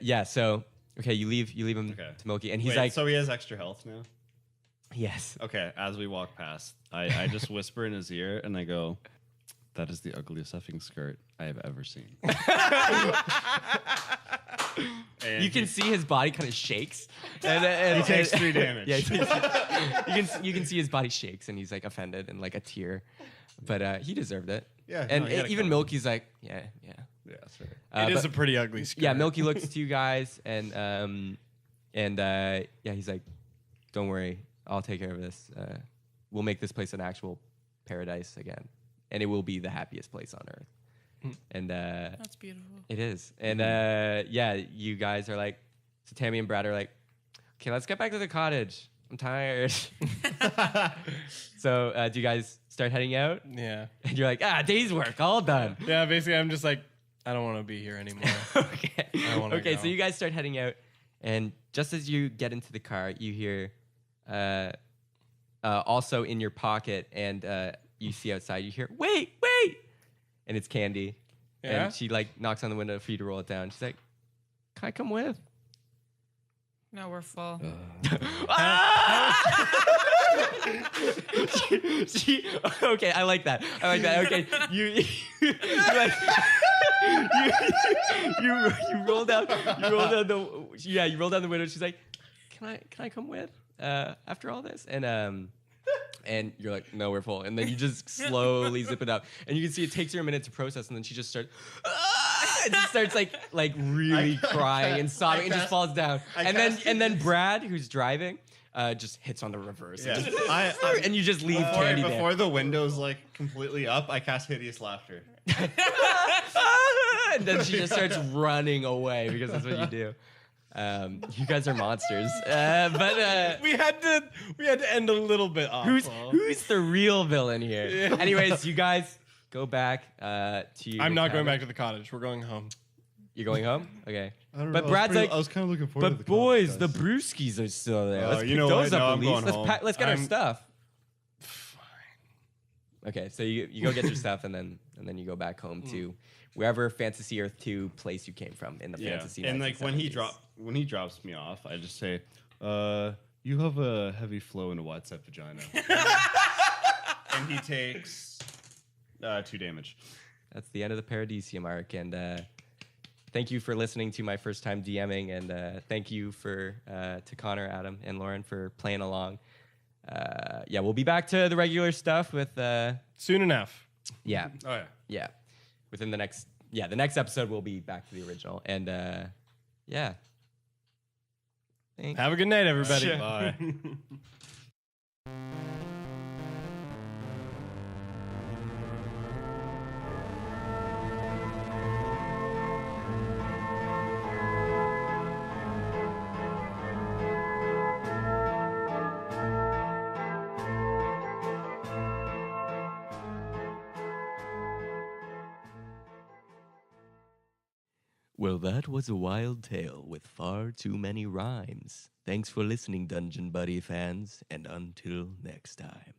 yeah. So okay, you leave him to Milky, and he's Wait, like, so he has extra health now? yes. Okay, as we walk past, I just whisper in his ear and I go, "That is the ugliest effing skirt I have ever seen." And You can see his body kind of shakes, and he takes 3 damage. Yeah, you can see his body shakes, and he's like offended and like a tear, but he deserved it. Yeah, and no, he had it even coming. Milky's like, yeah. Yeah, that's right. It is but- a pretty ugly skirt. Yeah, Milky looks to you guys, and yeah, he's like, "Don't worry, I'll take care of this. We'll make this place an actual paradise again, and it will be the happiest place on earth." And That's beautiful. it is, and yeah, you guys are like, so Tammy and Brad are like, "Okay, let's get back to the cottage. I'm tired." So do you guys start heading out? Yeah. And you're like, day's work, all done. Yeah, basically, I'm just like, I don't want to be here anymore. Okay. I wanna Okay, go. so you guys start heading out, and just as you get into the car, you hear also in your pocket, and you see outside, you hear, wait! And it's Candy. Yeah? And she like knocks on the window for you to roll it down. She's like, "Can I come with?" No, we're full. Okay, I like that. Okay, you roll down the window. She's like, "Can I come with after all this?" And you're like, "No, we're full." And then you just slowly zip it up, and you can see it takes her a minute to process, and then she just starts. And just starts like really crying and sobbing and just falls down. And then Brad, who's driving, just hits on the reverse. Yeah. And, just, I- and you just leave Candy there. Before the window's like completely up, I cast hideous laughter. And then she just starts running away because that's what you do. You guys are monsters. But we had to end a little bit off. who's the real villain here? Anyways, you guys go back to your I'm not going cabin. back to the cottage. We're going home. You're going home? Okay. I don't But know. Brad's like, I was kind of looking forward to but the boys, cottage, the guys. brewskis are still there. Oh, Let's you pick know those what? No, up I'm at least. going home. Let's get our I'm- stuff. Okay, so you go get your stuff and then you go back home to wherever Fantasy Earth 2 place you came from in the Yeah, fantasy. and like when he 1970s. drops me off, I just say, "You have a heavy flow in a WhatsApp vagina," and he takes 2 damage. That's the end of the Paradisium arc, and thank you for listening to my first time DMing, and thank you to Connor, Adam, and Lauren for playing along. Yeah, we'll be back to the regular stuff with Soon enough. yeah, Oh yeah. within the next episode we'll be back to the original, and yeah. Thanks. Have a good night, everybody. Bye. Well, that was a wild tale with far too many rhymes. Thanks for listening, Dungeon Buddy fans, and until next time.